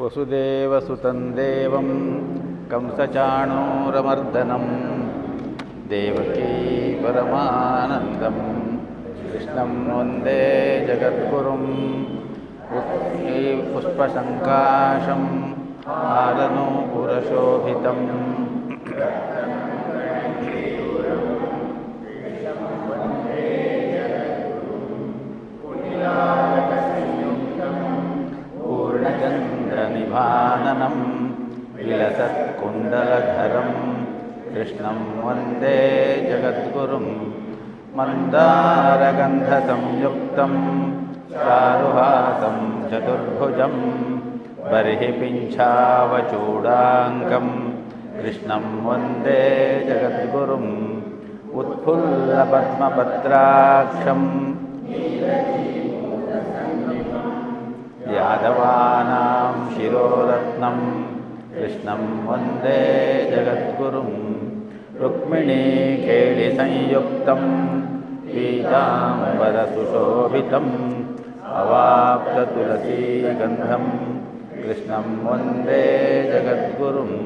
ವಸುದೇವಸುತಂ ದೇವಂ ಕಂಸಚಾಣೂರಮರ್ದನಂ ದೇವಕೀ ಪರಮಾನಂದಂ ಕೃಷ್ಣಂ ವಂದೇ ಜಗದ್ಗುರುಂ ಪುಷ್ಪಸಂಕಾಶಂ ಆಲನೂಪುರಶೋಭಿತಂ पूर्णचन्द्रनिभाननं विलसत्कुण्डलधरं कृष्णं वन्दे जगद्गुरुं मन्दारगन्धसंयुक्तं चारुहासं चतुर्भुजं बर्हिपिञ्छावचूडाङ्कं कृष्णं वन्दे जगद्गुरुम् उत्फुल्लपद्मपत्राक्षं यादवानां शिरोरत्नं कृष्णं वन्दे जगद्गुरुं रुक्मिणीकेलिसंयुक्तं पीताम्बरसुशोभितम् अवाप्ततुलसीगन्धं कृष्णं वन्दे जगद्गुरुम्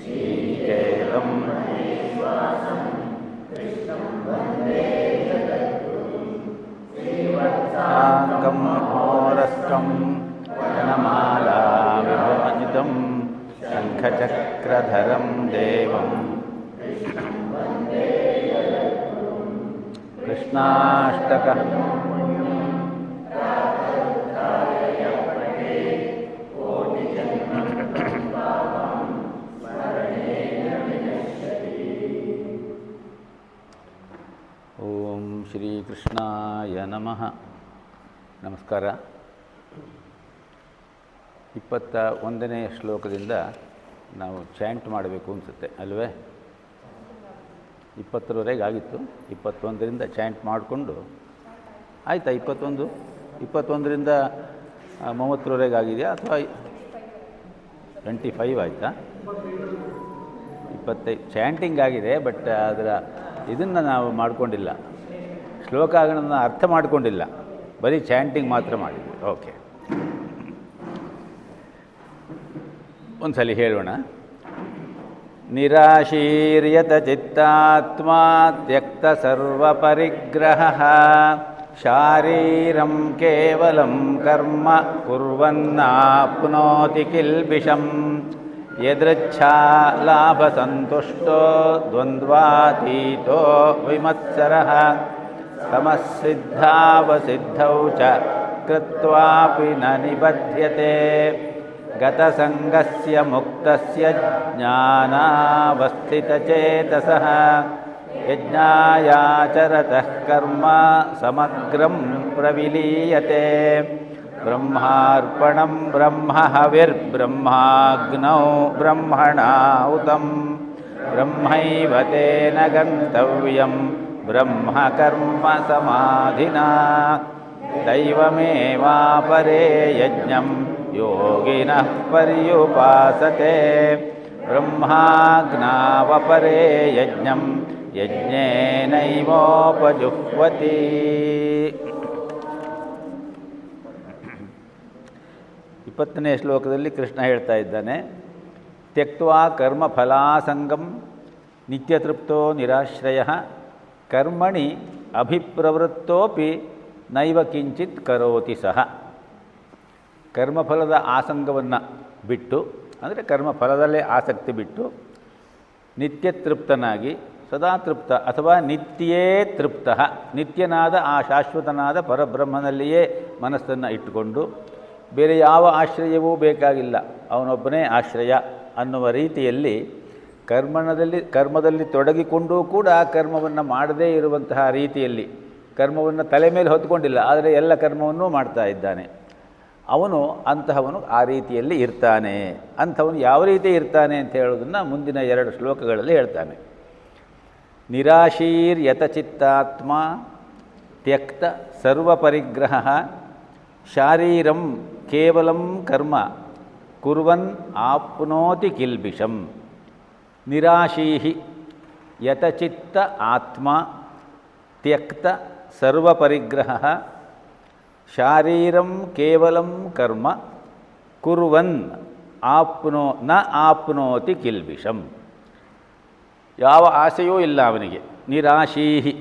श्रीकेतं साकं होरस्कं वनमाला विभजितं शङ्खचक्रधरं देवं कृष्णाष्टकः ಓಂ ಶ್ರೀಕೃಷ್ಣಾಯ ನಮಃ. ನಮಸ್ಕಾರ. 21ನೇ ಶ್ಲೋಕದಿಂದ ನಾವು ಚಾಂಟ್ ಮಾಡಬೇಕು ಅನಿಸುತ್ತೆ ಅಲ್ವೇ? 20ರವರೆಗೆ ಆಗಿತ್ತು. 21ರಿಂದ ಚಾಂಟ್ ಮಾಡಿಕೊಂಡು ಆಯಿತಾ? 21ರಿಂದ 30ರವರೆಗೆ ಆಗಿದೆಯಾ ಅಥವಾ 25 ಆಯಿತಾ? 25 ಚಾಂಟಿಂಗ್ ಆಗಿದೆ, ಬಟ್ ಅದರ ಇದನ್ನು ನಾವು ಮಾಡಿಕೊಂಡಿಲ್ಲ, ಶ್ಲೋಕಗಳನ್ನು ಅರ್ಥ ಮಾಡಿಕೊಂಡಿಲ್ಲ, ಬರೀ ಚಾಂಟಿಂಗ್ ಮಾತ್ರ ಮಾಡಿದ್ವಿ. ಓಕೆ, ಒಂದು ಸಲ ಹೇಳೋಣ. ನಿರಾಶೀರ್ಯತ ಚಿತ್ತಾತ್ಮ ತ್ಯಕ್ತ ಸರ್ವಪರಿಗ್ರಹ ಶಾರೀರಂ ಕೇವಲಂ ಕರ್ಮ ಕುರ್ವನ್ನಾಪ್ನೋತಿ ಕಿಲ್ಬಿಷಂ ಯದೃಚ್ಛಾ ಲಾಭಸಂತುಷ್ಟೋ ದ್ವಂದ್ವಾತೀತೋ ವಿಮತ್ಸರಃ ತಮಸ್ಸಿದ್ಧಾವಸಿದ್ಧೌ ಚ ಕೃತ್ವಾಪಿ ನ ನಿಬಧ್ಯತೆ ಗತಸಂಗಸ್ಯ ಮುಕ್ತಸ್ಯ ಜ್ಞಾನಾವಸ್ಥಿತಚೇತಸಃ ಯಜ್ಞಾಯಾಚರತಃ ಕರ್ಮ ಸಮಗ್ರಂ ಪ್ರವಿಲೀಯತೆ ಬ್ರಹ್ಮಾರ್ಪಣಂ ಬ್ರಹ್ಮ ಹವಿರ್ಬ್ರಹ್ಮಾಗ್ನೌ ಬ್ರಹ್ಮಣಾಹುತಂ ಬ್ರಹ್ಮೈವ ತೇನ ಗಂತವ್ಯಂ ಬ್ರಹ್ಮ ಕರ್ಮ ಸಮಾಧಿನಾ ದೈವಮೇವಾಪರೇ ಯಜ್ಞಂ ಯೋಗಿನಃ ಪರ್ಯುಪಾಸತೆ ಬ್ರಹ್ಮಾಗ್ನಾವಪರೇ ಯಜ್ಞಂ ಯಜ್ಞೇನೈವೋಪಜುಹ್ವತಿ. 20ನೇ ಶ್ಲೋಕದಲ್ಲಿ ಕೃಷ್ಣ ಹೇಳ್ತಾ ಇದ್ದಾನೆ, ತ್ಯಕ್ತ್ವಾ ಕರ್ಮಫಲಾಸಂಗಂ ನಿತ್ಯತೃಪ್ತೋ ನಿರಾಶ್ರಯಃ ಕರ್ಮಣಿ ಅಭಿಪ್ರವೃತ್ತೋಪಿ ನೈವ ಕಿಂಚಿತ್ ಕರೋತಿ ಸಹ. ಕರ್ಮಫಲದ ಆಸಂಗವನ್ನು ಬಿಟ್ಟು, ಅಂದರೆ ಕರ್ಮಫಲದಲ್ಲೇ ಆಸಕ್ತಿ ಬಿಟ್ಟು ನಿತ್ಯತೃಪ್ತನಾಗಿ ಸದಾ ತೃಪ್ತ ಅಥವಾ ನಿತ್ಯೇ ತೃಪ್ತ, ನಿತ್ಯನಾದ ಆ ಶಾಶ್ವತನಾದ ಪರಬ್ರಹ್ಮನಲ್ಲಿಯೇ ಮನಸ್ಸನ್ನು ಇಟ್ಟುಕೊಂಡು ಬೇರೆ ಯಾವ ಆಶ್ರಯವೂ ಬೇಕಾಗಿಲ್ಲ, ಅವನೊಬ್ಬನೇ ಆಶ್ರಯ ಅನ್ನುವ ರೀತಿಯಲ್ಲಿ ಕರ್ಮದಲ್ಲಿ ತೊಡಗಿಕೊಂಡೂ ಕೂಡ ಕರ್ಮವನ್ನು ಮಾಡದೇ ಇರುವಂತಹ ರೀತಿಯಲ್ಲಿ, ಕರ್ಮವನ್ನು ತಲೆ ಮೇಲೆ ಹೊತ್ಕೊಂಡಿಲ್ಲ, ಆದರೆ ಎಲ್ಲ ಕರ್ಮವನ್ನೂ ಮಾಡ್ತಾ ಇದ್ದಾನೆ, ಅಂತಹವನು ಆ ರೀತಿಯಲ್ಲಿ ಇರ್ತಾನೆ. ಅಂಥವನು ಯಾವ ರೀತಿ ಇರ್ತಾನೆ ಅಂತ ಹೇಳೋದನ್ನು ಮುಂದಿನ 2 ಶ್ಲೋಕಗಳಲ್ಲಿ ಹೇಳ್ತಾನೆ. ನಿರಾಶೀರ್ಯತಚಿತ್ತಾತ್ಮ ತ್ಯಕ್ತ ಸರ್ವಪರಿಗ್ರಹ ಶಾರೀರಂ ಕೇವಲಂ ಕರ್ಮ ಕುರ್ವನ್ ಆಪ್ನೋತಿ ಕಿಲ್ಬಿಷಂ. ನಿರಾಶೀಹಿ ಯತಚಿತ್ತ ಆತ್ಮ ತ್ಯಕ್ತ ಸರ್ವಪರಿಗ್ರಹ ಶಾರೀರಂ ಕೇವಲಂ ಕರ್ಮ ಕುರ್ವನ್ ನ ಆಪ್ನೋತಿ ಕಿಲ್ಬಿಷಂ. ಯಾವ ಆಸೆಯೂ ಇಲ್ಲ ಅವನಿಗೆ. ನಿರಾಶೀಹಿ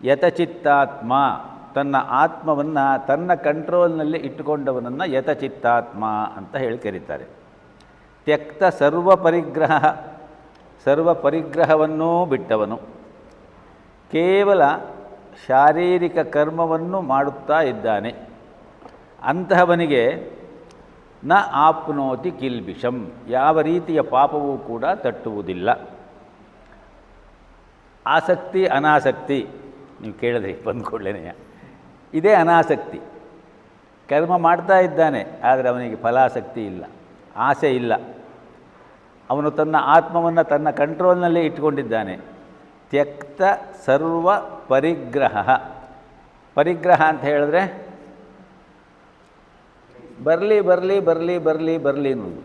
ಯತಚಿತ್ತಾತ್ಮ, ತನ್ನ ಆತ್ಮವನ್ನು ತನ್ನ ಕಂಟ್ರೋಲ್ನಲ್ಲಿ ಇಟ್ಟುಕೊಂಡವನನ್ನು ಯತಚಿತ್ತಾತ್ಮ ಅಂತ ಹೇಳಿ ಕರೀತಾರೆ. ತ್ಯಕ್ತ ಸರ್ವಪರಿಗ್ರಹ, ಸರ್ವಪರಿಗ್ರಹವನ್ನೂ ಬಿಟ್ಟವನು, ಕೇವಲ ಶಾರೀರಿಕ ಕರ್ಮವನ್ನು ಮಾಡುತ್ತಾ ಇದ್ದಾನೆ. ಅಂತಹವನಿಗೆ ನ ಆಪ್ನೋತಿ ಕಿಲ್ಬಿಷಂ, ಯಾವ ರೀತಿಯ ಪಾಪವೂ ಕೂಡ ತಟ್ಟುವುದಿಲ್ಲ. ಆಸಕ್ತಿ ಅನಾಸಕ್ತಿ ನೀವು ಕೇಳಿದ್ರಿ ಬಂದ್ಕೊಳ್ಳೇನೆ, ಇದೇ ಅನಾಸಕ್ತಿ. ಕರ್ಮ ಮಾಡ್ತಾ ಇದ್ದಾನೆ, ಆದರೆ ಅವನಿಗೆ ಫಲಾಸಕ್ತಿ ಇಲ್ಲ, ಆಸೆ ಇಲ್ಲ. ಅವನು ತನ್ನ ಆತ್ಮವನ್ನು ತನ್ನ ಕಂಟ್ರೋಲ್ನಲ್ಲಿ ಇಟ್ಕೊಂಡಿದ್ದಾನೆ. ತ್ಯಕ್ತ ಸರ್ವ ಪರಿಗ್ರಹ. ಪರಿಗ್ರಹ ಅಂತ ಹೇಳಿದ್ರೆ ಬರಲಿ ಬರಲಿ ಬರಲಿ ಬರಲಿ ಬರಲಿ ಅನ್ನೋದು.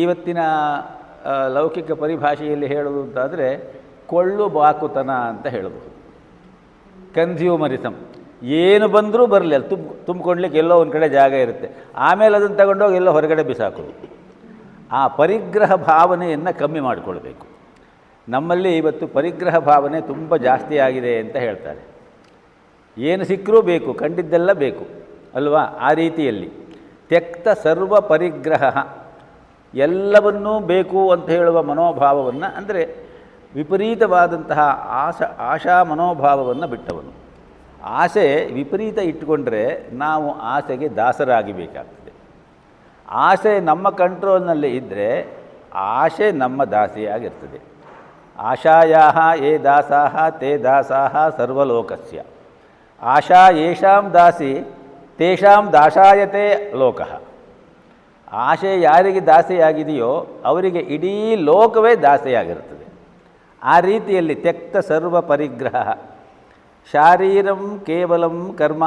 ಇವತ್ತಿನ ಲೌಕಿಕ ಪರಿಭಾಷೆಯಲ್ಲಿ ಹೇಳೋದು ಅಂತಾದರೆ ಕೊಳ್ಳು ಬಾಕುತನ ಅಂತ ಹೇಳಬಹುದು. ಕನ್ಸ್ಯೂಮರಿಸಮ್, ಏನು ಬಂದರೂ ಬರಲಿ, ಅಲ್ಲಿ ತುಂಬಿಕೊಡ್ಲಿಕ್ಕೆ ಎಲ್ಲೋ ಒಂದು ಕಡೆ ಜಾಗ ಇರುತ್ತೆ, ಆಮೇಲೆ ಅದನ್ನು ತಗೊಂಡೋಗಿ ಎಲ್ಲೋ ಹೊರಗಡೆ ಬಿಸಾಕೋದು. ಆ ಪರಿಗ್ರಹ ಭಾವನೆಯನ್ನು ಕಮ್ಮಿ ಮಾಡಿಕೊಳ್ಬೇಕು. ನಮ್ಮಲ್ಲಿ ಇವತ್ತು ಪರಿಗ್ರಹ ಭಾವನೆ ತುಂಬ ಜಾಸ್ತಿ ಆಗಿದೆ ಅಂತ ಹೇಳ್ತಾರೆ. ಏನು ಸಿಕ್ಕರೂ ಬೇಕು, ಕಂಡಿದ್ದೆಲ್ಲ ಬೇಕು ಅಲ್ವಾ? ಆ ರೀತಿಯಲ್ಲಿ ತ್ಯಕ್ತ ಸರ್ವ ಪರಿಗ್ರಹ, ಎಲ್ಲವನ್ನೂ ಬೇಕು ಅಂತ ಹೇಳುವ ಮನೋಭಾವವನ್ನು, ಅಂದರೆ ವಿಪರೀತವಾದಂತಹ ಆಶಾ ಮನೋಭಾವವನ್ನು ಬಿಟ್ಟವನು. ಆಸೆ ವಿಪರೀತ ಇಟ್ಟುಕೊಂಡ್ರೆ ನಾವು ಆಸೆಗೆ ದಾಸರಾಗಿ ಬೇಕಾಗ್ತದೆ. ಆಸೆ ನಮ್ಮ ಕಂಟ್ರೋಲ್ನಲ್ಲಿ ಇದ್ದರೆ ಆಸೆ ನಮ್ಮ ದಾಸಿಯಾಗಿರ್ತದೆ. ಆಶಾಯಾಹ ಯೇ ದಾಸಾಹ ತೇ ದಾಸಾಹ ಸರ್ವಲೋಕಸ್ಯ, ಆಶಾ ಯೇಷಾಂ ದಾಸಿ ತೇಷಾಂ ದಾಸಾಯತೆ ಲೋಕಃ. ಆಶೆ ಯಾರಿಗೆ ದಾಸೆಯಾಗಿದೆಯೋ ಅವರಿಗೆ ಇಡೀ ಲೋಕವೇ ದಾಸೆಯಾಗಿರ್ತದೆ. ಆ ರೀತಿಯಲ್ಲಿ ತ್ಯಕ್ತ ಸರ್ವ ಪರಿಗ್ರಹ ಶಾರೀರಂ ಕೇವಲಂ ಕರ್ಮ,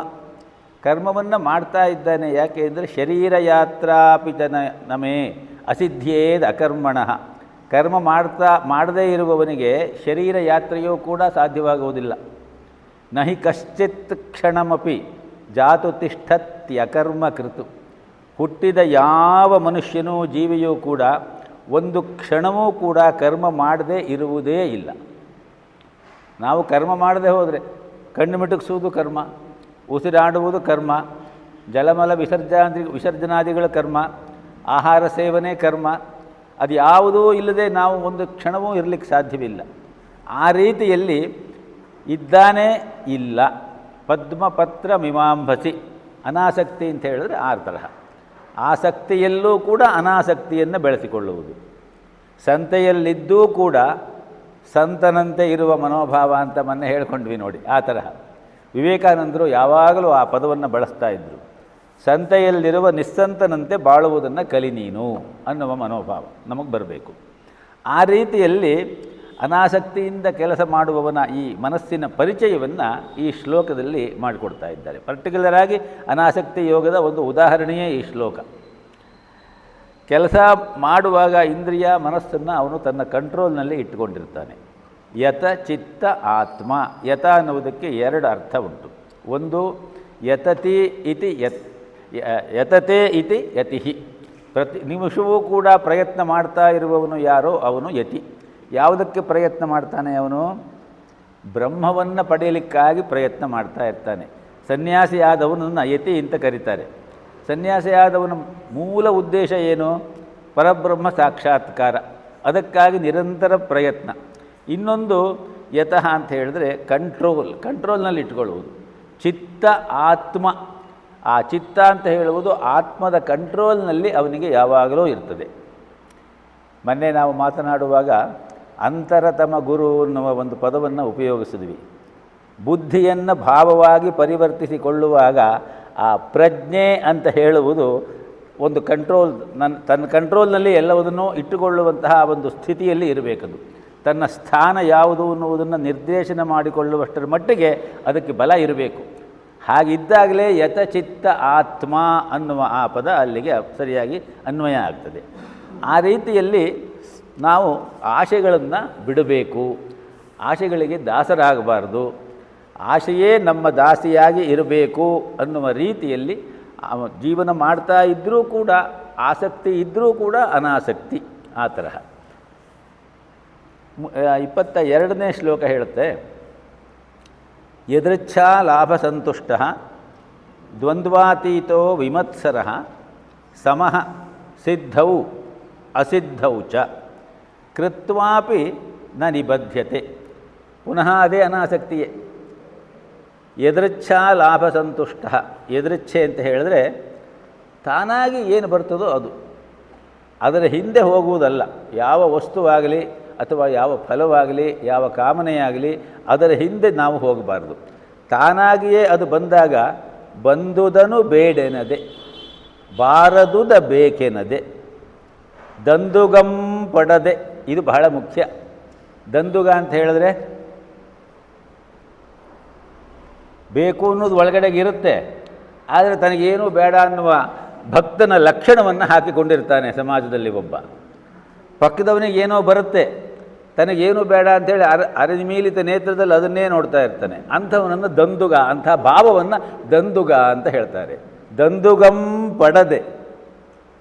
ಕರ್ಮವನ್ನು ಮಾಡ್ತಾ ಇದ್ದಾನೆ. ಯಾಕೆ ಅಂದರೆ ಶರೀರ ಯಾತ್ರಾಪಿತ ನಮೇ ಅಸಿದ್ಧೇದ್ ಅಕರ್ಮಣಃ. ಕರ್ಮ ಮಾಡದೇ ಇರುವವನಿಗೆ ಶರೀರ ಯಾತ್ರೆಯೂ ಕೂಡ ಸಾಧ್ಯವಾಗುವುದಿಲ್ಲ. ನಹಿ ಕಶ್ಚಿತ್ ಕ್ಷಣಮಪಿ ಜಾತು ತಿಷ್ಠತ್ಯಕರ್ಮ ಕೃತು. ಹುಟ್ಟಿದ ಯಾವ ಮನುಷ್ಯನೂ ಜೀವಿಯೂ ಕೂಡ ಒಂದು ಕ್ಷಣವೂ ಕೂಡ ಕರ್ಮ ಮಾಡದೇ ಇರುವುದೇ ಇಲ್ಲ. ನಾವು ಕರ್ಮ ಮಾಡದೆ ಹೋದರೆ ಕಣ್ಣು ಮಿಟುಕಿಸುವುದು ಕರ್ಮ, ಉಸಿರಾಡುವುದು ಕರ್ಮ, ಜಲಮಲ ವಿಸರ್ಜನಾದಿಗಳ ಕರ್ಮ, ಆಹಾರ ಸೇವನೆ ಕರ್ಮ, ಅದು ಯಾವುದೂ ಇಲ್ಲದೆ ನಾವು ಒಂದು ಕ್ಷಣವೂ ಇರಲಿಕ್ಕೆ ಸಾಧ್ಯವಿಲ್ಲ. ಆ ರೀತಿಯಲ್ಲಿ ಇದ್ದಾನೇ ಇಲ್ಲ. ಪದ್ಮಪತ್ರ ಮೀಮಾಂಬಸಿ, ಅನಾಸಕ್ತಿ ಅಂತ ಹೇಳಿದ್ರೆ ಆ ತರಹ. ಆಸಕ್ತಿಯಲ್ಲೂ ಕೂಡ ಅನಾಸಕ್ತಿಯನ್ನು ಬೆಳೆಸಿಕೊಳ್ಳುವುದು. ಸಂತೆಯಲ್ಲಿದ್ದೂ ಕೂಡ ಸಂತನಂತೆ ಇರುವ ಮನೋಭಾವ ಅಂತ ಮೊನ್ನೆ ಹೇಳ್ಕೊಂಡ್ವಿ ನೋಡಿ, ಆ ತರಹ. ವಿವೇಕಾನಂದರು ಯಾವಾಗಲೂ ಆ ಪದವನ್ನು ಬಳಸ್ತಾ ಇದ್ದರು. ಸಂತೆಯಲ್ಲಿರುವ ನಿಸ್ಸಂತನಂತೆ ಬಾಳುವುದನ್ನು ಕಲಿ ನೀನು ಅನ್ನುವ ಮನೋಭಾವ ನಮಗೆ ಬರಬೇಕು. ಆ ರೀತಿಯಲ್ಲಿ ಅನಾಸಕ್ತಿಯಿಂದ ಕೆಲಸ ಮಾಡುವವನ ಈ ಮನಸ್ಸಿನ ಪರಿಚಯವನ್ನು ಈ ಶ್ಲೋಕದಲ್ಲಿ ಮಾಡಿಕೊಡ್ತಾ ಇದ್ದಾರೆ. ಪರ್ಟಿಕ್ಯುಲರ್ ಆಗಿ ಅನಾಸಕ್ತಿ ಯೋಗದ ಒಂದು ಉದಾಹರಣೆಯೇ ಈ ಶ್ಲೋಕ. ಕೆಲಸ ಮಾಡುವಾಗ ಇಂದ್ರಿಯ ಮನಸ್ಸನ್ನು ಅವನು ತನ್ನ ಕಂಟ್ರೋಲ್ನಲ್ಲಿ ಇಟ್ಟುಕೊಂಡಿರ್ತಾನೆ. ಯತ ಚಿತ್ತ ಆತ್ಮ. ಯತ ಅನ್ನುವುದಕ್ಕೆ ಎರಡು ಅರ್ಥ ಉಂಟು. ಒಂದು ಯತತಿ ಇತಿ ಯತತೆ ಇತಿ ಯತಿಹಿ. ಪ್ರತಿ ನಿಮಿಷವೂ ಕೂಡ ಪ್ರಯತ್ನ ಮಾಡ್ತಾ ಇರುವವನು ಯಾರೋ ಅವನು ಯತಿ. ಯಾವುದಕ್ಕೆ ಪ್ರಯತ್ನ ಮಾಡ್ತಾನೆ ಅವನು? ಬ್ರಹ್ಮವನ್ನು ಪಡೆಯಲಿಕ್ಕಾಗಿ ಪ್ರಯತ್ನ ಮಾಡ್ತಾ ಇರ್ತಾನೆ. ಸನ್ಯಾಸಿಯಾದವನನ್ನು ಯತಿ ಅಂತ ಕರೀತಾರೆ. ಸನ್ಯಾಸಿಯಾದವನ ಮೂಲ ಉದ್ದೇಶ ಏನು? ಪರಬ್ರಹ್ಮ ಸಾಕ್ಷಾತ್ಕಾರ. ಅದಕ್ಕಾಗಿ ನಿರಂತರ ಪ್ರಯತ್ನ. ಇನ್ನೊಂದು ಯತಃ ಅಂತ ಹೇಳಿದ್ರೆ ಕಂಟ್ರೋಲ್ನಲ್ಲಿ ಇಟ್ಕೊಳ್ಳುವುದು. ಚಿತ್ತ ಆತ್ಮ. ಆ ಚಿತ್ತ ಅಂತ ಹೇಳುವುದು ಆತ್ಮದ ಕಂಟ್ರೋಲ್ನಲ್ಲಿ ಅವನಿಗೆ ಯಾವಾಗಲೂ ಇರ್ತದೆ. ಮೊನ್ನೆ ನಾವು ಮಾತನಾಡುವಾಗ ಅಂತರತಮ ಗುರು ಅನ್ನುವ ಒಂದು ಪದವನ್ನು ಉಪಯೋಗಿಸಿದ್ವಿ. ಬುದ್ಧಿಯನ್ನು ಭಾವವಾಗಿ ಪರಿವರ್ತಿಸಿಕೊಳ್ಳುವಾಗ ಆ ಪ್ರಜ್ಞೆ ಅಂತ ಹೇಳುವುದು ಒಂದು ತನ್ನ ಕಂಟ್ರೋಲ್ನಲ್ಲಿ ಎಲ್ಲವುದನ್ನು ಇಟ್ಟುಕೊಳ್ಳುವಂತಹ ಒಂದು ಸ್ಥಿತಿಯಲ್ಲಿ ಇರಬೇಕದು. ತನ್ನ ಸ್ಥಾನ ಯಾವುದು ಅನ್ನುವುದನ್ನು ನಿರ್ದೇಶನ ಮಾಡಿಕೊಳ್ಳುವಷ್ಟರ ಮಟ್ಟಿಗೆ ಅದಕ್ಕೆ ಬಲ ಇರಬೇಕು. ಹಾಗಿದ್ದಾಗಲೇ ಯತಚಿತ್ತ ಆತ್ಮ ಅನ್ನುವ ಆ ಪದ ಅಲ್ಲಿಗೆ ಸರಿಯಾಗಿ ಅನ್ವಯ ಆಗ್ತದೆ. ಆ ರೀತಿಯಲ್ಲಿ ನಾವು ಆಶೆಗಳನ್ನು ಬಿಡಬೇಕು, ಆಶೆಗಳಿಗೆ ದಾಸರಾಗಬಾರ್ದು. ಆಶೆಯೇ ನಮ್ಮ ದಾಸಿಯಾಗಿ ಇರಬೇಕು ಅನ್ನುವ ರೀತಿಯಲ್ಲಿ ಜೀವನ ಮಾಡ್ತಾ ಇದ್ದರೂ ಕೂಡ ಆಸಕ್ತಿ ಇದ್ದರೂ ಕೂಡ ಅನಾಸಕ್ತಿ ಆ ತರಹ. 22ನೇ ಶ್ಲೋಕ ಹೇಳುತ್ತೆ, ಯದೃಚ್ಛಾ ಲಾಭ ಸಂತುಷ್ಟ ದ್ವಂದ್ವಾತೀತೋ ವಿಮತ್ಸರ ಸಮಃ ಸಿದ್ಧೌ ಅಸಿದ್ಧೌ ಚ ಕೃತ್ವಾಪಿ ನ ನಿಬಧ್ಯತೆ. ಪುನಃ ಅದೇ ಅನಾಸಕ್ತಿಯೇ. ಯದೃಚ್ಛಾ ಲಾಭ ಸಂತುಷ್ಟ, ಯದೃಚ್ಛೆ ಅಂತ ಹೇಳಿದ್ರೆ ತಾನಾಗಿ ಏನು ಬರ್ತದೋ ಅದು, ಅದರ ಹಿಂದೆ ಹೋಗುವುದಲ್ಲ. ಯಾವ ವಸ್ತುವಾಗಲಿ ಅಥವಾ ಯಾವ ಫಲವಾಗಲಿ ಯಾವ ಕಾಮನೆಯಾಗಲಿ ಅದರ ಹಿಂದೆ ನಾವು ಹೋಗಬಾರ್ದು. ತಾನಾಗಿಯೇ ಅದು ಬಂದಾಗ ಬಂದುದನು ಬೇಡೆನದೆ ಬಾರದುದ ಬೇಕೆನದೆ ದಂದುಗಂ ಪಡದೆ. ಇದು ಬಹಳ ಮುಖ್ಯ. ದಂದುಗ ಅಂತ ಹೇಳಿದ್ರೆ ಬೇಕು ಅನ್ನೋದು ಒಳಗಡೆಗೆ ಇರುತ್ತೆ, ಆದರೆ ತನಗೇನೂ ಬೇಡ ಅನ್ನುವ ಭಕ್ತನ ಲಕ್ಷಣವನ್ನು ಹಾಕಿಕೊಂಡಿರ್ತಾನೆ ಸಮಾಜದಲ್ಲಿ ಒಬ್ಬ. ಪಕ್ಕದವನಿಗೆ ಏನೋ ಬರುತ್ತೆ, ತನಗೇನು ಬೇಡ ಅಂಥೇಳಿ ಅರಿಮೀಲಿತ ನೇತ್ರದಲ್ಲಿ ಅದನ್ನೇ ನೋಡ್ತಾ ಇರ್ತಾನೆ. ಅಂಥವನನ್ನು ದಂದುಗ, ಅಂಥ ಭಾವವನ್ನು ದಂದುಗ ಅಂತ ಹೇಳ್ತಾರೆ. ದಂದುಗಂ ಪಡದೆ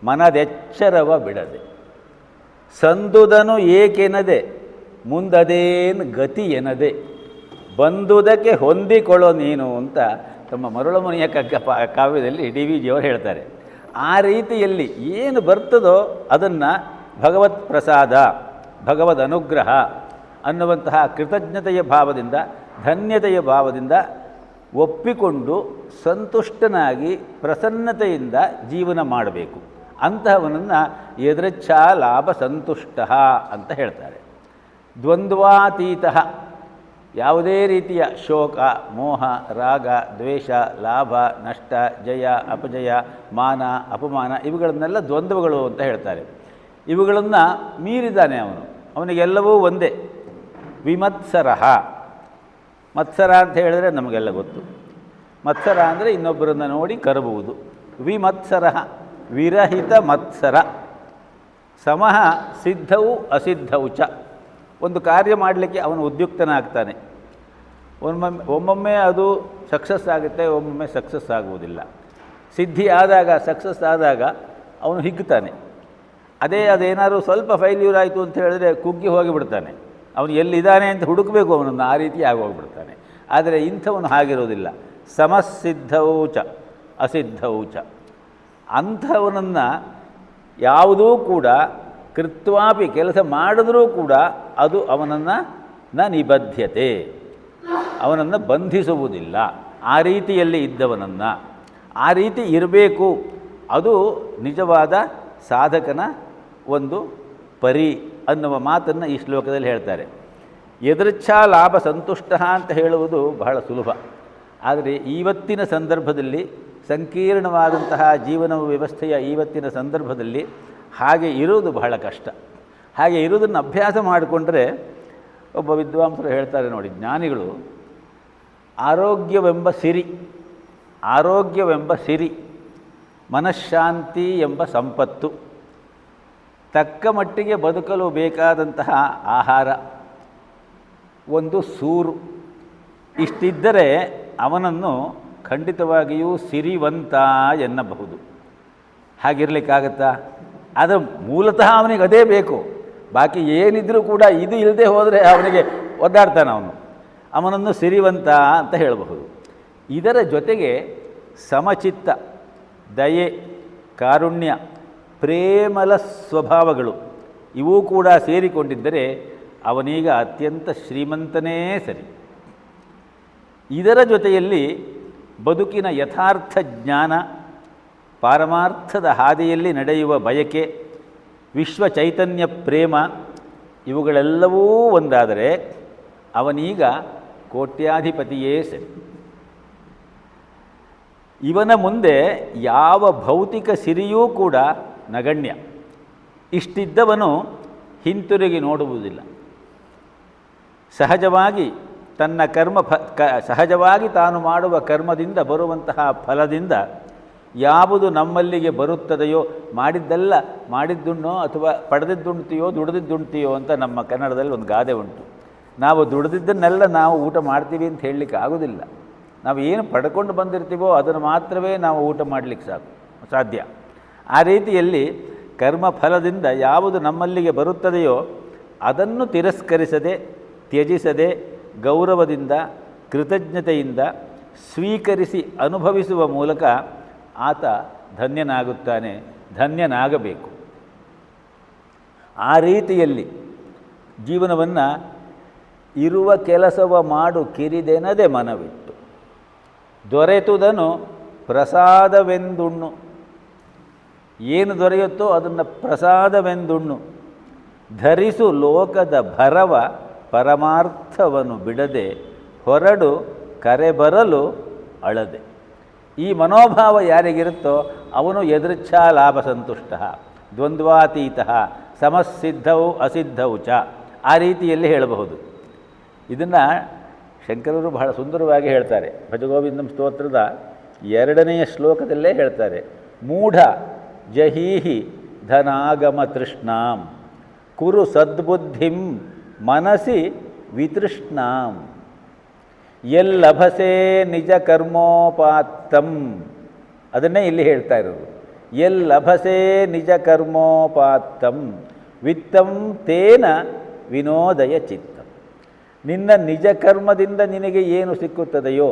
ಮನದೆಚ್ಚರವ ಬಿಡದೆ ಸಂದುದನು ಏಕೆನದೆ ಮುಂದದೇನು ಗತಿ ಎನದೆ ಬಂದುದಕ್ಕೆ ಹೊಂದಿಕೊಳ್ಳೋ ನೀನು ಅಂತ ತಮ್ಮ ಮರುಳಮುನಿಯ ಕಾವ್ಯದಲ್ಲಿ ಡಿ ವಿ ಜಿಯವರು ಹೇಳ್ತಾರೆ. ಆ ರೀತಿಯಲ್ಲಿ ಏನು ಬರ್ತದೋ ಅದನ್ನು ಭಗವತ್ ಪ್ರಸಾದ, ಭಗವದ್ ಅನುಗ್ರಹ ಅನ್ನುವಂತಹ ಕೃತಜ್ಞತೆಯ ಭಾವದಿಂದ, ಧನ್ಯತೆಯ ಭಾವದಿಂದ ಒಪ್ಪಿಕೊಂಡು ಸಂತುಷ್ಟನಾಗಿ ಪ್ರಸನ್ನತೆಯಿಂದ ಜೀವನ ಮಾಡಬೇಕು. ಅಂತಹವನನ್ನು ಯದೃಚ್ಛಾ ಲಾಭ ಸಂತುಷ್ಟ ಅಂತ ಹೇಳ್ತಾರೆ. ದ್ವಂದ್ವಾತೀತ, ಯಾವುದೇ ರೀತಿಯ ಶೋಕ, ಮೋಹ, ರಾಗ, ದ್ವೇಷ, ಲಾಭ, ನಷ್ಟ, ಜಯ, ಅಪಜಯ, ಮಾನ, ಅಪಮಾನ ಇವುಗಳನ್ನೆಲ್ಲ ದ್ವಂದ್ವಗಳು ಅಂತ ಹೇಳ್ತಾರೆ. ಇವುಗಳನ್ನು ಮೀರಿದ್ದಾನೆ ಅವನು, ಅವನಿಗೆಲ್ಲವೂ ಒಂದೇ. ವಿಮತ್ಸರ, ಮತ್ಸರ ಅಂತ ಹೇಳಿದ್ರೆ ನಮಗೆಲ್ಲ ಗೊತ್ತು. ಮತ್ಸರ ಅಂದರೆ ಇನ್ನೊಬ್ಬರನ್ನು ನೋಡಿ ಕರಬುವುದು. ವಿಮತ್ಸರ ವಿರಹಿತ ಮತ್ಸರ. ಸಮಃ ಸಿದ್ಧವು ಅಸಿದ್ಧವು ಚ. ಒಂದು ಕಾರ್ಯ ಮಾಡಲಿಕ್ಕೆ ಅವನು ಉದ್ಯುಕ್ತನಾಗ್ತಾನೆ. ಒಮ್ಮೊಮ್ಮೆ ಅದು ಸಕ್ಸಸ್ ಆಗುತ್ತೆ, ಒಮ್ಮೊಮ್ಮೆ ಸಕ್ಸಸ್ ಆಗುವುದಿಲ್ಲ. ಸಿದ್ಧಿ ಆದಾಗ, ಸಕ್ಸಸ್ ಆದಾಗ ಅವನು ಹಿಗ್ತಾನೆ. ಅದೇನಾದ್ರು ಸ್ವಲ್ಪ ಫೈಲ್ಯೂರ್ ಆಯಿತು ಅಂತ ಹೇಳಿದ್ರೆ ಕುಗ್ಗಿ ಹೋಗಿಬಿಡ್ತಾನೆ. ಅವನು ಎಲ್ಲಿದ್ದಾನೆ ಅಂತ ಹುಡುಕಬೇಕು ಅವನನ್ನು, ಆ ರೀತಿ ಆಗೋಗ್ಬಿಡ್ತಾನೆ. ಆದರೆ ಇಂಥವನು ಹಾಗಿರೋದಿಲ್ಲ. ಸಮಸಿದ್ಧವು ಚ ಅಸಿದ್ಧವು ಚ. ಅಂಥವನನ್ನು ಯಾವುದೂ ಕೂಡ ಕೃತ್ವಾಪಿ, ಕೆಲಸ ಮಾಡಿದ್ರೂ ಕೂಡ ಅದು ಅವನನ್ನು ನ ನಿಬದ್ಧತೆ, ಅವನನ್ನು ಬಂಧಿಸುವುದಿಲ್ಲ. ಆ ರೀತಿಯಲ್ಲಿ ಇದ್ದವನನ್ನು ಆ ರೀತಿ ಇರಬೇಕು. ಅದು ನಿಜವಾದ ಸಾಧಕನ ಒಂದು ಪರಿ ಅನ್ನುವ ಮಾತನ್ನು ಈ ಶ್ಲೋಕದಲ್ಲಿ ಹೇಳ್ತಾರೆ. ಯದೃಚ್ಛಾ ಲಾಭ ಸಂತುಷ್ಟ ಅಂತ ಹೇಳುವುದು ಬಹಳ ಸುಲಭ. ಆದರೆ ಇವತ್ತಿನ ಸಂದರ್ಭದಲ್ಲಿ, ಸಂಕೀರ್ಣವಾದಂತಹ ಜೀವನ ವ್ಯವಸ್ಥೆಯ ಇವತ್ತಿನ ಸಂದರ್ಭದಲ್ಲಿ ಹಾಗೆ ಇರುವುದು ಬಹಳ ಕಷ್ಟ. ಹಾಗೆ ಇರುವುದನ್ನು ಅಭ್ಯಾಸ ಮಾಡಿಕೊಂಡ್ರೆ, ಒಬ್ಬ ವಿದ್ವಾಂಸರು ಹೇಳ್ತಾರೆ ನೋಡಿ, ಜ್ಞಾನಿಗಳು ಆರೋಗ್ಯವೆಂಬ ಸಿರಿ, ಮನಃಶಾಂತಿ ಎಂಬ ಸಂಪತ್ತು, ತಕ್ಕ ಮಟ್ಟಿಗೆ ಬದುಕಲು ಬೇಕಾದಂತಹ ಆಹಾರ, ಒಂದು ಸೂರು, ಇಷ್ಟಿದ್ದರೆ ಅವನನ್ನು ಖಂಡಿತವಾಗಿಯೂ ಸಿರಿವಂತ ಎನ್ನಬಹುದು. ಹಾಗಿರಲಿಕ್ಕಾಗತ್ತಾ? ಆದರೆ ಮೂಲತಃ ಅವನಿಗೆ ಅದೇ ಬೇಕು. ಬಾಕಿ ಏನಿದ್ರೂ ಕೂಡ ಇದು ಇಲ್ಲದೆ ಹೋದರೆ ಅವನಿಗೆ ಒದ್ದಾಡ್ತಾನೆ. ಅವನನ್ನು ಸಿರಿವಂತ ಅಂತ ಹೇಳಬಹುದು. ಇದರ ಜೊತೆಗೆ ಸಮಚಿತ್ತ, ದಯೆ, ಕಾರುಣ್ಯ, ಪ್ರೇಮಲ ಸ್ವಭಾವಗಳು ಇವೂ ಕೂಡ ಸೇರಿಕೊಂಡಿದ್ದರೆ ಅವನೀಗ ಅತ್ಯಂತ ಶ್ರೀಮಂತನೇ ಸರಿ. ಇದರ ಜೊತೆಯಲ್ಲಿ ಬದುಕಿನ ಯಥಾರ್ಥ ಜ್ಞಾನ, ಪಾರಮಾರ್ಥದ ಹಾದಿಯಲ್ಲಿ ನಡೆಯುವ ಬಯಕೆ, ವಿಶ್ವ ಚೈತನ್ಯ ಪ್ರೇಮ ಇವುಗಳೆಲ್ಲವೂ ಒಂದಾದರೆ ಅವನೀಗ ಕೋಟ್ಯಾಧಿಪತಿಯೇ ಸರಿ. ಇವನ ಮುಂದೆ ಯಾವ ಭೌತಿಕ ಸಿರಿಯೂ ಕೂಡ ನಗಣ್ಯ. ಇಷ್ಟಿದ್ದವನು ಹಿಂತಿರುಗಿ ನೋಡುವುದಿಲ್ಲ. ಸಹಜವಾಗಿ ತನ್ನ ಸಹಜವಾಗಿ ತಾನು ಮಾಡುವ ಕರ್ಮದಿಂದ ಬರುವಂತಹ ಫಲದಿಂದ ಯಾವುದು ನಮ್ಮಲ್ಲಿಗೆ ಬರುತ್ತದೆಯೋ, ಮಾಡಿದ್ದುಣ್ಣೋ ಅಥವಾ ಪಡೆದಿದ್ದುಣ್ತೀಯೋ ದುಡಿದಿದ್ದುಣ್ತೀಯೋ ಅಂತ ನಮ್ಮ ಕನ್ನಡದಲ್ಲಿ ಒಂದು ಗಾದೆ ಉಂಟು. ನಾವು ದುಡಿದಿದ್ದನ್ನೆಲ್ಲ ನಾವು ಊಟ ಮಾಡ್ತೀವಿ ಅಂತ ಹೇಳಲಿಕ್ಕೆ ಆಗೋದಿಲ್ಲ. ನಾವು ಏನು ಪಡ್ಕೊಂಡು ಬಂದಿರ್ತೀವೋ ಅದನ್ನು ಮಾತ್ರವೇ ನಾವು ಊಟ ಮಾಡಲಿಕ್ಕೆ ಸಾಧ್ಯ. ಆ ರೀತಿಯಲ್ಲಿ ಕರ್ಮಫಲದಿಂದ ಯಾವುದು ನಮ್ಮಲ್ಲಿಗೆ ಬರುತ್ತದೆಯೋ ಅದನ್ನು ತಿರಸ್ಕರಿಸದೆ, ತ್ಯಜಿಸದೆ, ಗೌರವದಿಂದ, ಕೃತಜ್ಞತೆಯಿಂದ ಸ್ವೀಕರಿಸಿ ಅನುಭವಿಸುವ ಮೂಲಕ ಆತ ಧನ್ಯನಾಗುತ್ತಾನೆ, ಧನ್ಯನಾಗಬೇಕು. ಆ ರೀತಿಯಲ್ಲಿ ಜೀವನವನ್ನು ಇರುವ ಕೆಲಸವ ಮಾಡು ಕಿರಿದೆನದೆ ಮನವಿಟ್ಟು, ದೊರೆತುದನು ಪ್ರಸಾದವೆಂದುಣ್ಣು. ಏನು ದೊರೆಯುತ್ತೋ ಅದನ್ನು ಪ್ರಸಾದವೆಂದುಣ್ಣು. ಧರಿಸು ಲೋಕದ ಭರವ ಪರಮಾರ್ಥವನ್ನು ಬಿಡದೆ, ಹೊರಡು ಕರೆ ಬರಲು ಅಳದೆ. ಈ ಮನೋಭಾವ ಯಾರಿಗಿರುತ್ತೋ ಅವನು ಯದೃಚ್ಛಾ ಲಾಭ ಸಂತುಷ್ಟ, ದ್ವಂದ್ವಾತೀತ, ಸಮಸ್ಸಿದ್ಧವು ಅಸಿದ್ಧವು ಚ, ಆ ರೀತಿಯಲ್ಲಿ ಹೇಳಬಹುದು. ಇದನ್ನು ಶಂಕರರು ಬಹಳ ಸುಂದರವಾಗಿ ಹೇಳ್ತಾರೆ. ಭಜಗೋವಿಂದಂ ಸ್ತೋತ್ರದ 2ನೇ ಶ್ಲೋಕದಲ್ಲೇ ಹೇಳ್ತಾರೆ. ಮೂಢ ಜಹೀಹಿ ಧನಾಗಮ ತೃಷ್ಣಾಂ ಕುರು ಸದ್ಬುದ್ಧಿಂ ಮನಸಿ ವಿತೃಷ್ಣಾಂ ಎಲ್ಲಭಸೆ ನಿಜ ಕರ್ಮೋಪಾತ್ತಂ. ಅದನ್ನೇ ಇಲ್ಲಿ ಹೇಳ್ತಾ ಇರೋದು. ಎಲ್ಲಭಸೆ ನಿಜ ಕರ್ಮೋಪಾತ್ತಂ ವಿತ್ತಂ ತೇನ ವಿನೋದಯ ಚಿತ್ತಂ. ನಿನ್ನ ನಿಜ ಕರ್ಮದಿಂದ ನಿನಗೆ ಏನು ಸಿಕ್ಕುತ್ತದೆಯೋ,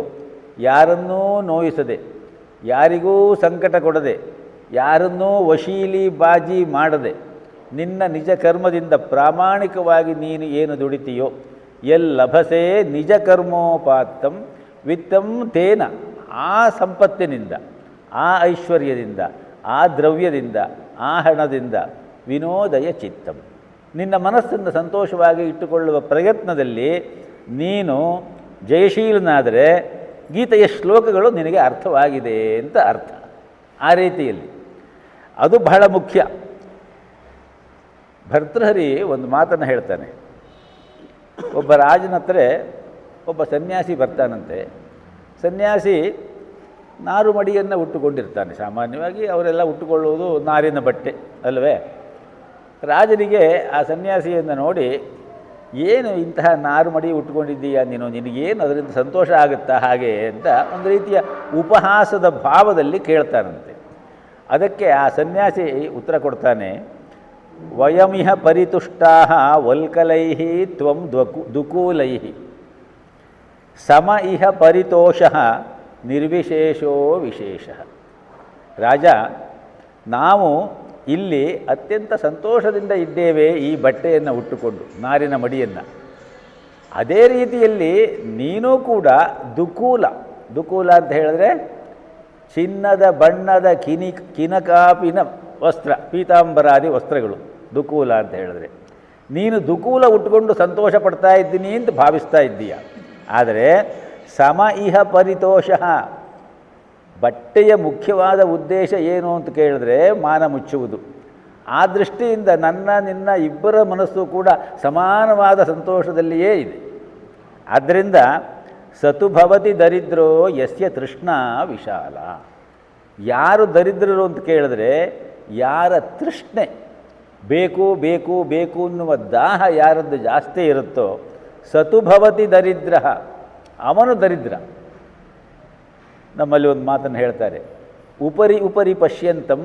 ಯಾರನ್ನೂ ನೋಯಿಸದೆ, ಯಾರಿಗೂ ಸಂಕಟ ಕೊಡದೆ, ಯಾರನ್ನೂ ವಶೀಲಿ ಬಾಜಿ ಮಾಡದೆ, ನಿನ್ನ ನಿಜ ಕರ್ಮದಿಂದ ಪ್ರಾಮಾಣಿಕವಾಗಿ ನೀನು ಏನು ದುಡಿತೀಯೋ, ಎಲ್ಲಭಸೆ ನಿಜ ಕರ್ಮೋಪಾತ್ತಂ ವಿತ್ತಂ ತೇನ, ಆ ಸಂಪತ್ತಿನಿಂದ, ಆ ಐಶ್ವರ್ಯದಿಂದ, ಆ ದ್ರವ್ಯದಿಂದ, ಆ ಹಣದಿಂದ ವಿನೋದಯ ಚಿತ್ತಂ, ನಿನ್ನ ಮನಸ್ಸನ್ನು ಸಂತೋಷವಾಗಿ ಇಟ್ಟುಕೊಳ್ಳುವ ಪ್ರಯತ್ನದಲ್ಲಿ ನೀನು ಜಯಶೀಲನಾದರೆ ಗೀತೆಯ ಶ್ಲೋಕಗಳು ನಿನಗೆ ಅರ್ಥವಾಗಿದೆ ಅಂತ ಅರ್ಥ. ಆ ರೀತಿಯಲ್ಲಿ ಅದು ಬಹಳ ಮುಖ್ಯ. ಭರ್ತೃಹರಿ ಒಂದು ಮಾತನ್ನು ಹೇಳ್ತಾನೆ. ಒಬ್ಬ ರಾಜನ ಹತ್ರ ಒಬ್ಬ ಸನ್ಯಾಸಿ ಬರ್ತಾನಂತೆ. ಸನ್ಯಾಸಿ ನಾರು ಮಡಿಯನ್ನು ಉಟ್ಟುಕೊಂಡಿರ್ತಾನೆ. ಸಾಮಾನ್ಯವಾಗಿ ಅವರೆಲ್ಲ ಉಟ್ಟುಕೊಳ್ಳುವುದು ನಾರಿನ ಬಟ್ಟೆ ಅಲ್ಲವೇ. ರಾಜನಿಗೆ ಆ ಸನ್ಯಾಸಿಯನ್ನು ನೋಡಿ, ಏನು ಇಂತಹ ನಾರು ಮಡಿ ಉಟ್ಕೊಂಡಿದ್ದೀಯಾ ನೀನು, ನಿನಗೇನು ಅದರಿಂದ ಸಂತೋಷ ಆಗುತ್ತಾ ಹಾಗೆ ಅಂತ ಒಂದು ರೀತಿಯ ಉಪಹಾಸದ ಭಾವದಲ್ಲಿ ಕೇಳ್ತಾನಂತೆ. ಅದಕ್ಕೆ ಆ ಸನ್ಯಾಸಿ ಉತ್ತರ ಕೊಡ್ತಾನೆ, ವಯಮಿಹ ಪರಿತುಷ್ಟಾ ವಲ್ಕಲೈ ತ್ವಂ ದುಕೂಲೈ ಸಮ ಇಹ ಪರಿತೋಷಃ ನಿರ್ವಿಶೇಷೋ ವಿಶೇಷ. ರಾಜ, ನಾವು ಇಲ್ಲಿ ಅತ್ಯಂತ ಸಂತೋಷದಿಂದ ಇದ್ದೇವೆ ಈ ಬಟ್ಟೆಯನ್ನು ಉಟ್ಟುಕೊಂಡು, ನಾರಿನ ಮಡಿಯನ್ನು. ಅದೇ ರೀತಿಯಲ್ಲಿ ನೀನೂ ಕೂಡ ದುಕೂಲ ಅಂತ ಹೇಳಿದ್ರೆ ಚಿನ್ನದ ಬಣ್ಣದ ಕಿನಕಾಪಿನ ವಸ್ತ್ರ, ಪೀತಾಂಬರಾದಿ ವಸ್ತ್ರಗಳು ದುಕೂಲ ಅಂತ ಹೇಳಿದ್ರೆ. ನೀನು ದುಕೂಲ ಉಟ್ಕೊಂಡು ಸಂತೋಷ ಪಡ್ತಾ ಇದ್ದೀನಿ ಅಂತ ಭಾವಿಸ್ತಾ ಇದ್ದೀಯ. ಆದರೆ ಸಮ ಇಹ ಪರಿತೋಷಃ, ಬಟ್ಟೆಯ ಮುಖ್ಯವಾದ ಉದ್ದೇಶ ಏನು ಅಂತ ಕೇಳಿದ್ರೆ ಮಾನ ಮುಚ್ಚುವುದು. ಆ ದೃಷ್ಟಿಯಿಂದ ನಿನ್ನ ಇಬ್ಬರ ಮನಸ್ಸು ಕೂಡ ಸಮಾನವಾದ ಸಂತೋಷದಲ್ಲಿಯೇ ಇದೆ. ಆದ್ದರಿಂದ ಸತುಭವತಿ ದರಿದ್ರೋ ಯಸ್ಯ ತೃಷ್ಣಾ ವಿಶಾಲ. ಯಾರು ದರಿದ್ರರು ಅಂತ ಕೇಳಿದ್ರೆ ಯಾರ ತೃಷ್ಣೆ, ಬೇಕು ಬೇಕು ಬೇಕು ಅನ್ನುವ ದಾಹ ಯಾರದ್ದು ಜಾಸ್ತಿ ಇರುತ್ತೋ ಸತುಭವತಿ ದರಿದ್ರ, ಅವನು ದರಿದ್ರ. ನಮ್ಮಲ್ಲಿ ಒಂದು ಮಾತನ್ನು ಹೇಳ್ತಾರೆ, ಉಪರಿ ಉಪರಿ ಪಶ್ಯಂತಂ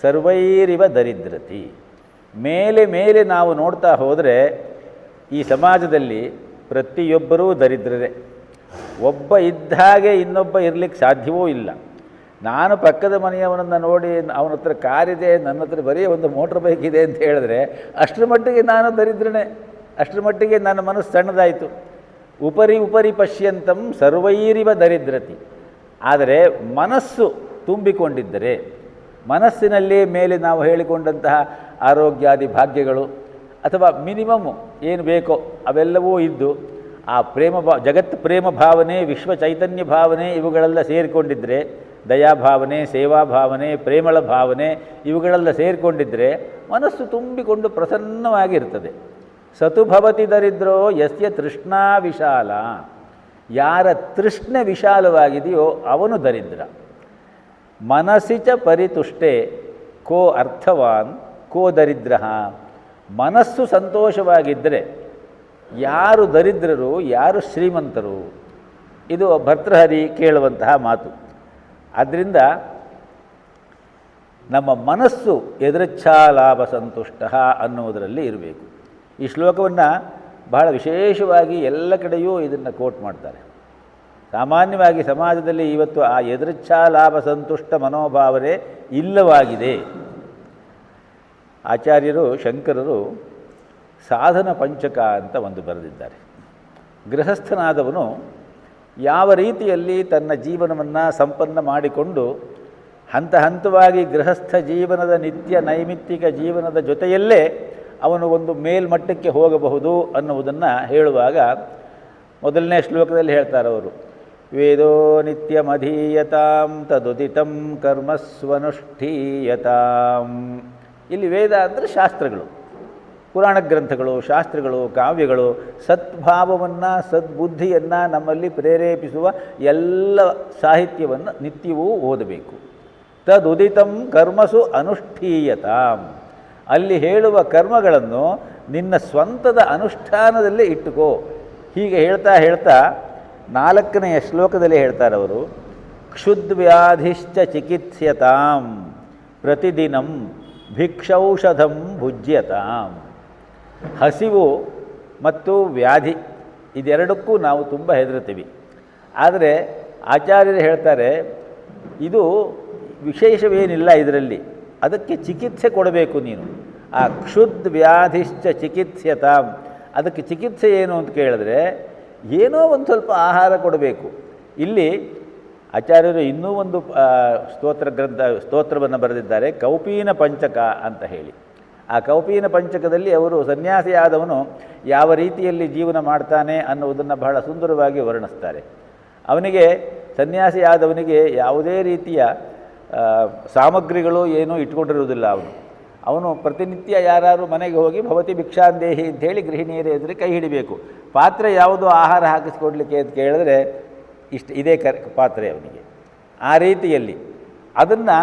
ಸರ್ವೈರಿವ ದರಿದ್ರತಿ. ಮೇಲೆ ಮೇಲೆ ನಾವು ನೋಡ್ತಾ ಹೋದರೆ ಈ ಸಮಾಜದಲ್ಲಿ ಪ್ರತಿಯೊಬ್ಬರೂ ದರಿದ್ರರೇ. ಒಬ್ಬ ಇದ್ದ ಹಾಗೆ ಇನ್ನೊಬ್ಬ ಇರಲಿಕ್ಕೆ ಸಾಧ್ಯವೂ ಇಲ್ಲ. ನಾನು ಪಕ್ಕದ ಮನೆಯವನನ್ನು ನೋಡಿ ಅವನ ಹತ್ರ ಕಾರಿದೆ, ನನ್ನ ಹತ್ರ ಬರೀ ಒಂದು ಮೋಟ್ರ್ ಬೈಕ್ ಇದೆ ಅಂತ ಹೇಳಿದ್ರೆ ಅಷ್ಟರ ಮಟ್ಟಿಗೆ ನಾನು ದರಿದ್ರನೇ, ಅಷ್ಟರ ಮಟ್ಟಿಗೆ ನನ್ನ ಮನಸ್ಸು ಸಣ್ಣದಾಯಿತು. ಉಪರಿ ಉಪರಿ ಪಶ್ಯಂತಂ ಸರ್ವೈರಿವ ದರಿದ್ರತಿ. ಆದರೆ ಮನಸ್ಸು ತುಂಬಿಕೊಂಡಿದ್ದರೆ, ಮನಸ್ಸಿನಲ್ಲಿ ಮೇಲೆ ನಾವು ಹೇಳಿಕೊಂಡಂತಹ ಆರೋಗ್ಯಾದಿ ಭಾಗ್ಯಗಳು ಅಥವಾ ಮಿನಿಮಮ್ಮು ಏನು ಬೇಕೋ ಅವೆಲ್ಲವೂ ಇದ್ದು ಆ ಜಗತ್ ಪ್ರೇಮ ಭಾವನೆ, ವಿಶ್ವ ಚೈತನ್ಯ ಭಾವನೆ ಇವುಗಳೆಲ್ಲ ಸೇರಿಕೊಂಡಿದ್ದರೆ, ದಯಾಭಾವನೆ, ಸೇವಾಭಾವನೆ, ಪ್ರೇಮಳ ಭಾವನೆ ಇವುಗಳೆಲ್ಲ ಸೇರಿಕೊಂಡಿದ್ದರೆ ಮನಸ್ಸು ತುಂಬಿಕೊಂಡು ಪ್ರಸನ್ನವಾಗಿರ್ತದೆ. ಸತುಭವತಿ ದರಿದ್ರೋ ಯಸ್ಯ ತೃಷ್ಣಾ ವಿಶಾಲ. ಯಾರ ತೃಷ್ಣೆ ವಿಶಾಲವಾಗಿದೆಯೋ ಅವನು ದರಿದ್ರ. ಮನಸ್ಸಿ ಚ ಪರಿತುಷ್ಟೆ ಕೋ ಅರ್ಥವಾನ್ ಕೋ ದರಿದ್ರ. ಮನಸ್ಸು ಸಂತೋಷವಾಗಿದ್ದರೆ ಯಾರು ದರಿದ್ರರು, ಯಾರು ಶ್ರೀಮಂತರು, ಇದು ಭರ್ತೃಹರಿ ಕೇಳುವಂತಹ ಮಾತು. ಆದ್ದರಿಂದ ನಮ್ಮ ಮನಸ್ಸು ಎದೃಚ್ಛಾಲಾಭ ಸಂತುಷ್ಟ ಅನ್ನುವುದರಲ್ಲಿ ಇರಬೇಕು. ಈ ಶ್ಲೋಕವನ್ನು ಬಹಳ ವಿಶೇಷವಾಗಿ ಎಲ್ಲ ಕಡೆಯೂ ಇದನ್ನು ಕೋಟ್ ಮಾಡ್ತಾರೆ. ಸಾಮಾನ್ಯವಾಗಿ ಸಮಾಜದಲ್ಲಿ ಇವತ್ತು ಆ ಎದೃಚ್ಛಾಲಾಭ ಸಂತುಷ್ಟ ಮನೋಭಾವನೆ ಇಲ್ಲವಾಗಿದೆ. ಆಚಾರ್ಯರು ಶಂಕರರು ಸಾಧನ ಪಂಚಕ ಅಂತ ಒಂದು ಬರೆದಿದ್ದಾರೆ. ಗೃಹಸ್ಥನಾದವನು ಯಾವ ರೀತಿಯಲ್ಲಿ ತನ್ನ ಜೀವನವನ್ನು ಸಂಪನ್ನ ಮಾಡಿಕೊಂಡು ಹಂತ ಹಂತವಾಗಿ ಗೃಹಸ್ಥ ಜೀವನದ ನಿತ್ಯ ನೈಮಿತ್ತಿಕ ಜೀವನದ ಜೊತೆಯಲ್ಲೇ ಅವನು ಒಂದು ಮೇಲ್ಮಟ್ಟಕ್ಕೆ ಹೋಗಬಹುದು ಅನ್ನುವುದನ್ನು ಹೇಳುವಾಗ ಮೊದಲನೇ ಶ್ಲೋಕದಲ್ಲಿ ಹೇಳ್ತಾರೆ ಅವರು, ವೇದೋ ನಿತ್ಯಮಧೀಯತಾಂ ತದುದಿತಂ ಕರ್ಮಸ್ವನುಷ್ಠೀಯತಾಂ. ಇಲ್ಲಿ ವೇದ ಅಂದರೆ ಶಾಸ್ತ್ರಗಳು, ಪುರಾಣ ಗ್ರಂಥಗಳು, ಶಾಸ್ತ್ರಗಳು, ಕಾವ್ಯಗಳು, ಸದ್ಭಾವವನ್ನು ಸದ್ಬುದ್ಧಿಯನ್ನು ನಮ್ಮಲ್ಲಿ ಪ್ರೇರೇಪಿಸುವ ಎಲ್ಲ ಸಾಹಿತ್ಯವನ್ನು ನಿತ್ಯವೂ ಓದಬೇಕು. ತದುದಿತಂ ಕರ್ಮಸು ಅನುಷ್ಠೀಯತಾಂ. ಅಲ್ಲಿ ಹೇಳುವ ಕರ್ಮಗಳನ್ನು ನಿನ್ನ ಸ್ವಂತದ ಅನುಷ್ಠಾನದಲ್ಲೇ ಇಟ್ಟುಕೋ. ಹೀಗೆ ಹೇಳ್ತಾ ಹೇಳ್ತಾ 4ನೆಯ ಶ್ಲೋಕದಲ್ಲಿ ಹೇಳ್ತಾರೆ ಅವರು, ಕ್ಷುದ್ವ್ಯಾಧಿಶ್ಚ ಚಿಕಿತ್ಸ್ಯತಾಂ ಪ್ರತಿದಿನಂ ಭಿಕ್ಷೌಷಧಂ ಭುಜ್ಯತಾಂ. ಹಸಿವು ಮತ್ತು ವ್ಯಾಧಿ ಇದೆರಡಕ್ಕೂ ನಾವು ತುಂಬ ಹೆದರುತ್ತೀವಿ. ಆದರೆ ಆಚಾರ್ಯರು ಹೇಳ್ತಾರೆ ಇದು ವಿಶೇಷವೇನಿಲ್ಲ ಇದರಲ್ಲಿ, ಅದಕ್ಕೆ ಚಿಕಿತ್ಸೆ ಕೊಡಬೇಕು ನೀನು. ಆ ಕ್ಷುದ್ ವ್ಯಾಧಿಶ್ಚ ಚಿಕಿತ್ಸ್ಯತಾಂ, ಅದಕ್ಕೆ ಚಿಕಿತ್ಸೆ ಏನು ಅಂತ ಕೇಳಿದ್ರೆ ಏನೋ ಒಂದು ಸ್ವಲ್ಪ ಆಹಾರ ಕೊಡಬೇಕು. ಇಲ್ಲಿ ಆಚಾರ್ಯರು ಇನ್ನೂ ಒಂದು ಸ್ತೋತ್ರವನ್ನು ಬರೆದಿದ್ದಾರೆ, ಕೌಪೀನ ಪಂಚಕ ಅಂತ ಹೇಳಿ. ಆ ಕೌಪೀನ ಪಂಚಕದಲ್ಲಿ ಅವರು ಸನ್ಯಾಸಿಯಾದವನು ಯಾವ ರೀತಿಯಲ್ಲಿ ಜೀವನ ಮಾಡ್ತಾನೆ ಅನ್ನುವುದನ್ನು ಬಹಳ ಸುಂದರವಾಗಿ ವರ್ಣಿಸ್ತಾರೆ. ಅವನಿಗೆ ಸನ್ಯಾಸಿಯಾದವನಿಗೆ ಯಾವುದೇ ರೀತಿಯ ಸಾಮಗ್ರಿಗಳು ಏನೂ ಇಟ್ಕೊಂಡಿರುವುದಿಲ್ಲ. ಅವನು ಪ್ರತಿನಿತ್ಯ ಯಾರು ಮನೆಗೆ ಹೋಗಿ ಭವತಿ ಭಿಕ್ಷಾಂದೇಹಿ ಅಂಥೇಳಿ ಗೃಹಿಣಿಯರ ಎದುರು ಕೈ ಹಿಡಿಬೇಕು. ಪಾತ್ರೆ ಯಾವುದು ಆಹಾರ ಹಾಕಿಸ್ಕೊಡ್ಲಿಕ್ಕೆ ಅಂತ ಕೇಳಿದ್ರೆ ಇದೇ ಪಾತ್ರೆ ಅವನಿಗೆ. ಆ ರೀತಿಯಲ್ಲಿ ಅದನ್ನು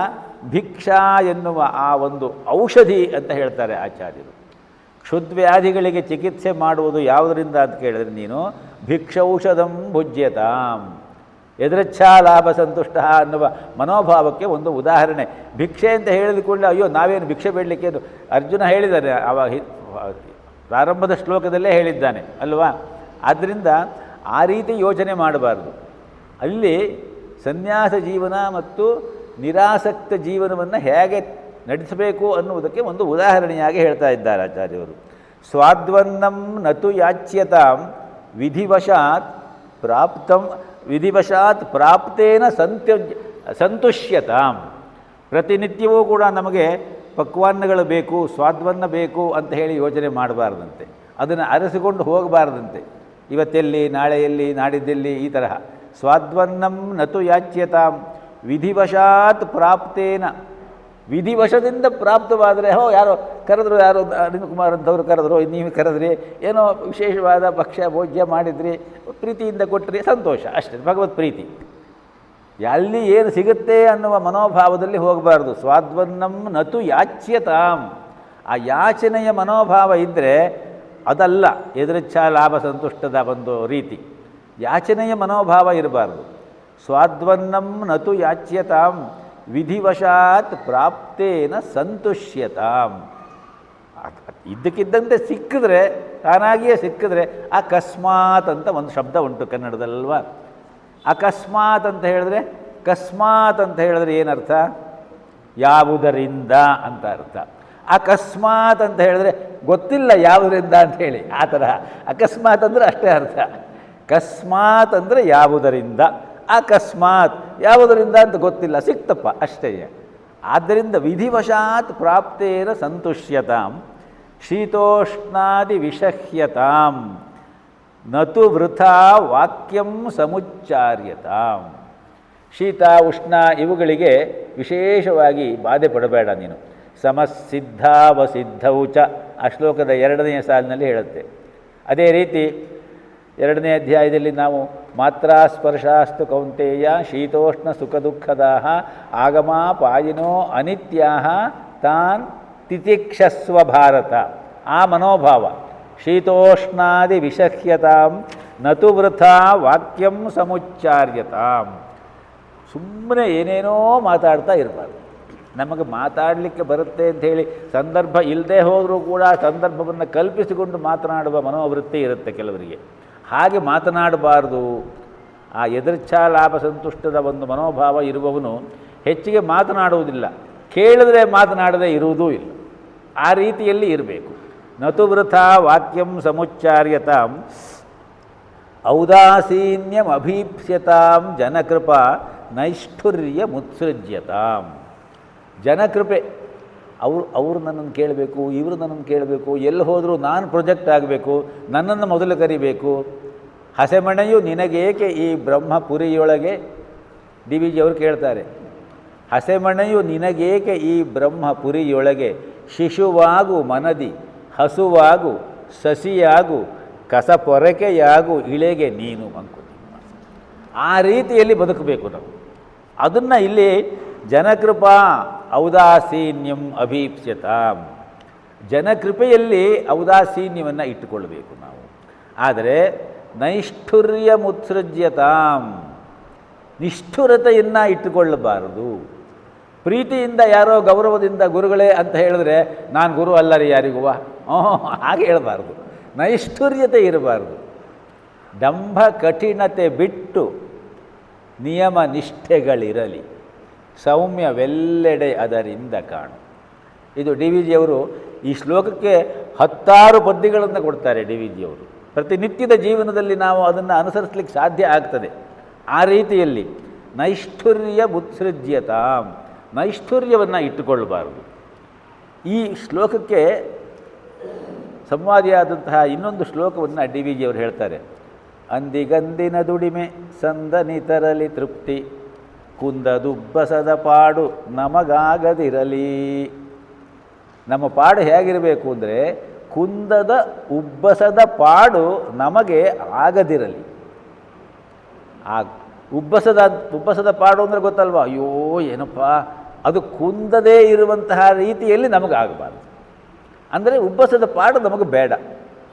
ಭಿಕ್ಷಾ ಎನ್ನುವ ಆ ಒಂದು ಔಷಧಿ ಅಂತ ಹೇಳ್ತಾರೆ ಆಚಾರ್ಯರು. ಕ್ಷುದ್ವ್ಯಾಧಿಗಳಿಗೆ ಚಿಕಿತ್ಸೆ ಮಾಡುವುದು ಯಾವುದರಿಂದ ಅಂತ ಕೇಳಿದ್ರೆ ನೀನು ಭಿಕ್ಷೌಷಧಂ ಭುಜ್ಯತಾಂ, ಎದೃಚ್ಛಾಲಾಭ ಸಂತುಷ್ಟ ಅನ್ನುವ ಮನೋಭಾವಕ್ಕೆ ಒಂದು ಉದಾಹರಣೆ. ಭಿಕ್ಷೆ ಅಂತ ಹೇಳಿದ ಕೂಡಲೇ ಅಯ್ಯೋ ನಾವೇನು ಭಿಕ್ಷೆ ಬೇಡಲಿಕ್ಕೆ ಅರ್ಜುನ ಹೇಳಿದ್ದಾನೆ, ಪ್ರಾರಂಭದ ಶ್ಲೋಕದಲ್ಲೇ ಹೇಳಿದ್ದಾನೆ ಅಲ್ವಾ. ಆದ್ದರಿಂದ ಆ ರೀತಿ ಯೋಚನೆ ಮಾಡಬಾರ್ದು. ಅಲ್ಲಿ ಸನ್ಯಾಸ ಜೀವನ ಮತ್ತು ನಿರಾಸಕ್ತ ಜೀವನವನ್ನು ಹೇಗೆ ನಡೆಸಬೇಕು ಅನ್ನುವುದಕ್ಕೆ ಒಂದು ಉದಾಹರಣೆಯಾಗಿ ಹೇಳ್ತಾ ಇದ್ದಾರೆ ಆಚಾರ್ಯವರು. ಸ್ವಾದ್ವನ್ನಂ ನತು ಯಾಚ್ಯತಾಂ ವಿಧಿವಶಾತ್ ಪ್ರಾಪ್ತೇನ ಸಂತುಷ್ಯತಾಂ. ಪ್ರತಿನಿತ್ಯವೂ ಕೂಡ ನಮಗೆ ಪಕ್ವಾನ್ನಗಳು ಬೇಕು, ಸ್ವಾದ್ವನ್ನ ಬೇಕು ಅಂತ ಹೇಳಿ ಯೋಚನೆ ಮಾಡಬಾರ್ದಂತೆ, ಅದನ್ನು ಅರಸಿಕೊಂಡು ಹೋಗಬಾರ್ದಂತೆ. ಇವತ್ತೆಲ್ಲಿ, ನಾಳೆಯಲ್ಲಿ, ನಾಡಿದ್ದೆಲ್ಲಿ, ಈ ತರಹ. ಸ್ವಾದ್ವನ್ನಂ ನತು ಯಾಚ್ಯತಾಂ ವಿಧಿವಶಾತ್ ಪ್ರಾಪ್ತೇನ. ವಿಧಿವಶದಿಂದ ಪ್ರಾಪ್ತವಾದರೆ ಯಾರೋ ಕರೆದ್ರು, ಯಾರೋ ಅರವಿಂದ ಕುಮಾರ್ ಅಂತವ್ರು ಕರೆದ್ರು, ನೀವು ಕರೆದ್ರಿ, ಏನೋ ವಿಶೇಷವಾದ ಭಕ್ಷ್ಯ ಭೋಜ್ಯ ಮಾಡಿದ್ರಿ, ಪ್ರೀತಿಯಿಂದ ಕೊಟ್ಟರಿ, ಸಂತೋಷ ಅಷ್ಟೇ, ಭಗವತ್ ಪ್ರೀತಿ. ಅಲ್ಲಿ ಏನು ಸಿಗುತ್ತೆ ಅನ್ನುವ ಮನೋಭಾವದಲ್ಲಿ ಹೋಗಬಾರ್ದು. ಸ್ವಾದ್ವನ್ನಂ ನತು ಯಾಚ್ಯತಾಂ. ಆ ಯಾಚನೆಯ ಮನೋಭಾವ ಇದ್ದರೆ ಅದಲ್ಲ ಎದೃಚ್ಛಾ ಲಾಭ ಸಂತುಷ್ಟದ ಒಂದು ರೀತಿ. ಯಾಚನೆಯ ಮನೋಭಾವ ಇರಬಾರ್ದು. ಸ್ವಾದ್ವನ್ನಂ ನತು ಯಾಚ್ಯತಾಂ ವಿಧಿವಶಾತ್ ಪ್ರಾಪ್ತೇನ ಸಂತುಷ್ಯತಾಂ. ಇದ್ದಕ್ಕಿದ್ದಂತೆ ಸಿಕ್ಕಿದ್ರೆ, ತಾನಾಗಿಯೇ ಸಿಕ್ಕಿದ್ರೆ, ಅಕಸ್ಮಾತ್ ಅಂತ ಒಂದು ಶಬ್ದ ಉಂಟು ಕನ್ನಡದಲ್ವಾ. ಅಕಸ್ಮಾತ್ ಅಂತ ಹೇಳಿದ್ರೆ, ಕಸ್ಮಾತ್ ಅಂತ ಹೇಳಿದ್ರೆ ಏನರ್ಥ? ಯಾವುದರಿಂದ ಅಂತ ಅರ್ಥ. ಅಕಸ್ಮಾತ್ ಅಂತ ಹೇಳಿದ್ರೆ ಗೊತ್ತಿಲ್ಲ ಯಾವುದರಿಂದ ಅಂಥೇಳಿ, ಆ ತರಹ. ಅಕಸ್ಮಾತ್ ಅಂದರೆ ಅಷ್ಟೇ ಅರ್ಥ. ಕಸ್ಮಾತ್ ಅಂದರೆ ಯಾವುದರಿಂದ, ಅಕಸ್ಮಾತ್ ಯಾವುದರಿಂದ ಅಂತ ಗೊತ್ತಿಲ್ಲ, ಸಿಕ್ತಪ್ಪ ಅಷ್ಟೇ. ಆದ್ದರಿಂದ ವಿಧಿವಶಾತ್ ಪ್ರಾಪ್ತೇನ ಸಂತುಷ್ಯತಾಂ ಶೀತೋಷ್ಣಾದಿ ವಿಷಹ್ಯತಾಂ ನತು ವೃಥಾ ವಾಕ್ಯಂ ಸಮುಚ್ಚಾರ್ಯತಾಂ. ಶೀತ ಉಷ್ಣ ಇವುಗಳಿಗೆ ವಿಶೇಷವಾಗಿ ಬಾಧೆ ಪಡಬೇಡ ನೀನು. ಸಮಸಿದ್ಧಾವಸಿದ್ಧೌ ಚ ಆ ಶ್ಲೋಕದ 2ನೆಯ ಸಾಲಿನಲ್ಲಿ ಹೇಳುತ್ತೆ. ಅದೇ ರೀತಿ 2ನೇ ಅಧ್ಯಾಯದಲ್ಲಿ ನಾವು ಮಾತ್ರಾ ಸ್ಪರ್ಶಾಸ್ತು ಕೌಂತೆಯ ಶೀತೋಷ್ಣ ಸುಖ ದುಃಖದಾಹ ಆಗಮ ಪಾಯಿನೋ ಅನಿತ್ಯಾಹ ತಾನ್ ತಿತಿಕ್ಷಸ್ವ ಭಾರತ. ಆ ಮನೋಭಾವ ಶೀತೋಷ್ಣಾದಿ ವಿಷಹ್ಯತಾಂ ನತು ವೃಥಾ ವಾಕ್ಯಂ ಸಮುಚ್ಚಾರ್ಯತಾಂ. ಸುಮ್ಮನೆ ಏನೇನೋ ಮಾತಾಡ್ತಾ ಇರಬಾರ್ದು. ನಮಗೆ ಮಾತಾಡಲಿಕ್ಕೆ ಬರುತ್ತೆ ಅಂಥೇಳಿ ಸಂದರ್ಭ ಇಲ್ಲದೆ ಹೋದರೂ ಕೂಡ ಸಂದರ್ಭವನ್ನು ಕಲ್ಪಿಸಿಕೊಂಡು ಮಾತನಾಡುವ ಮನೋವೃತ್ತಿ ಇರುತ್ತೆ ಕೆಲವರಿಗೆ. ಹಾಗೆ ಮಾತನಾಡಬಾರ್ದು. ಆ ಎದೃಚ್ಛಾ ಲಾಭ ಸಂತುಷ್ಟದ ಒಂದು ಮನೋಭಾವ ಇರುವವನು ಹೆಚ್ಚಿಗೆ ಮಾತನಾಡುವುದಿಲ್ಲ, ಕೇಳಿದ್ರೆ ಮಾತನಾಡದೆ ಇರುವುದೂ ಇಲ್ಲ. ಆ ರೀತಿಯಲ್ಲಿ ಇರಬೇಕು. ನತು ವೃಥಾ ವಾಕ್ಯಂ ಸಮುಚ್ಚಾರ್ಯತಾಂ ಔದಾಸೀನ್ಯಮಭೀಪ್ಸ್ಯತಾಂ ಜನಕೃಪಾ ನೈಷ್ಠುರ್ಯ ಮುತ್ಸೃಜ್ಯತಾಂ. ಜನಕೃಪೆ, ಅವರು ನನ್ನನ್ನು ಕೇಳಬೇಕು, ಇವರು ನನ್ನನ್ನು ಕೇಳಬೇಕು, ಎಲ್ಲಿ ಹೋದರೂ ನಾನು ಪ್ರೊಜೆಕ್ಟ್ ಆಗಬೇಕು, ನನ್ನನ್ನು ಮೊದಲು ಕರಿಬೇಕು. ಹಸೆಮಣೆಯು ನಿನಗೇಕೆ ಈ ಬ್ರಹ್ಮಪುರಿಯೊಳಗೆ, ಡಿ ವಿ ಜಿ ಅವರು ಕೇಳ್ತಾರೆ, ಹಸೆಮಣೆಯು ನಿನಗೇಕೆ ಈ ಬ್ರಹ್ಮಪುರಿಯೊಳಗೆ ಶಿಶುವಾಗು ಮನದಿ ಹಸುವಾಗು ಸಸಿಯಾಗು ಕಸಪೊರಕೆಯಾಗು ಇಳೆಗೆ ನೀನು ಮಂಕು. ಆ ರೀತಿಯಲ್ಲಿ ಬದುಕಬೇಕು ನಾವು. ಅದನ್ನು ಇಲ್ಲಿ ಜನಕೃಪಾ ಔದಾಸೀನ್ಯಂ ಅಭೀಪ್ಸ್ಯತಾಂ, ಜನಕೃಪೆಯಲ್ಲಿ ಔದಾಸೀನ್ಯವನ್ನು ಇಟ್ಟುಕೊಳ್ಳಬೇಕು ನಾವು. ಆದರೆ ನೈಷ್ಠುರ್ಯ ಮುತ್ಸೃಜ್ಯತಾಂ, ನಿಷ್ಠುರತೆಯನ್ನು ಇಟ್ಟುಕೊಳ್ಳಬಾರದು. ಪ್ರೀತಿಯಿಂದ ಯಾರೋ ಗೌರವದಿಂದ ಗುರುಗಳೇ ಅಂತ ಹೇಳಿದ್ರೆ ನಾನು ಗುರು ಅಲ್ಲ ರೀ ಯಾರಿಗೂ, ಹಾಗೆ ಹೇಳಬಾರ್ದು. ನೈಷ್ಠುರ್ಯತೆ ಇರಬಾರ್ದು. ದಂಭ ಕಠಿಣತೆ ಬಿಟ್ಟು ನಿಯಮ ನಿಷ್ಠೆಗಳಿರಲಿ, ಸೌಮ್ಯವೆಲ್ಲೆಡೆ ಅದರಿಂದ ಕಾಣು. ಇದು ಡಿ ವಿ ಜಿಯವರು ಈ ಶ್ಲೋಕಕ್ಕೆ 10 ಪದ್ಯಗಳನ್ನು ಕೊಡ್ತಾರೆ. ಡಿ ವಿ ಜಿಯವರು ಪ್ರತಿನಿತ್ಯದ ಜೀವನದಲ್ಲಿ ನಾವು ಅದನ್ನು ಅನುಸರಿಸಲಿಕ್ಕೆ ಸಾಧ್ಯ ಆಗ್ತದೆ. ಆ ರೀತಿಯಲ್ಲಿ ನೈಷ್ಠುರ್ಯ ಮುತ್ಸೃಜ್ಯತಾಂ, ನೈಷ್ಠುರ್ಯವನ್ನು ಇಟ್ಟುಕೊಳ್ಳಬಾರದು. ಈ ಶ್ಲೋಕಕ್ಕೆ ಸಂವಾದಿಯಾದಂತಹ ಇನ್ನೊಂದು ಶ್ಲೋಕವನ್ನು ಡಿ ವಿ ಜಿಯವರು ಹೇಳ್ತಾರೆ. ಅಂದಿಗಂದಿನ ದುಡಿಮೆ ಸಂದನಿತರಲಿ ತೃಪ್ತಿ, ಕುಂದದುಬ್ಬಸದ ಪಾಡು ನಮಗಾಗದಿರಲಿ. ನಮ್ಮ ಪಾಡು ಹೇಗಿರಬೇಕು ಅಂದರೆ ಕುಂದದ ಉಬ್ಬಸದ ಪಾಡು ನಮಗೆ ಆಗದಿರಲಿ. ಆ ಉಬ್ಬಸದ ಪಾಡು ಅಂದರೆ ಗೊತ್ತಲ್ವ? ಅಯ್ಯೋ ಏನಪ್ಪ, ಅದು ಕುಂದದೇ ಇರುವಂತಹ ರೀತಿಯಲ್ಲಿ ನಮಗಾಗಬಾರ್ದು. ಅಂದರೆ ಉಬ್ಬಸದ ಪಾಡು ನಮಗೆ ಬೇಡ.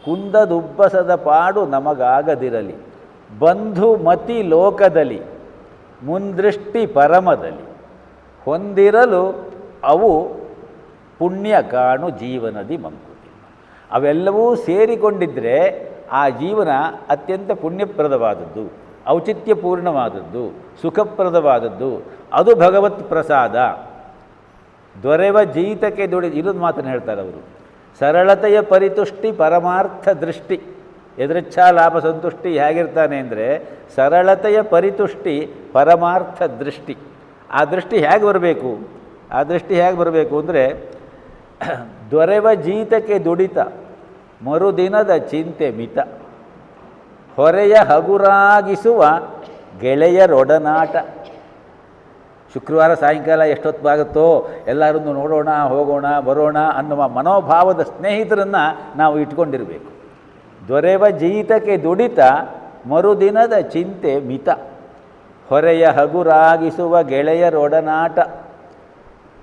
ಕುಂದದುಬ್ಬಸದ ಪಾಡು ನಮಗಾಗದಿರಲಿ. ಬಂಧು ಮತಿ ಲೋಕದಲ್ಲಿ ಮುಂದೃಷ್ಟಿ ಪರಮದಲ್ಲಿ ಹೊಂದಿರಲು ಅವು ಪುಣ್ಯ ಕಾಣು ಜೀವನದಿ ಮಂಕುತಿ. ಅವೆಲ್ಲವೂ ಸೇರಿಕೊಂಡಿದ್ದರೆ ಆ ಜೀವನ ಅತ್ಯಂತ ಪುಣ್ಯಪ್ರದವಾದದ್ದು, ಔಚಿತ್ಯಪೂರ್ಣವಾದದ್ದು, ಸುಖಪ್ರದವಾದದ್ದು. ಅದು ಭಗವತ್ ಪ್ರಸಾದ. ದೊರೆವ ಜೀತಕ್ಕೆ ಇಲ್ಲೊಂದು ಮಾತನ್ನು ಹೇಳ್ತಾರೆ ಅವರು. ಸರಳತೆಯ ಪರಿತುಷ್ಟಿ ಪರಮಾರ್ಥ ದೃಷ್ಟಿ. ಎದೃಚ್ಛಾ ಲಾಭ ಸಂತುಷ್ಟಿ ಹೇಗಿರ್ತಾನೆ ಅಂದರೆ ಸರಳತೆಯ ಪರಿತುಷ್ಟಿ ಪರಮಾರ್ಥ ದೃಷ್ಟಿ. ಆ ದೃಷ್ಟಿ ಹೇಗೆ ಬರಬೇಕು? ಆ ದೃಷ್ಟಿ ಹೇಗೆ ಬರಬೇಕು ಅಂದರೆ ದೊರೆವ ಜೀತಕ್ಕೆ ದುಡಿತ ಮರುದಿನದ ಚಿಂತೆ ಮಿತ, ಹೊರೆಯ ಹಗುರಾಗಿಸುವ ಗೆಳೆಯರೊಡನಾಟ. ಶುಕ್ರವಾರ ಸಾಯಂಕಾಲ ಎಷ್ಟೊತ್ತಾಗುತ್ತೋ ಎಲ್ಲರನ್ನು ನೋಡೋಣ, ಹೋಗೋಣ, ಬರೋಣ ಅನ್ನುವ ಮನೋಭಾವದ ಸ್ನೇಹಿತರನ್ನು ನಾವು ಇಟ್ಕೊಂಡಿರಬೇಕು. ದೊರೆವ ಜೀತಕ್ಕೆ ದುಡಿತ ಮರುದಿನದ ಚಿಂತೆ ಮಿತ, ಹೊರೆಯ ಹಗುರಾಗಿಸುವ ಗೆಳೆಯರೊಡನಾಟ.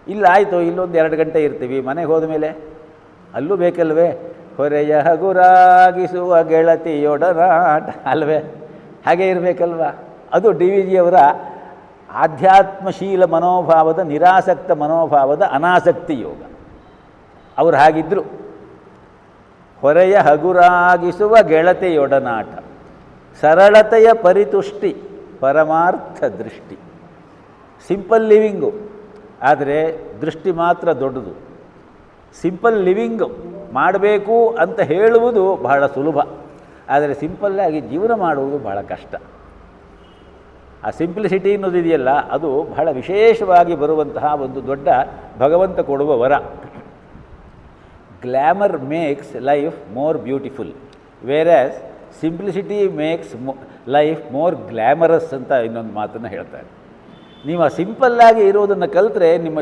ಇಲ್ಲಾಯಿತು, ಇಲ್ಲೊಂದು 2 ಗಂಟೆ ಇರ್ತೀವಿ, ಮನೆಗೆ ಹೋದ ಮೇಲೆ ಅಲ್ಲೂ ಬೇಕಲ್ವೇ ಹೊರೆಯ ಹಗುರಾಗಿಸುವ ಗೆಳತಿಯೊಡನಾಟ ಅಲ್ವೇ? ಹಾಗೆ ಇರಬೇಕಲ್ವ? ಅದು ಡಿ ವಿ ಜಿಯವರ ಆಧ್ಯಾತ್ಮಶೀಲ ಮನೋಭಾವದ, ನಿರಾಸಕ್ತ ಮನೋಭಾವದ ಅನಾಸಕ್ತಿ ಯೋಗ. ಅವರು ಹಾಗಿದ್ದರು. ಹೊರೆಯ ಹಗುರಾಗಿಸುವ ಗೆಳತಿಯೊಡನಾಟ, ಸರಳತೆಯ ಪರಿತುಷ್ಟಿ ಪರಮಾರ್ಥ ದೃಷ್ಟಿ. ಸಿಂಪಲ್ ಲಿವಿಂಗು, ಆದರೆ ದೃಷ್ಟಿ ಮಾತ್ರ ದೊಡ್ಡದು. ಸಿಂಪಲ್ ಲಿವಿಂಗು ಮಾಡಬೇಕು ಅಂತ ಹೇಳುವುದು ಬಹಳ ಸುಲಭ, ಆದರೆ ಸಿಂಪಲ್ಲಾಗಿ ಜೀವನ ಮಾಡುವುದು ಬಹಳ ಕಷ್ಟ. ಆ ಸಿಂಪ್ಲಿಸಿಟಿ ಅನ್ನೋದಿದೆಯಲ್ಲ, ಅದು ಬಹಳ ವಿಶೇಷವಾಗಿ ಬರುವಂತಹ ಒಂದು ದೊಡ್ಡ ಭಗವಂತ ಕೊಡುವ ವರ. Glamour makes life more beautiful, whereas simplicity makes life more glamorous ಅಂತ ಇನ್ನೊಂದು ಮಾತನ್ನು ಹೇಳ್ತಾರೆ. ನೀವು ಆ ಸಿಂಪಲ್ಲಾಗಿ ಇರೋದನ್ನು ಕಲಿತ್ರೆ ನಿಮ್ಮ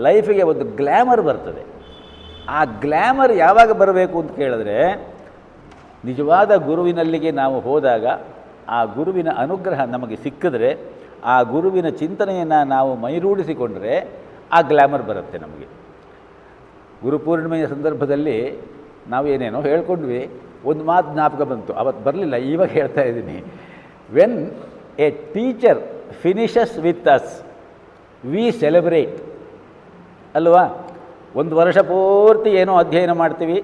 ಲೈಫಿಗೆ ಒಂದು ಗ್ಲ್ಯಾಮರ್ ಬರ್ತದೆ. ಆ ಗ್ಲ್ಯಾಮರ್ ಯಾವಾಗ ಬರಬೇಕು ಅಂತ ಕೇಳಿದ್ರೆ, ನಿಜವಾದ ಗುರುವಿನಲ್ಲಿಗೆ ನಾವು ಹೋದಾಗ, ಆ ಗುರುವಿನ ಅನುಗ್ರಹ ನಮಗೆ ಸಿಕ್ಕಿದ್ರೆ, ಆ ಗುರುವಿನ ಚಿಂತನೆಯನ್ನು ನಾವು ಮೈರೂಡಿಸಿಕೊಂಡ್ರೆ ಆ ಗ್ಲ್ಯಾಮರ್ ಬರುತ್ತೆ ನಮಗೆ. ಗುರುಪೂರ್ಣಿಮೆಯ ಸಂದರ್ಭದಲ್ಲಿ ನಾವು ಏನೇನೋ ಹೇಳ್ಕೊಂಡ್ವಿ, ಒಂದು ಮಾತು ಜ್ಞಾಪಕ ಬಂತು, ಅವತ್ತು ಬರಲಿಲ್ಲ, ಇವಾಗ ಹೇಳ್ತಾ ಇದ್ದೀನಿ. When a teacher finishes with us we celebrate ಅಲ್ವಾ. ಒಂದು ವರ್ಷ ಪೂರ್ತಿ ಏನೋ ಅಧ್ಯಯನ ಮಾಡ್ತೀವಿ,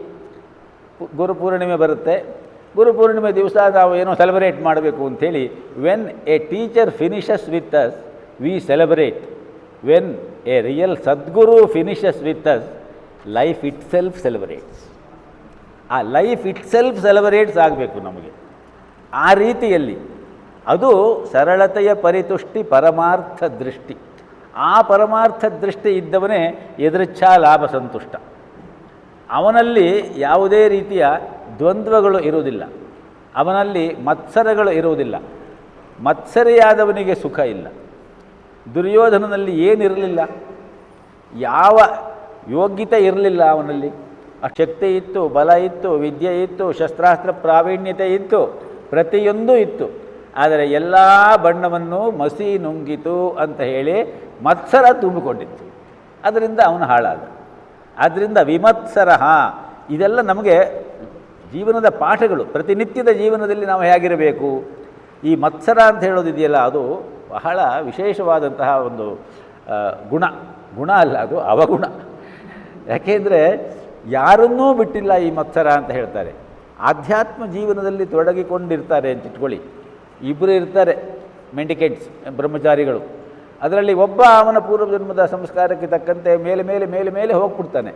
ಗುರುಪೂರ್ಣಿಮೆ ಬರುತ್ತೆ, ಗುರುಪೂರ್ಣಿಮೆ ದಿವಸ ನಾವು ಏನೋ ಸೆಲೆಬ್ರೇಟ್ ಮಾಡಬೇಕು ಅಂಥೇಳಿ. When a teacher finishes with us we celebrate. When a real Sadhguru finishes with us life itself celebrates. ಆ ಲೈಫ್ ಇಟ್ ಸೆಲ್ಫ್ ಸೆಲೆಬ್ರೇಟ್ಸ್ ಆಗಬೇಕು ನಮಗೆ. ಆ ರೀತಿಯಲ್ಲಿ ಅದು ಸರಳತೆಯ ಪರಿತುಷ್ಟಿ ಪರಮಾರ್ಥ ದೃಷ್ಟಿ. ಆ ಪರಮಾರ್ಥ ದೃಷ್ಟಿ ಇದ್ದವನೇ ಯದೃಚ್ಛಾ ಲಾಭ ಸಂತುಷ್ಟ. ಅವನಲ್ಲಿ ಯಾವುದೇ ರೀತಿಯ ದ್ವಂದ್ವಗಳು ಇರುವುದಿಲ್ಲ, ಅವನಲ್ಲಿ ಮತ್ಸರಗಳು ಇರುವುದಿಲ್ಲ. ಮತ್ಸರಿಯಾದವನಿಗೆ ಸುಖ ಇಲ್ಲ. ದುರ್ಯೋಧನನಲ್ಲಿ ಏನಿರಲಿಲ್ಲ, ಯಾವ ಯೋಗ್ಯತೆ ಇರಲಿಲ್ಲ ಅವನಲ್ಲಿ. ಶಕ್ತಿ ಇತ್ತು, ಬಲ ಇತ್ತು, ವಿದ್ಯೆ ಇತ್ತು, ಶಸ್ತ್ರಾಸ್ತ್ರ ಪ್ರಾವೀಣ್ಯತೆ ಇತ್ತು, ಪ್ರತಿಯೊಂದೂ ಇತ್ತು. ಆದರೆ ಎಲ್ಲ ಬಣ್ಣವನ್ನು ಮಸಿ ನುಂಗಿತು ಅಂತ ಹೇಳಿ ಮತ್ಸರ ತುಂಬಿಕೊಂಡಿತ್ತು. ಅದರಿಂದ ಅವನು ಹಾಳಾದ. ಆದ್ದರಿಂದ ವಿಮತ್ಸರ, ಇದೆಲ್ಲ ನಮಗೆ ಜೀವನದ ಪಾಠಗಳು. ಪ್ರತಿನಿತ್ಯದ ಜೀವನದಲ್ಲಿ ನಾವು ಹೇಗಿರಬೇಕು. ಈ ಮತ್ಸರ ಅಂತ ಹೇಳೋದಿದೆಯಲ್ಲ, ಅದು ಬಹಳ ವಿಶೇಷವಾದಂತಹ ಒಂದು ಗುಣ ಅಲ್ಲ, ಅದು ಅವಗುಣ. ಯಾಕೆಂದರೆ ಯಾರನ್ನೂ ಬಿಟ್ಟಿಲ್ಲ ಈ ಮತ್ಸರ ಅಂತ ಹೇಳ್ತಾರೆ. ಆಧ್ಯಾತ್ಮ ಜೀವನದಲ್ಲಿ ತೊಡಗಿಕೊಂಡಿರ್ತಾರೆ ಅಂತ ಇಟ್ಕೊಳ್ಳಿ. ಇಬ್ಬರು ಇರ್ತಾರೆ ಮೆಂಡಿಕೇಟ್ಸ್, ಬ್ರಹ್ಮಚಾರಿಗಳು. ಅದರಲ್ಲಿ ಒಬ್ಬ ಅವನ ಪೂರ್ವಜನ್ಮದ ಸಂಸ್ಕಾರಕ್ಕೆ ತಕ್ಕಂತೆ ಮೇಲೆ ಮೇಲೆ ಮೇಲೆ ಮೇಲೆ ಹೋಗ್ಬಿಡ್ತಾನೆ,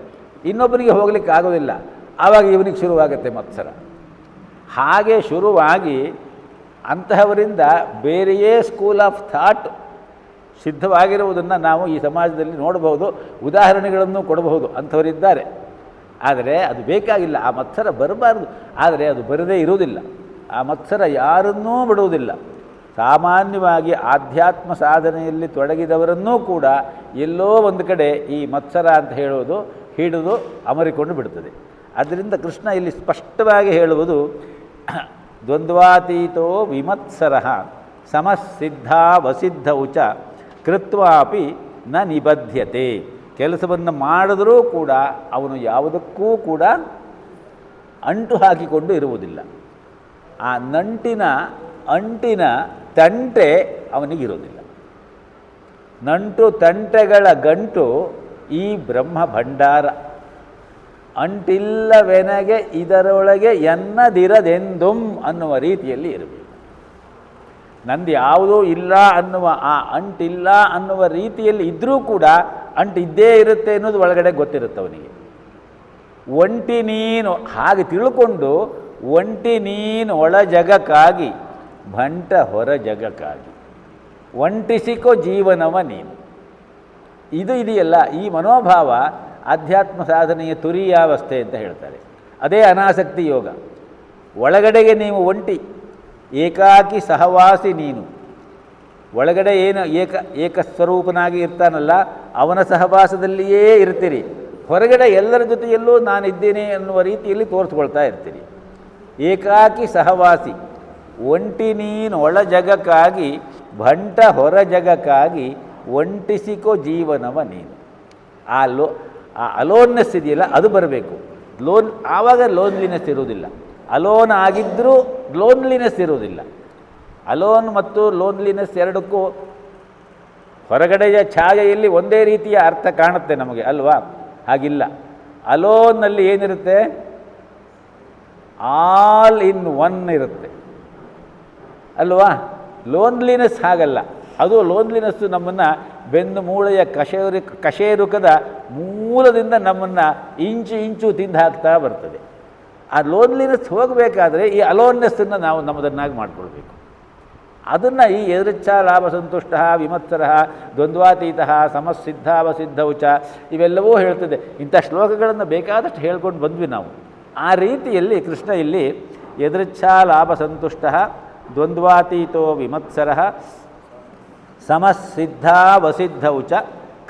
ಇನ್ನೊಬ್ಬನಿಗೆ ಹೋಗ್ಲಿಕ್ಕೆ ಆಗೋದಿಲ್ಲ. ಆವಾಗ ಇವನಿಗೆ ಶುರುವಾಗುತ್ತೆ ಮತ್ಸರ. ಹಾಗೆ ಶುರುವಾಗಿ ಅಂತಹವರಿಂದ ಬೇರೆಯೇ ಸ್ಕೂಲ್ ಆಫ್ ಥಾಟ್ ಸಿದ್ಧವಾಗಿರುವುದನ್ನು ನಾವು ಈ ಸಮಾಜದಲ್ಲಿ ನೋಡಬಹುದು, ಉದಾಹರಣೆಗಳನ್ನು ಕೊಡಬಹುದು. ಅಂಥವರಿದ್ದಾರೆ. ಆದರೆ ಅದು ಬೇಕಾಗಿಲ್ಲ, ಆ ಮತ್ಸರ ಬರಬಾರ್ದು. ಆದರೆ ಅದು ಬರದೇ ಇರುವುದಿಲ್ಲ. ಆ ಮತ್ಸರ ಯಾರನ್ನೂ ಬಿಡುವುದಿಲ್ಲ. ಸಾಮಾನ್ಯವಾಗಿ ಆಧ್ಯಾತ್ಮ ಸಾಧನೆಯಲ್ಲಿ ತೊಡಗಿದವರನ್ನೂ ಕೂಡ ಎಲ್ಲೋ ಒಂದು ಕಡೆ ಈ ಮತ್ಸರ ಅಂತ ಹೇಳುವುದು ಹಿಡಿದು ಅಮರಿಕೊಂಡು ಬಿಡುತ್ತದೆ. ಆದ್ದರಿಂದ ಕೃಷ್ಣ ಇಲ್ಲಿ ಸ್ಪಷ್ಟವಾಗಿ ಹೇಳುವುದು, ದ್ವಂದ್ವಾತೀತೋ ವಿಮತ್ಸರ ಸಮಸಿದ್ಧಾವಸಿದ್ಧೌ ಚ ಕೃತ್ವಾಪಿ ನ ನಿಬದ್ಧತೆ. ಕೆಲಸವನ್ನು ಮಾಡಿದರೂ ಕೂಡ ಅವನು ಯಾವುದಕ್ಕೂ ಕೂಡ ಅಂಟು ಹಾಕಿಕೊಂಡು ಇರುವುದಿಲ್ಲ. ಆ ಅಂಟಿನ ತಂಟೆ ಅವನಿಗಿರುವುದಿಲ್ಲ. ನಂಟು ತಂಟೆಗಳ ಗಂಟು ಈ ಬ್ರಹ್ಮ ಭಂಡಾರ. ಅಂಟಿಲ್ಲವೆನಗೆ ಇದರೊಳಗೆ ಎನ್ನದಿರದೆಂದುಂ ಅನ್ನುವ ರೀತಿಯಲ್ಲಿ ಇರಬೇಕು. ನಂದು ಯಾವುದೂ ಇಲ್ಲ ಅನ್ನುವ ಆ ಅಂಟಿಲ್ಲ ಅನ್ನುವ ರೀತಿಯಲ್ಲಿ ಇದ್ದರೂ ಕೂಡ ಅಂಟು ಇದ್ದೇ ಇರುತ್ತೆ ಅನ್ನೋದು ಒಳಗಡೆ ಗೊತ್ತಿರುತ್ತೆ ಅವನಿಗೆ. ಒಂಟಿ ನೀನು ಹಾಗೆ ತಿಳ್ಕೊಂಡು, ಒಂಟಿ ನೀನು ಒಳ ಜಗಕ್ಕಾಗಿ ಭಂಟ ಹೊರ ಜಗಕ್ಕಾಗಿ ಒಂಟಿಸಿಕೋ ಜೀವನವ ನೀನು. ಇದು ಇದೆಯಲ್ಲ, ಈ ಮನೋಭಾವ ಆಧ್ಯಾತ್ಮ ಸಾಧನೆಯ ತುರಿಯಾವಸ್ಥೆ ಅಂತ ಹೇಳ್ತಾರೆ. ಅದೇ ಅನಾಸಕ್ತಿ ಯೋಗ. ಒಳಗಡೆಗೆ ನೀವು ಒಂಟಿ, ಏಕಾಕಿ ಸಹವಾಸಿ ನೀನು. ಒಳಗಡೆ ಏನು ಏಕಸ್ವರೂಪನಾಗಿ ಇರ್ತಾನಲ್ಲ, ಅವನ ಸಹವಾಸದಲ್ಲಿಯೇ ಇರ್ತೀರಿ. ಹೊರಗಡೆ ಎಲ್ಲರ ಜೊತೆಯಲ್ಲೂ ನಾನಿದ್ದೇನೆ ಅನ್ನುವ ರೀತಿಯಲ್ಲಿ ತೋರಿಸ್ಕೊಳ್ತಾ ಇರ್ತೀರಿ. ಏಕಾಕಿ ಸಹವಾಸಿ, ಒಂಟಿ ನೀನು ಒಳ ಜಗಕ್ಕಾಗಿ ಭಂಟ ಹೊರ ಜಗಕ್ಕಾಗಿ ಒಂಟಿಸಿಕೋ ಜೀವನವ ನೀನು. ಆ ಅಲೋನ್ನೆಸ್ ಇದೆಯಲ್ಲ, ಅದು ಬರಬೇಕು. ಆವಾಗ ಲೋನ್ಲಿನೆಸ್ ಇರುವುದಿಲ್ಲ. ಅಲೋನ್ ಆಗಿದ್ದರೂ ಲೋನ್ಲಿನೆಸ್ ಇರುವುದಿಲ್ಲ. ಅಲೋನ್ ಮತ್ತು ಲೋನ್ಲಿನೆಸ್ ಎರಡಕ್ಕೂ ಹೊರಗಡೆಯ ಛಾಯೆಯಲ್ಲಿ ಒಂದೇ ರೀತಿಯ ಅರ್ಥ ಕಾಣುತ್ತೆ ನಮಗೆ ಅಲ್ವಾ? ಹಾಗಿಲ್ಲ. ಅಲೋನ್ನಲ್ಲಿ ಏನಿರುತ್ತೆ? ಆಲ್ ಇನ್ ಒನ್ ಇರುತ್ತೆ ಅಲ್ವಾ? ಲೋನ್ಲಿನೆಸ್ ಹಾಗಲ್ಲ. ಅದು ಲೋನ್ಲಿನೆಸ್ಸು ನಮ್ಮನ್ನು ಬೆನ್ನು ಮೂಳೆಯ ಕಶೇರುಕದ ಮೂಲದಿಂದ ನಮ್ಮನ್ನು ಇಂಚು ತಿಂದು ಹಾಕ್ತಾ ಬರ್ತದೆ. ಆ ಲೋನ್ಲಿನೆಸ್ ಹೋಗಬೇಕಾದ್ರೆ ಈ ಅಲೋನ್ನೆಸ್ಸನ್ನು ನಾವು ನಮ್ಮದನ್ನಾಗಿ ಮಾಡಿಕೊಳ್ಬೇಕು. ಅದನ್ನು ಈ ಯದೃಚ್ಛಾ ಲಾಭ ಸಂತುಷ್ಟ ವಿಮತ್ಸರ ದ್ವಂದ್ವಾತೀತ ಸಮಸಿದ್ಧಾವಸಿದ್ಧೌ ಚ ಇವೆಲ್ಲವೂ ಹೇಳ್ತದೆ. ಇಂಥ ಶ್ಲೋಕಗಳನ್ನು ಬೇಕಾದಷ್ಟು ಹೇಳ್ಕೊಂಡು ಬಂದ್ವಿ ನಾವು. ಆ ರೀತಿಯಲ್ಲಿ ಕೃಷ್ಣ ಇಲ್ಲಿ ಯದೃಚ್ಛಾ ಲಾಭ ಸಂತುಷ್ಟ ದ್ವಂದ್ವಾತೀತೋ ವಿಮತ್ಸರ ಸಮಸಿದ್ಧಾವಸಿದ್ಧೌ ಚ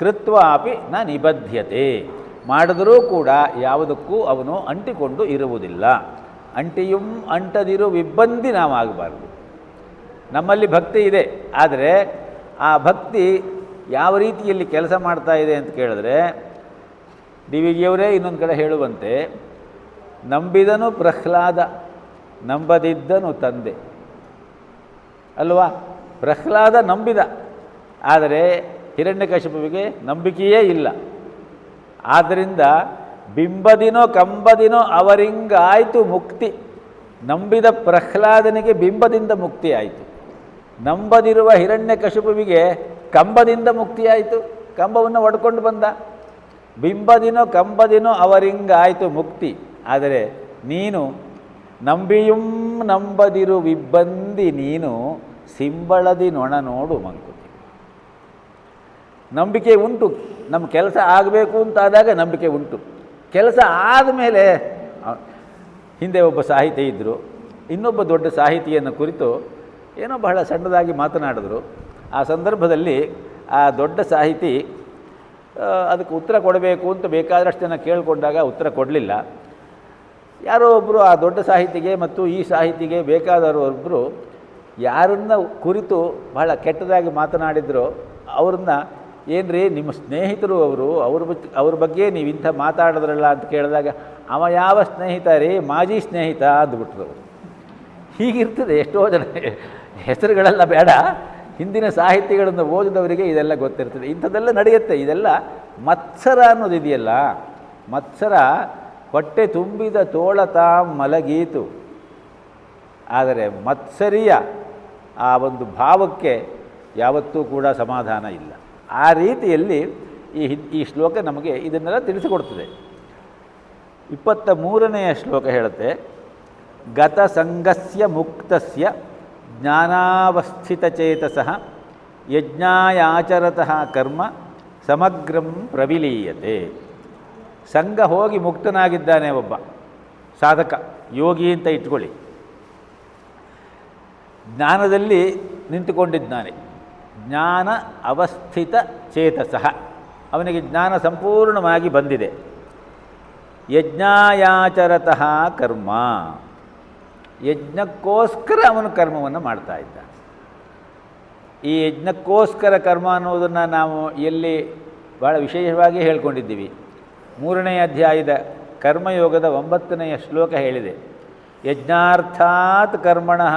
ಕೃತ್ವಾಪಿ ನ ನಿಬದ್ಧತೆ. ಮಾಡಿದರೂ ಕೂಡ ಯಾವುದಕ್ಕೂ ಅವನು ಅಂಟಿಕೊಂಡು ಇರುವುದಿಲ್ಲ. ಅಂಟಿಯುಂ ಅಂಟದಿರು ವಿಬ್ಬಂದಿ ನಾವಾಗಬಾರ್ದು. ನಮ್ಮಲ್ಲಿ ಭಕ್ತಿ ಇದೆ, ಆದರೆ ಆ ಭಕ್ತಿ ಯಾವ ರೀತಿಯಲ್ಲಿ ಕೆಲಸ ಮಾಡ್ತಾ ಇದೆ ಅಂತ ಕೇಳಿದ್ರೆ, ಡಿ ವಿ ಜಿಯವರೇ ಇನ್ನೊಂದು ಕಡೆ ಹೇಳುವಂತೆ, ನಂಬಿದನು ಪ್ರಹ್ಲಾದ ನಂಬದಿದ್ದನು ತಂದೆ ಅಲ್ವಾ? ಪ್ರಹ್ಲಾದ ನಂಬಿದ, ಆದರೆ ಹಿರಣ್ಯಕಶಿಪುವಿಗೆ ನಂಬಿಕೆಯೇ ಇಲ್ಲ. ಆದ್ದರಿಂದ ಬಿಂಬದಿನೋ ಕಂಬದಿನೋ ಅವರಿಂಗಾಯಿತು ಮುಕ್ತಿ. ನಂಬಿದ ಪ್ರಹ್ಲಾದನಿಗೆ ಬಿಂಬದಿಂದ ಮುಕ್ತಿ ಆಯಿತು, ನಂಬದಿರುವ ಹಿರಣ್ಯಕಶಿಪುವಿಗೆ ಕಂಬದಿಂದ ಮುಕ್ತಿಯಾಯಿತು. ಕಂಬವನ್ನು ಒಡ್ಕೊಂಡು ಬಂದ. ಬಿಂಬದಿನೋ ಕಂಬದಿನೋ ಅವರಿಂಗಾಯಿತು ಮುಕ್ತಿ. ಆದರೆ ನೀನು ನಂಬಿಯುಂ ನಂಬದಿರು ವಿಬ್ಬಂದಿ ನೀನು ಸಿಂಬಳದಿ ನೊಣ ನೋಡು ಮಂಕುತಿ. ನಂಬಿಕೆ ಉಂಟು, ನಮ್ಮ ಕೆಲಸ ಆಗಬೇಕು ಅಂತಾದಾಗ ನಂಬಿಕೆ ಉಂಟು. ಕೆಲಸ ಆದಮೇಲೆ ಹಿಂದೆ ಒಬ್ಬ ಸಾಹಿತಿ ಇದ್ದರು, ಇನ್ನೊಬ್ಬ ದೊಡ್ಡ ಸಾಹಿತಿಯನ್ನು ಕುರಿತು ಏನೋ ಬಹಳ ಸಣ್ಣದಾಗಿ ಮಾತನಾಡಿದ್ರು. ಆ ಸಂದರ್ಭದಲ್ಲಿ ಆ ದೊಡ್ಡ ಸಾಹಿತಿ ಅದಕ್ಕೆ ಉತ್ತರ ಕೊಡಬೇಕು ಅಂತ ಬೇಕಾದಷ್ಟು ಜನ ಕೇಳಿಕೊಂಡಾಗ ಉತ್ತರ ಕೊಡಲಿಲ್ಲ. ಯಾರೋ ಒಬ್ಬರು ಆ ದೊಡ್ಡ ಸಾಹಿತಿಗೆ ಮತ್ತು ಈ ಸಾಹಿತಿಗೆ ಬೇಕಾದವರೊಬ್ಬರು ಯಾರನ್ನ ಕುರಿತು ಬಹಳ ಕೆಟ್ಟದಾಗಿ ಮಾತನಾಡಿದ್ರು ಅವ್ರನ್ನ, ಏನ್ರಿ ನಿಮ್ಮ ಸ್ನೇಹಿತರು ಅವ್ರ ಬಗ್ಗೆ ನೀವು ಇಂಥ ಮಾತಾಡಿದ್ರಲ್ಲ ಅಂತ ಕೇಳಿದಾಗ, ಅವ ಯಾವ ಸ್ನೇಹಿತ ರೀ, ಮಾಜಿ ಸ್ನೇಹಿತ ಅಂದ್ಬಿಟ್ರು. ಹೀಗಿರ್ತದೆ ಎಷ್ಟೋ ಜನ, ಹೆಸರುಗಳೆಲ್ಲ ಬೇಡ, ಹಿಂದಿನ ಸಾಹಿತ್ಯಗಳನ್ನು ಓದಿದವರಿಗೆ ಇದೆಲ್ಲ ಗೊತ್ತಿರ್ತದೆ. ಇಂಥದ್ದೆಲ್ಲ ನಡೆಯುತ್ತೆ. ಇದೆಲ್ಲ ಮತ್ಸರ ಅನ್ನೋದಿದೆಯಲ್ಲ, ಮತ್ಸರ ಹೊಟ್ಟೆ ತುಂಬಿದ ತೋಳತಾ ಮಲಗೀತು. ಆದರೆ ಮತ್ಸರಿಯ ಆ ಒಂದು ಭಾವಕ್ಕೆ ಯಾವತ್ತೂ ಕೂಡ ಸಮಾಧಾನ ಇಲ್ಲ. ಆ ರೀತಿಯಲ್ಲಿ ಈ ಶ್ಲೋಕ ನಮಗೆ ಇದನ್ನೆಲ್ಲ ತಿಳಿಸಿಕೊಡ್ತದೆ. 23ನೆಯ ಶ್ಲೋಕ ಹೇಳುತ್ತೆ, ಗತ ಸಂಗಸ್ಯ ಮುಕ್ತಸ್ಯ ಜ್ಞಾನಾವಸ್ಥಿತಚೇತಸಃ ಯಜ್ಞಾಯಾಚರತಃ ಕರ್ಮ ಸಮಗ್ರಂ ಪ್ರವಿಲೀಯತೆ. ಸಂಘ ಹೋಗಿ ಮುಕ್ತನಾಗಿದ್ದಾನೆ ಒಬ್ಬ ಸಾಧಕ, ಯೋಗಿ ಅಂತ ಇಟ್ಕೊಳ್ಳಿ. ಜ್ಞಾನದಲ್ಲಿ ನಿಂತುಕೊಂಡಿದ್ದಾನೆ. ಜ್ಞಾನ ಅವಸ್ಥಿತ ಚೇತಸಃ, ಅವನಿಗೆ ಜ್ಞಾನ ಸಂಪೂರ್ಣವಾಗಿ ಬಂದಿದೆ. ಯಜ್ಞಾಯಾಚರತಃ ಕರ್ಮ, ಯಜ್ಞಕ್ಕೋಸ್ಕರ ಅವನು ಕರ್ಮವನ್ನು ಮಾಡ್ತಾ ಇದ್ದ. ಈ ಯಜ್ಞಕ್ಕೋಸ್ಕರ ಕರ್ಮ ಅನ್ನೋದನ್ನು ನಾವು ಎಲ್ಲಿ ಭಾಳ ವಿಶೇಷವಾಗಿ ಹೇಳ್ಕೊಂಡಿದ್ದೀವಿ. 3ನೇ ಅಧ್ಯಾಯದ ಕರ್ಮಯೋಗದ 9ನೆಯ ಶ್ಲೋಕ ಹೇಳಿದೆ, ಯಜ್ಞಾರ್ಥಾತ್ ಕರ್ಮಣಃ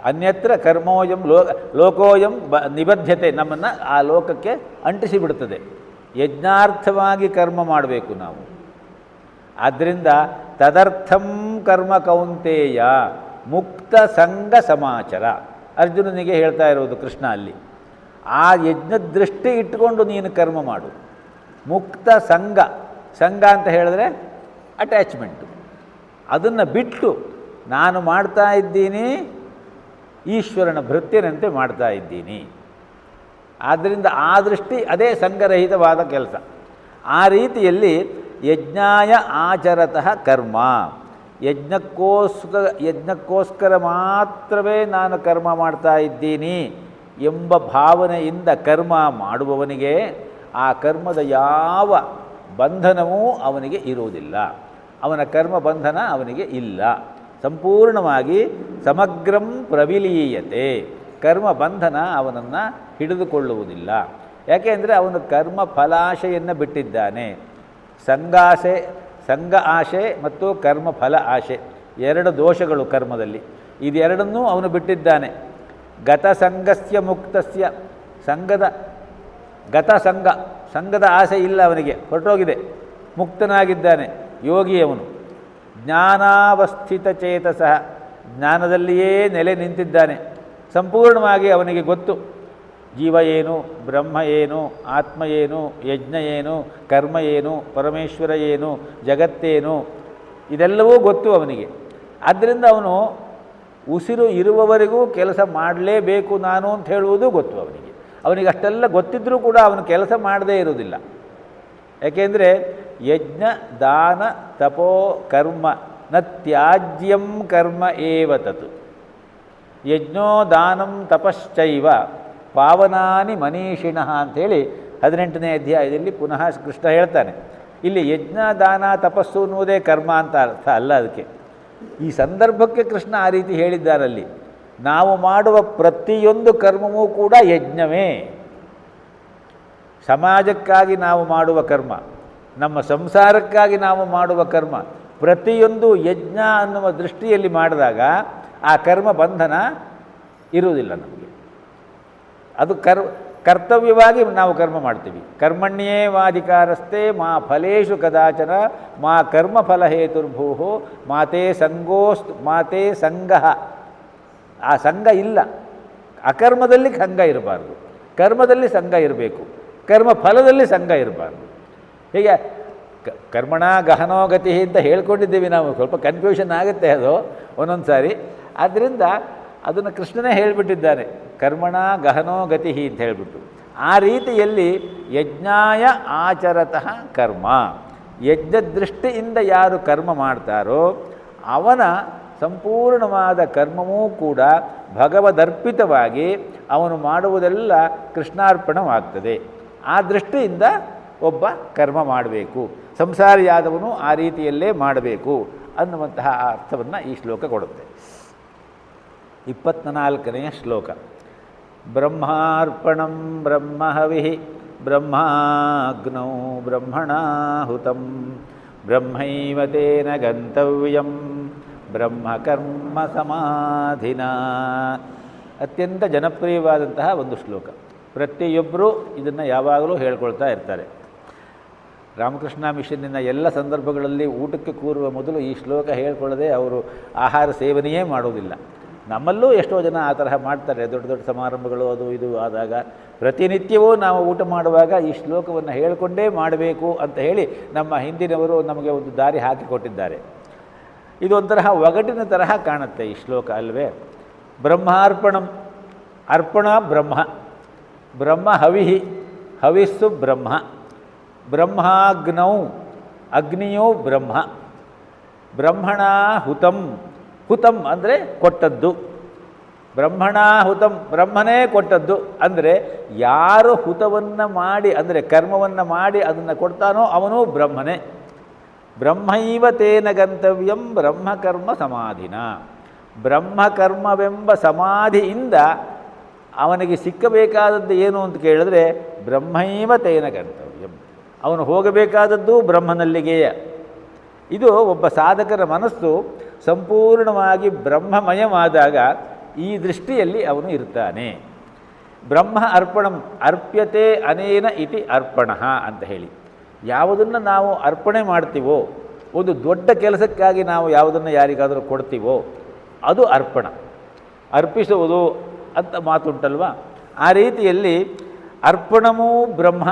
ಅನ್ಯತ್ರ ಕರ್ಮೋಯಂ ಲೋಕೋಯಂ ನಿಬದ್ಧತೆ, ನಮ್ಮನ್ನು ಆ ಲೋಕಕ್ಕೆ ಅಂಟಿಸಿಬಿಡುತ್ತದೆ. ಯಜ್ಞಾರ್ಥವಾಗಿ ಕರ್ಮ ಮಾಡಬೇಕು ನಾವು. ಆದ್ದರಿಂದ ತದರ್ಥಂ ಕರ್ಮ ಕೌಂತೆಯ ಮುಕ್ತ ಸಂಘ ಸಮಾಚಾರ, ಅರ್ಜುನನಿಗೆ ಹೇಳ್ತಾ ಇರೋದು ಕೃಷ್ಣ ಅಲ್ಲಿ. ಆ ಯಜ್ಞ ದೃಷ್ಟಿ ಇಟ್ಟುಕೊಂಡು ನೀನು ಕರ್ಮ ಮಾಡು. ಮುಕ್ತ ಸಂಘ, ಸಂಘ ಅಂತ ಹೇಳಿದ್ರೆ ಅಟ್ಯಾಚ್ಮೆಂಟು, ಅದನ್ನು ಬಿಟ್ಟು ನಾನು ಮಾಡ್ತಾ ಇದ್ದೀನಿ ಈಶ್ವರನ ಭೃತ್ಯನಂತೆ ಮಾಡ್ತಾ ಇದ್ದೀನಿ. ಆದ್ದರಿಂದ ಆ ದೃಷ್ಟಿ ಅದೇ ಸಂಘರಹಿತವಾದ ಕೆಲಸ. ಆ ರೀತಿಯಲ್ಲಿ ಯಜ್ಞಾಯ ಆಚರತಃ ಕರ್ಮ, ಯಜ್ಞಕ್ಕೋಸ್ಕರ ಮಾತ್ರವೇ ನಾನು ಕರ್ಮ ಮಾಡ್ತಾ ಇದ್ದೀನಿ ಎಂಬ ಭಾವನೆಯಿಂದ ಕರ್ಮ ಮಾಡುವವನಿಗೆ ಆ ಕರ್ಮದ ಯಾವ ಬಂಧನವೂ ಅವನಿಗೆ ಇರುವುದಿಲ್ಲ. ಅವನ ಕರ್ಮ ಬಂಧನ ಅವನಿಗೆ ಇಲ್ಲ. ಸಂಪೂರ್ಣವಾಗಿ ಸಮಗ್ರಂ ಪ್ರವಿಲೀಯತೆ, ಕರ್ಮ ಬಂಧನ ಅವನನ್ನು ಹಿಡಿದುಕೊಳ್ಳುವುದಿಲ್ಲ. ಯಾಕೆ ಅಂದರೆ ಅವನು ಕರ್ಮ ಫಲಾಶೆಯನ್ನು ಬಿಟ್ಟಿದ್ದಾನೆ. ಸಂಘ ಆಶೆ ಮತ್ತು ಕರ್ಮ ಫಲ ಆಶೆ 2 ದೋಷಗಳು ಕರ್ಮದಲ್ಲಿ. ಇದೆರಡನ್ನೂ ಅವನು ಬಿಟ್ಟಿದ್ದಾನೆ. ಗತ ಸಂಘಸ್ಯ ಮುಕ್ತಸ್ಯ, ಸಂಘದ ಆಸೆ ಇಲ್ಲ ಅವನಿಗೆ, ಹೊರಟೋಗಿದೆ, ಮುಕ್ತನಾಗಿದ್ದಾನೆ ಯೋಗಿ ಅವನು. ಜ್ಞಾನಾವಸ್ಥಿತ ಚೇತಸಃ, ಜ್ಞಾನದಲ್ಲಿಯೇ ನೆಲೆ ನಿಂತಿದ್ದಾನೆ. ಸಂಪೂರ್ಣವಾಗಿ ಅವನಿಗೆ ಗೊತ್ತು ಜೀವ ಏನು, ಬ್ರಹ್ಮ ಏನು, ಆತ್ಮ ಏನು, ಯಜ್ಞ ಏನು, ಕರ್ಮ ಏನು, ಪರಮೇಶ್ವರ ಏನು, ಜಗತ್ತೇನು, ಇದೆಲ್ಲವೂ ಗೊತ್ತು ಅವನಿಗೆ. ಆದ್ದರಿಂದ ಅವನು ಉಸಿರು ಇರುವವರೆಗೂ ಕೆಲಸ ಮಾಡಲೇಬೇಕು ನಾನು ಅಂತ ಹೇಳುವುದು ಗೊತ್ತು ಅವನಿಗೆ. ಅವನಿಗೆ ಅಷ್ಟೆಲ್ಲ ಗೊತ್ತಿದ್ದರೂ ಕೂಡ ಅವನು ಕೆಲಸ ಮಾಡದೇ ಇರುವುದಿಲ್ಲ. ಯಾಕೆಂದರೆ ಯಜ್ಞ ದಾನ ತಪೋ ಕರ್ಮ ನ ತ್ಯಾಜ್ಯಂ ಕರ್ಮ ಏವ ತತ್. ಯಜ್ಞೋ ದಾನಂ ತಪಶ್ಚೈವ ಪಾವನಾನಿ ಮನೀಷಿಣಃ ಅಂಥೇಳಿ 18ನೇ ಅಧ್ಯಾಯದಲ್ಲಿ ಪುನಃ ಕೃಷ್ಣ ಹೇಳ್ತಾನೆ. ಇಲ್ಲಿ ಯಜ್ಞ ದಾನ ತಪಸ್ಸು ಅನ್ನುವುದೇ ಕರ್ಮ ಅಂತ ಅರ್ಥ ಅಲ್ಲ ಅದಕ್ಕೆ. ಈ ಸಂದರ್ಭಕ್ಕೆ ಕೃಷ್ಣ ಆ ರೀತಿ ಹೇಳಿದ್ದಾರಲ್ಲಿ. ನಾವು ಮಾಡುವ ಪ್ರತಿಯೊಂದು ಕರ್ಮವೂ ಕೂಡ ಯಜ್ಞವೇ. ಸಮಾಜಕ್ಕಾಗಿ ನಾವು ಮಾಡುವ ಕರ್ಮ, ನಮ್ಮ ಸಂಸಾರಕ್ಕಾಗಿ ನಾವು ಮಾಡುವ ಕರ್ಮ, ಪ್ರತಿಯೊಂದು ಯಜ್ಞ ಅನ್ನುವ ದೃಷ್ಟಿಯಲ್ಲಿ ಮಾಡಿದಾಗ ಆ ಕರ್ಮ ಬಂಧನ ಇರುವುದಿಲ್ಲ ನಮಗೆ. ಅದು ಕರ್ತವ್ಯವಾಗಿ ನಾವು ಕರ್ಮ ಮಾಡ್ತೀವಿ. ಕರ್ಮಣ್ಯೇವಾಧಿಕಾರಸ್ಥೆ ಮಾ ಫಲೇಶು ಕದಾಚನ ಮಾ ಕರ್ಮಫಲ ಹೇತುರ್ಭೂ ಮಾತೇ ಮಾತೇ ಸಂಘ. ಆ ಸಂಘ ಇಲ್ಲ. ಅಕರ್ಮದಲ್ಲಿ ಸಂಘ ಇರಬಾರ್ದು, ಕರ್ಮದಲ್ಲಿ ಸಂಘ ಇರಬೇಕು, ಕರ್ಮ ಫಲದಲ್ಲಿ ಸಂಘ ಇರಬಾರ್ದು. ಹೀಗೆ ಕರ್ಮಣ ಗಹನೋ ಗತಿ ಅಂತ ಹೇಳ್ಕೊಂಡಿದ್ದೀವಿ ನಾವು. ಸ್ವಲ್ಪ ಕನ್ಫ್ಯೂಷನ್ ಆಗುತ್ತೆ ಅದು ಒಂದೊಂದು ಸಾರಿ. ಆದ್ದರಿಂದ ಅದನ್ನು ಕೃಷ್ಣನೇ ಹೇಳಿಬಿಟ್ಟಿದ್ದಾನೆ, ಕರ್ಮಣ ಗಹನೋ ಗತಿ ಅಂತ ಹೇಳಿಬಿಟ್ಟು. ಆ ರೀತಿಯಲ್ಲಿ ಯಜ್ಞಾಯ ಆಚರತಃ ಕರ್ಮ, ಯಜ್ಞದೃಷ್ಟಿಯಿಂದ ಯಾರು ಕರ್ಮ ಮಾಡ್ತಾರೋ ಅವನ ಸಂಪೂರ್ಣವಾದ ಕರ್ಮವೂ ಕೂಡ ಭಗವದರ್ಪಿತವಾಗಿ ಅವನು ಮಾಡುವುದೆಲ್ಲ ಕೃಷ್ಣಾರ್ಪಣವಾಗ್ತದೆ. ಆ ದೃಷ್ಟಿಯಿಂದ ಒಬ್ಬ ಕರ್ಮ ಮಾಡಬೇಕು, ಸಂಸಾರಿಯಾದವನು ಆ ರೀತಿಯಲ್ಲೇ ಮಾಡಬೇಕು ಅನ್ನುವಂತಹ ಅರ್ಥವನ್ನು ಈ ಶ್ಲೋಕ ಕೊಡುತ್ತೆ. 24ನೆಯ ಶ್ಲೋಕ. ಬ್ರಹ್ಮಾರ್ಪಣಂ ಬ್ರಹ್ಮಹವಿಃ ಬ್ರಹ್ಮಾಗ್ನೌ ಬ್ರಹ್ಮಣಾಹುತಂ ಬ್ರಹ್ಮೈವ ತೇನ ಗಂತವ್ಯಂ ಬ್ರಹ್ಮಕರ್ಮ ಸಮಾಧಿನ. ಅತ್ಯಂತ ಜನಪ್ರಿಯವಾದಂತಹ ಒಂದು ಶ್ಲೋಕ. ಪ್ರತಿಯೊಬ್ಬರೂ ಇದನ್ನು ಯಾವಾಗಲೂ ಹೇಳ್ಕೊಳ್ತಾ ಇರ್ತಾರೆ. ರಾಮಕೃಷ್ಣ ಮಿಷನ್ನಿನ ಎಲ್ಲ ಸಂದರ್ಭಗಳಲ್ಲಿ ಊಟಕ್ಕೆ ಕೂರುವ ಮೊದಲು ಈ ಶ್ಲೋಕ ಹೇಳ್ಕೊಳ್ಳದೆ ಅವರು ಆಹಾರ ಸೇವನೆಯೇ ಮಾಡೋದಿಲ್ಲ. ನಮ್ಮಲ್ಲೂ ಎಷ್ಟೋ ಜನ ಆ ತರಹ ಮಾಡ್ತಾರೆ. ದೊಡ್ಡ ದೊಡ್ಡ ಸಮಾರಂಭಗಳು ಅದು ಇದು ಆದಾಗ ಪ್ರತಿನಿತ್ಯವೂ ನಾವು ಊಟ ಮಾಡುವಾಗ ಈ ಶ್ಲೋಕವನ್ನು ಹೇಳಿಕೊಂಡೇ ಮಾಡಬೇಕು ಅಂತ ಹೇಳಿ ನಮ್ಮ ಹಿಂದಿನವರು ನಮಗೆ ಒಂದು ದಾರಿ ಹಾಕಿಕೊಟ್ಟಿದ್ದಾರೆ. ಇದು ಒಂಥರಹ ಒಗಟಿನ ತರಹ ಕಾಣುತ್ತೆ ಈ ಶ್ಲೋಕ ಅಲ್ವೇ. ಬ್ರಹ್ಮಾರ್ಪಣಂ, ಅರ್ಪಣ ಬ್ರಹ್ಮ, ಬ್ರಹ್ಮ ಹವಿಹಿ, ಹವಿಸ್ಸು ಬ್ರಹ್ಮ, ಬ್ರಹ್ಮಾಗ್ನೌ, ಅಗ್ನಿಯೋ ಬ್ರಹ್ಮ, ಬ್ರಹ್ಮಣ ಹುತಂ, ಹುತಂ ಅಂದರೆ ಕೊಟ್ಟದ್ದು, ಬ್ರಹ್ಮಣ ಹುತಂ ಬ್ರಹ್ಮನೇ ಕೊಟ್ಟದ್ದು. ಅಂದರೆ ಯಾರು ಹುತವನ್ನು ಮಾಡಿ ಅಂದರೆ ಕರ್ಮವನ್ನು ಮಾಡಿ ಅದನ್ನು ಕೊಡ್ತಾನೋ ಅವನು ಬ್ರಹ್ಮನೇ. ಬ್ರಹ್ಮೈವ ತೇನ ಗಂತವ್ಯಂ ಬ್ರಹ್ಮಕರ್ಮ ಸಮಾಧಿನ. ಬ್ರಹ್ಮಕರ್ಮವೆಂಬ ಸಮಾಧಿಯಿಂದ ಅವನಿಗೆ ಸಿಕ್ಕಬೇಕಾದದ್ದು ಏನು ಅಂತ ಕೇಳಿದ್ರೆ ಬ್ರಹ್ಮೈವ ತೇನ ಗಂತವ್ಯಂ, ಅವನು ಹೋಗಬೇಕಾದದ್ದು ಬ್ರಹ್ಮನಲ್ಲಿಗೆಯೇ. ಇದು ಒಬ್ಬ ಸಾಧಕರ ಮನಸ್ಸು ಸಂಪೂರ್ಣವಾಗಿ ಬ್ರಹ್ಮಮಯವಾದಾಗ ಈ ದೃಷ್ಟಿಯಲ್ಲಿ ಅವನು ಇರ್ತಾನೆ. ಬ್ರಹ್ಮ ಅರ್ಪಣಂ ಅರ್ಪ್ಯತೆ ಅನೇನ ಇತಿ ಅರ್ಪಣಃ ಅಂತ ಹೇಳಿ, ಯಾವುದನ್ನು ನಾವು ಅರ್ಪಣೆ ಮಾಡ್ತೀವೋ, ಒಂದು ದೊಡ್ಡ ಕೆಲಸಕ್ಕಾಗಿ ನಾವು ಯಾವುದನ್ನು ಯಾರಿಗಾದರೂ ಕೊಡ್ತೀವೋ ಅದು ಅರ್ಪಣ, ಅರ್ಪಿಸುವುದು ಅಂತ ಮಾತುಂಟಲ್ವ. ಆ ರೀತಿಯಲ್ಲಿ ಅರ್ಪಣವೂ ಬ್ರಹ್ಮ.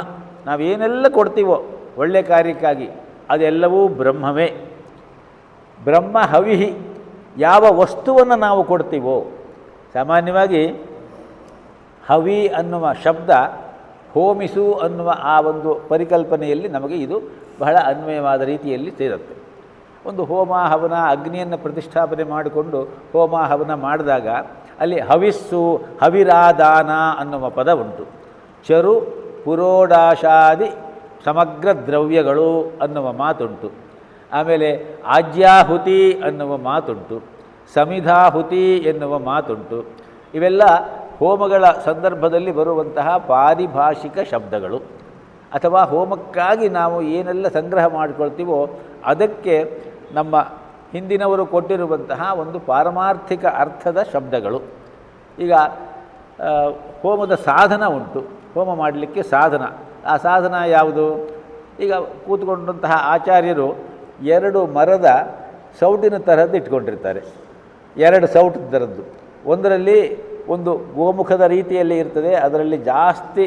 ನಾವೇನೆಲ್ಲ ಕೊಡ್ತೀವೋ ಒಳ್ಳೆಯ ಕಾರ್ಯಕ್ಕಾಗಿ ಅದೆಲ್ಲವೂ ಬ್ರಹ್ಮವೇ. ಬ್ರಹ್ಮ ಹವಿಹಿ, ಯಾವ ವಸ್ತುವನ್ನು ನಾವು ಕೊಡ್ತೀವೋ, ಸಾಮಾನ್ಯವಾಗಿ ಹವಿ ಅನ್ನುವ ಶಬ್ದ ಹೋಮಿಸು ಅನ್ನುವ ಆ ಒಂದು ಪರಿಕಲ್ಪನೆಯಲ್ಲಿ ನಮಗೆ ಇದು ಬಹಳ ಅನ್ವಯವಾದ ರೀತಿಯಲ್ಲಿ ಸೇರುತ್ತೆ. ಒಂದು ಹೋಮ ಹವನ ಅಗ್ನಿಯನ್ನು ಪ್ರತಿಷ್ಠಾಪನೆ ಮಾಡಿಕೊಂಡು ಹೋಮ ಹವನ ಮಾಡಿದಾಗ ಅಲ್ಲಿ ಹವಿಸ್ಸು ಹವಿರಾದಾನ ಅನ್ನುವ ಪದ ಉಂಟು. ಚರು ಪುರೋಡಾಶಾದಿ ಸಮಗ್ರ ದ್ರವ್ಯಗಳು ಅನ್ನುವ ಮಾತುಂಟು. ಆಮೇಲೆ ಆಜ್ಯಾಹುತಿ ಅನ್ನುವ ಮಾತುಂಟು, ಸಮಿಧಾಹುತಿ ಎನ್ನುವ ಮಾತುಂಟು. ಇವೆಲ್ಲ ಹೋಮಗಳ ಸಂದರ್ಭದಲ್ಲಿ ಬರುವಂತಹ ಪಾರಿಭಾಷಿಕ ಶಬ್ದಗಳು. ಅಥವಾ ಹೋಮಕ್ಕಾಗಿ ನಾವು ಏನೆಲ್ಲ ಸಂಗ್ರಹ ಮಾಡಿಕೊಳ್ತೀವೋ ಅದಕ್ಕೆ ನಮ್ಮ ಹಿಂದಿನವರು ಕೊಟ್ಟಿರುವಂತಹ ಒಂದು ಪಾರಮಾರ್ಥಿಕ ಅರ್ಥದ ಶಬ್ದಗಳು. ಈಗ ಹೋಮದ ಸಾಧನ ಉಂಟು, ಹೋಮ ಮಾಡಲಿಕ್ಕೆ ಸಾಧನ. ಆ ಸಾಧನ ಯಾವುದು? ಈಗ ಕೂತ್ಕೊಂಡಂತಹ ಆಚಾರ್ಯರು 2 ಮರದ ಸೌಟಿನ ತರಹದ್ದು ಇಟ್ಕೊಂಡಿರ್ತಾರೆ. 2 ಸೌಟು ಥರದ್ದು. ಒಂದರಲ್ಲಿ ಒಂದು ಗೋಮುಖದ ರೀತಿಯಲ್ಲಿ ಇರ್ತದೆ, ಅದರಲ್ಲಿ ಜಾಸ್ತಿ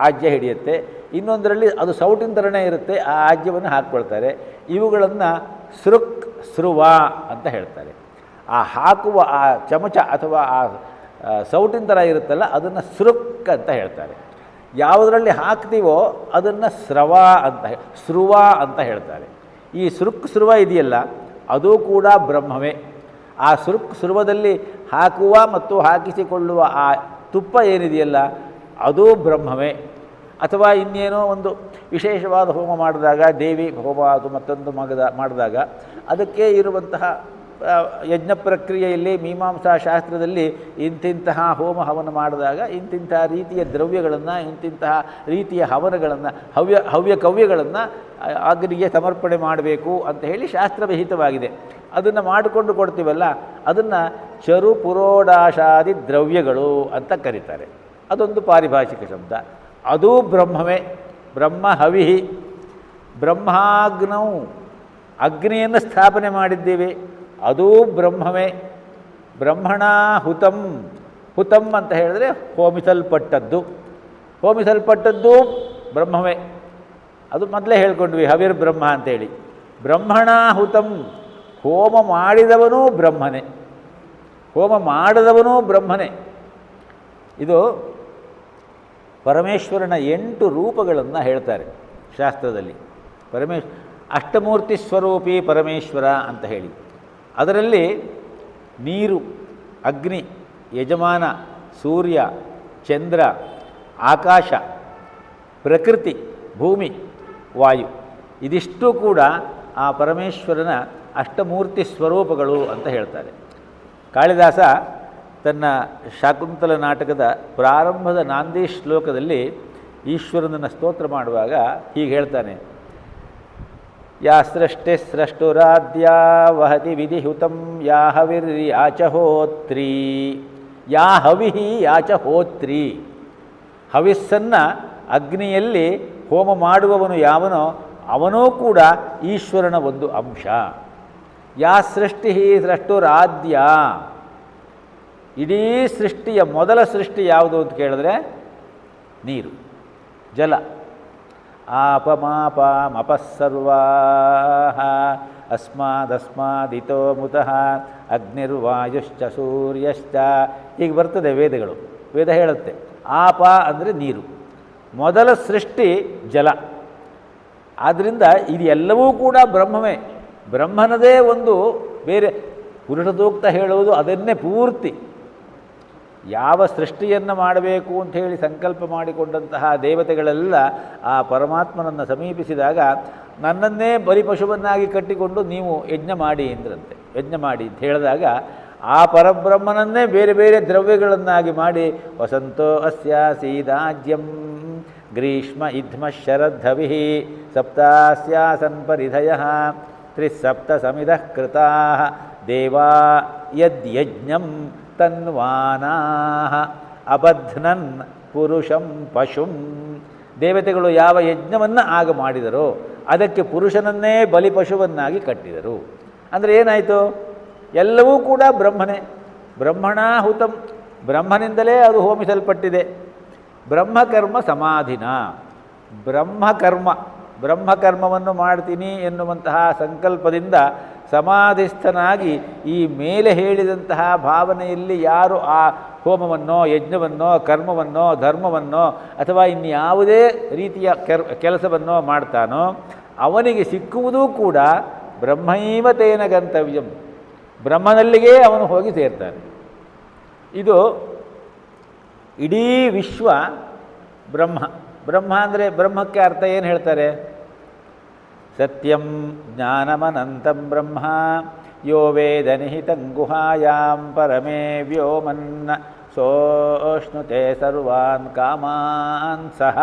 ಆಜ್ಯ ಹಿಡಿಯುತ್ತೆ. ಇನ್ನೊಂದರಲ್ಲಿ ಅದು ಸೌಟಿನ ಥರನೇ ಇರುತ್ತೆ, ಆ ಆಜ್ಯವನ್ನು ಹಾಕ್ಕೊಳ್ತಾರೆ. ಇವುಗಳನ್ನು ಸೃಕ್ ಸೃವ ಅಂತ ಹೇಳ್ತಾರೆ. ಆ ಹಾಕುವ ಆ ಚಮಚ ಅಥವಾ ಆ ಸೌಟಿನ ಥರ ಇರುತ್ತಲ್ಲ ಅದನ್ನು ಸೃಕ್ ಅಂತ ಹೇಳ್ತಾರೆ. ಯಾವುದರಲ್ಲಿ ಹಾಕ್ತೀವೋ ಅದನ್ನು ಸ್ರವ ಅಂತ ಸ್ರುವ ಅಂತ ಹೇಳ್ತಾರೆ. ಈ ಸೃಕ್ ಸ್ರುವ ಇದೆಯಲ್ಲ ಅದು ಕೂಡ ಬ್ರಹ್ಮವೇ. ಆ ಸೃಕ್ ಸ್ರುವದಲ್ಲಿ ಹಾಕುವ ಮತ್ತು ಹಾಕಿಸಿಕೊಳ್ಳುವ ಆ ತುಪ್ಪ ಏನಿದೆಯಲ್ಲ ಅದು ಬ್ರಹ್ಮವೇ. ಅಥವಾ ಇನ್ನೇನೋ ಒಂದು ವಿಶೇಷವಾದ ಹೋಮ ಮಾಡಿದಾಗ, ದೇವಿ ಹೋಮ ಅದು ಮತ್ತೊಂದು ಮಾಡಿದಾಗ ಅದಕ್ಕೆ ಇರುವಂತಹ ಯಜ್ಞ ಪ್ರಕ್ರಿಯೆಯಲ್ಲಿ ಮೀಮಾಂಸಾ ಶಾಸ್ತ್ರದಲ್ಲಿ ಇಂತಿಂತಹ ಹೋಮ ಹವನ ಮಾಡಿದಾಗ ಇಂತಿಂತಹ ರೀತಿಯ ದ್ರವ್ಯಗಳನ್ನು ಇಂತಿಂತಹ ರೀತಿಯ ಹವನಗಳನ್ನು ಹವ್ಯಕವ್ಯಗಳನ್ನು ಅಗ್ನಿಗೆ ಸಮರ್ಪಣೆ ಮಾಡಬೇಕು ಅಂತ ಹೇಳಿ ಶಾಸ್ತ್ರವಿಹಿತವಾಗಿದೆ. ಅದನ್ನು ಮಾಡಿಕೊಂಡು ಕೊಡ್ತೀವಲ್ಲ, ಅದನ್ನು ಚರು ಪುರೋಡಾಶಾದಿ ದ್ರವ್ಯಗಳು ಅಂತ ಕರೀತಾರೆ. ಅದೊಂದು ಪಾರಿಭಾಷಿಕ ಶಬ್ದ. ಅದೂ ಬ್ರಹ್ಮವೇ. ಬ್ರಹ್ಮ ಹವಿಹಿ ಬ್ರಹ್ಮಾಗ್ನೌ, ಅಗ್ನಿಯನ್ನು ಸ್ಥಾಪನೆ ಮಾಡಿದ್ದೀವಿ, ಅದೂ ಬ್ರಹ್ಮವೇ. ಬ್ರಹ್ಮಣ ಹುತಂ, ಹುತಂ ಅಂತ ಹೇಳಿದ್ರೆ ಹೋಮಿಸಲ್ಪಟ್ಟದ್ದು, ಹೋಮಿಸಲ್ಪಟ್ಟದ್ದು ಬ್ರಹ್ಮವೇ. ಅದು ಮೊದಲೇ ಹೇಳ್ಕೊಂಡ್ವಿ, ಹವಿರ್ ಬ್ರಹ್ಮ ಅಂತೇಳಿ. ಬ್ರಹ್ಮಣ ಹುತಂ, ಹೋಮ ಮಾಡಿದವನೂ ಬ್ರಹ್ಮನೇ, ಹೋಮ ಮಾಡದವನೂ ಬ್ರಹ್ಮನೇ. ಇದು ಪರಮೇಶ್ವರನ 8 ರೂಪಗಳನ್ನು ಹೇಳ್ತಾರೆ ಶಾಸ್ತ್ರದಲ್ಲಿ. ಅಷ್ಟಮೂರ್ತಿ ಸ್ವರೂಪಿ ಪರಮೇಶ್ವರ ಅಂತ ಹೇಳಿ, ಅದರಲ್ಲಿ ನೀರು, ಅಗ್ನಿ, ಯಜಮಾನ, ಸೂರ್ಯ, ಚಂದ್ರ, ಆಕಾಶ, ಪ್ರಕೃತಿ, ಭೂಮಿ, ವಾಯು, ಇದಿಷ್ಟು ಕೂಡ ಆ ಪರಮೇಶ್ವರನ ಅಷ್ಟಮೂರ್ತಿ ಸ್ವರೂಪಗಳು ಅಂತ ಹೇಳ್ತಾರೆ. ಕಾಳಿದಾಸ ತನ್ನ ಶಾಕುಂತಲ ನಾಟಕದ ಪ್ರಾರಂಭದ ನಾಂದಿ ಶ್ಲೋಕದಲ್ಲಿ ಈಶ್ವರನನ್ನು ಸ್ತೋತ್ರ ಮಾಡುವಾಗ ಹೀಗೆ ಹೇಳ್ತಾನೆ: ಯಾ ಸೃಷ್ಟಿ ಸೃಷ್ಟುರಾದ್ಯಾ ವಹತಿ ವಿಧಿಹುತಂ ಯಾ ಹವಿರ್ಯಾಚಹೋತ್ರಿ, ಯಾ ಹವಿಹಿ ಯಾಚಹೋತ್ರಿ. ಹವಿಸ್ಸನ್ನು ಅಗ್ನಿಯಲ್ಲಿ ಹೋಮ ಮಾಡುವವನು ಯಾವನೋ ಅವನೂ ಕೂಡ ಈಶ್ವರನ ಒಂದು ಅಂಶ. ಯಾ ಸೃಷ್ಟಿ ಸೃಷ್ಟುರಾದ್ಯ, ಇಡೀ ಸೃಷ್ಟಿಯ ಮೊದಲ ಸೃಷ್ಟಿ ಯಾವುದು ಅಂತ ಕೇಳಿದ್ರೆ ನೀರು, ಜಲ. ಆಪಮಾಪಮಪಸ್ಸರ್ವಾ ಅಸ್ಮಾದಸ್ಮಾದಿತೋ ಮುತಃ ಅಗ್ನಿರ್ವಾಯುಶ್ಚ ಸೂರ್ಯಶ್ಚ. ಹೀಗೆ ಬರ್ತದೆ ವೇದಗಳು. ವೇದ ಹೇಳುತ್ತೆ ಆಪ ಅಂದರೆ ನೀರು, ಮೊದಲ ಸೃಷ್ಟಿ ಜಲ. ಆದ್ದರಿಂದ ಇದು ಎಲ್ಲವೂ ಕೂಡ ಬ್ರಹ್ಮವೇ. ಬ್ರಹ್ಮನದೇ ಒಂದು ಬೇರೆ ಪುರುಷದೂಕ್ತ ಹೇಳುವುದು ಅದನ್ನೇ ಪೂರ್ತಿ. ಯಾವ ಸೃಷ್ಟಿಯನ್ನು ಮಾಡಬೇಕು ಅಂಥೇಳಿ ಸಂಕಲ್ಪ ಮಾಡಿಕೊಂಡಂತಹ ದೇವತೆಗಳೆಲ್ಲ ಆ ಪರಮಾತ್ಮನನ್ನು ಸಮೀಪಿಸಿದಾಗ ನನ್ನನ್ನೇ ಬಲಿಪಶುವನ್ನಾಗಿ ಕಟ್ಟಿಕೊಂಡು ನೀವು ಯಜ್ಞ ಮಾಡಿ ಎಂದ್ರಂತೆ. ಯಜ್ಞ ಮಾಡಿ ಅಂತ ಹೇಳಿದಾಗ ಆ ಪರಬ್ರಹ್ಮನನ್ನೇ ಬೇರೆ ಬೇರೆ ದ್ರವ್ಯಗಳನ್ನಾಗಿ ಮಾಡಿ ವಸಂತೋ ಅಸ್ಯ ಸೀದಾಜ್ಯಂ ಗ್ರೀಷ್ಮ ಇಧ್ಮ ಶರದ್ಧವಿ ಸಪ್ತಾಸ್ಯಾಸನ್ ಪರಿಧಯಃ ತ್ರಿಸಪ್ತ ಸಮಿಧಃ ಕೃತಾಃ ದೇವಾ ಯದ್ಯಜ್ಞಂ ತನ್ವಾನಾಃ ಅಬಧ್ನನ್ ಪುರುಷಂ ಪಶುಂ. ದೇವತೆಗಳು ಯಾವ ಯಜ್ಞವನ್ನು ಆಗ ಮಾಡಿದರೋ ಅದಕ್ಕೆ ಪುರುಷನನ್ನೇ ಬಲಿಪಶುವನ್ನಾಗಿ ಕಟ್ಟಿದರು. ಅಂದರೆ ಏನಾಯಿತು? ಎಲ್ಲವೂ ಕೂಡ ಬ್ರಹ್ಮನೇ. ಬ್ರಹ್ಮಣಾಹುತಂ, ಬ್ರಹ್ಮನಿಂದಲೇ ಅದು ಹೋಮಿಸಲ್ಪಟ್ಟಿದೆ. ಬ್ರಹ್ಮಕರ್ಮ ಸಮಾಧಿನ, ಬ್ರಹ್ಮಕರ್ಮವನ್ನು ಮಾಡ್ತೀನಿ ಎನ್ನುವಂತಹ ಸಂಕಲ್ಪದಿಂದ ಸಮಾಧಿಸ್ಥನಾಗಿ ಈ ಮೇಲೆ ಹೇಳಿದಂತಹ ಭಾವನೆಯಲ್ಲಿ ಯಾರು ಆ ಹೋಮವನ್ನೋ ಯಜ್ಞವನ್ನೋ ಕರ್ಮವನ್ನೋ ಧರ್ಮವನ್ನೋ ಅಥವಾ ಇನ್ಯಾವುದೇ ರೀತಿಯ ಕೆಲಸವನ್ನೋ ಮಾಡ್ತಾನೋ ಅವನಿಗೆ ಸಿಕ್ಕುವುದೂ ಕೂಡ ಬ್ರಹ್ಮೈವ ತೇನ ಗಂತವ್ಯಂ, ಬ್ರಹ್ಮನಲ್ಲಿಗೆ ಅವನು ಹೋಗಿ ಸೇರ್ತಾನೆ. ಇದು ಇಡೀ ವಿಶ್ವ ಬ್ರಹ್ಮ. ಬ್ರಹ್ಮ ಅಂದರೆ ಬ್ರಹ್ಮಕ್ಕೆ ಅರ್ಥ ಏನು ಹೇಳ್ತಾರೆ? ಸತ್ಯಂ ಜ್ಞಾನಮನಂತಂ ಬ್ರಹ್ಮ ಯೋ ವೇದ ನಿಹಿತಂ ಗುಹಾಯಾಂ ಪರಮೇ ವ್ಯೋಮನ್ನ ಸೋಷ್ಣುತೆ ಸರ್ವಾನ್ ಕಾಮಾನ್ ಸಹ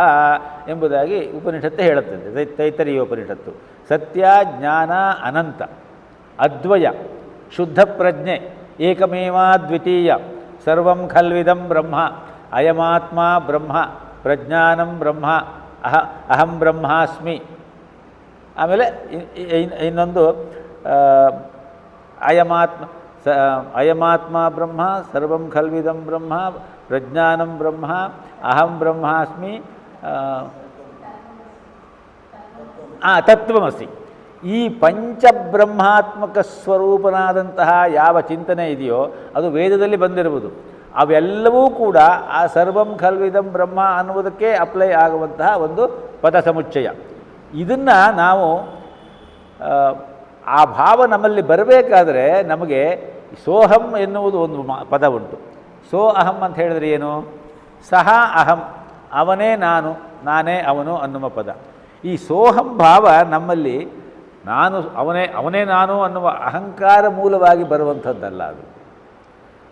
ಎಂಬುದಾಗಿ ಉಪನಿಷತ್ತು ಹೇಳುತ್ತದೆ, ತೈತರೀಯ ಉಪನಿಷತ್ತು. ಸತ್ಯ ಜ್ಞಾನ ಅನಂತ ಅದ್ವಯ ಶುದ್ಧ ಪ್ರಜ್ಞೆ ಏಕಮೇವಾದ್ವಿತೀಯ ಸರ್ವಂ ಖಲ್ವಿದಂ ಬ್ರಹ್ಮ ಅಯಮಾತ್ಮ ಬ್ರಹ್ಮ ಪ್ರಜ್ಞಾನಂ ಬ್ರಹ್ಮ ಅಹಂ ಬ್ರಹ್ಮಾಸ್ಮಿ. ಆಮೇಲೆ ಇನ್ನೊಂದು ಅಯಮಾತ್ಮ ಬ್ರಹ್ಮ ಸರ್ವಂ ಖಲ್ವಿದಂ ಬ್ರಹ್ಮ ಪ್ರಜ್ಞಾನಂ ಬ್ರಹ್ಮ ಅಹಂ ಬ್ರಹ್ಮಾಸ್ಮಿ ತತ್ವಮಸಿ. ಈ ಪಂಚಬ್ರಹ್ಮಾತ್ಮಕ ಸ್ವರೂಪನಾದಂತಹ ಯಾವ ಚಿಂತನೆ ಇದೆಯೋ ಅದು ವೇದದಲ್ಲಿ ಬಂದಿರುವುದು. ಅವೆಲ್ಲವೂ ಕೂಡ ಆ ಸರ್ವಂ ಖಲ್ವಿದಂ ಬ್ರಹ್ಮ ಅನ್ನುವುದಕ್ಕೆ ಅಪ್ಲೈ ಆಗುವಂತಹ ಒಂದು ಪದ ಸಮುಚ್ಚಯ. ಇದನ್ನು ನಾವು ಆ ಭಾವ ನಮ್ಮಲ್ಲಿ ಬರಬೇಕಾದ್ರೆ ನಮಗೆ ಸೋಹಂ ಎನ್ನುವುದು ಒಂದು ಪದ ಉಂಟು. ಸೋ ಅಹಂ ಅಂತ ಹೇಳಿದ್ರೆ ಏನು? ಸಹ ಅಹಂ, ಅವನೇ ನಾನು, ನಾನೇ ಅವನು ಅನ್ನುವ ಪದ. ಈ ಸೋಹಂ ಭಾವ ನಮ್ಮಲ್ಲಿ ಅವನೇ ನಾನು ಅನ್ನುವ ಅಹಂಕಾರ ಮೂಲವಾಗಿ ಬರುವಂಥದ್ದಲ್ಲ ಅದು.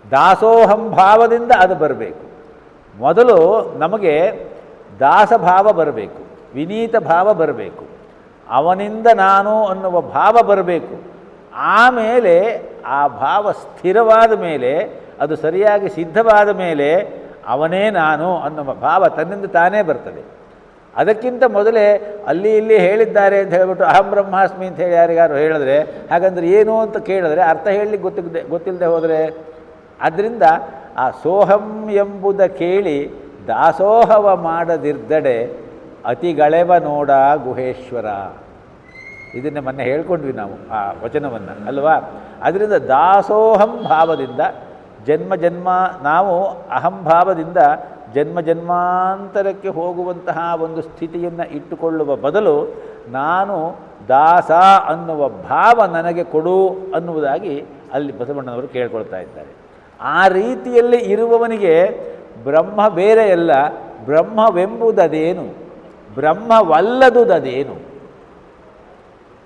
ದಾಸೋಹಂ ಭಾವದಿಂದ ಅದು ಬರಬೇಕು. ಮೊದಲು ನಮಗೆ ದಾಸಭಾವ ಬರಬೇಕು, ವಿನೀತ ಭಾವ ಬರಬೇಕು, ಅವನಿಂದ ನಾನು ಅನ್ನುವ ಭಾವ ಬರಬೇಕು. ಆಮೇಲೆ ಆ ಭಾವ ಸ್ಥಿರವಾದ ಮೇಲೆ, ಅದು ಸರಿಯಾಗಿ ಸಿದ್ಧವಾದ ಮೇಲೆ ಅವನೇ ನಾನು ಅನ್ನುವ ಭಾವ ತನ್ನಿಂದ ತಾನೇ ಬರ್ತದೆ. ಅದಕ್ಕಿಂತ ಮೊದಲೇ ಅಲ್ಲಿ ಇಲ್ಲಿ ಹೇಳಿದ್ದಾರೆ ಅಂತ ಹೇಳಿಬಿಟ್ಟು ಅಹಂ ಬ್ರಹ್ಮಾಸ್ಮಿ ಅಂತ ಹೇಳಿ ಯಾರಿಗಾರು ಹೇಳಿದ್ರೆ, ಹಾಗಂದ್ರೆ ಏನು ಅಂತ ಕೇಳಿದ್ರೆ ಅರ್ಥ ಹೇಳಲಿಕ್ಕೆ ಗೊತ್ತಿಲ್ಲದೆ ಹೋದರೆ, ಆದ್ದರಿಂದ ಆ ಸೋಹಂ ಎಂಬುದ ಕೇಳಿ ದಾಸೋಹವ ಮಾಡದಿರ್ದಡೆ ಅತಿಗಳೆವ ನೋಡ ಗುಹೇಶ್ವರ. ಇದನ್ನು ಮೊನ್ನೆ ಹೇಳ್ಕೊಂಡ್ವಿ ನಾವು ಆ ವಚನವನ್ನು ಅಲ್ವಾ. ಅದರಿಂದ ದಾಸೋಹಂ ಭಾವದಿಂದ ನಾವು ಅಹಂಭಾವದಿಂದ ಜನ್ಮಾಂತರಕ್ಕೆ ಹೋಗುವಂತಹ ಒಂದು ಸ್ಥಿತಿಯನ್ನು ಇಟ್ಟುಕೊಳ್ಳುವ ಬದಲು ನಾನು ದಾಸ ಅನ್ನುವ ಭಾವ ನನಗೆ ಕೊಡು ಅನ್ನುವುದಾಗಿ ಅಲ್ಲಿ ಬಸವಣ್ಣನವರು ಕೇಳ್ಕೊಳ್ತಾ ಇದ್ದಾರೆ. ಆ ರೀತಿಯಲ್ಲಿ ಇರುವವನಿಗೆ ಬ್ರಹ್ಮ ಬೇರೆಯಲ್ಲ, ಬ್ರಹ್ಮವೆಂಬುದದೇನು, ಬ್ರಹ್ಮವಲ್ಲದುದದೇನು,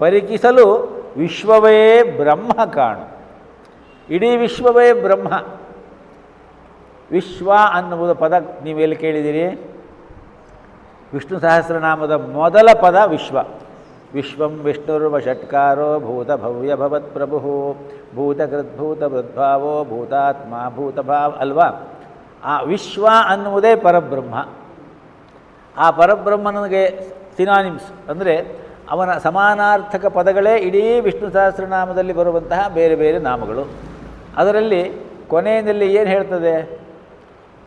ಪರಿಕಿಸಲು ವಿಶ್ವವೇ ಬ್ರಹ್ಮ ಕಾಣು. ಇಡೀ ವಿಶ್ವವೇ ಬ್ರಹ್ಮ. ವಿಶ್ವ ಅನ್ನುವುದು ಪದ ನೀವೆಲ್ಲಿ ಕೇಳಿದ್ದೀರಿ? ವಿಷ್ಣು ಸಹಸ್ರನಾಮದ ಮೊದಲ ಪದ ವಿಶ್ವ. ವಿಶ್ವಂ ವಿಷ್ಣುರ್ವ ಷಟ್ಕಾರೋ ಭೂತ ಭವ್ಯ ಭವತ್ ಪ್ರಭು ಭೂತಕೃದ್ಭೂತ ವೃದ್ಭಾವೋ ಭೂತಾತ್ಮ ಭೂತಭಾವ ಅಲ್ವಾ. ಆ ವಿಶ್ವ ಅನ್ನುವುದೇ ಪರಬ್ರಹ್ಮ. ಆ ಪರಬ್ರಹ್ಮನಿಗೆ ಸಿನಾನಿಮ್ಸ್ ಅಂದರೆ ಅವನ ಸಮಾನಾರ್ಥಕ ಪದಗಳೇ ಇಡೀ ವಿಷ್ಣು ಸಹಸ್ರನಾಮದಲ್ಲಿ ಬರುವಂತಹ ಬೇರೆ ಬೇರೆ ನಾಮಗಳು. ಅದರಲ್ಲಿ ಕೊನೆಯಲ್ಲಿ ಏನು ಹೇಳ್ತದೆ?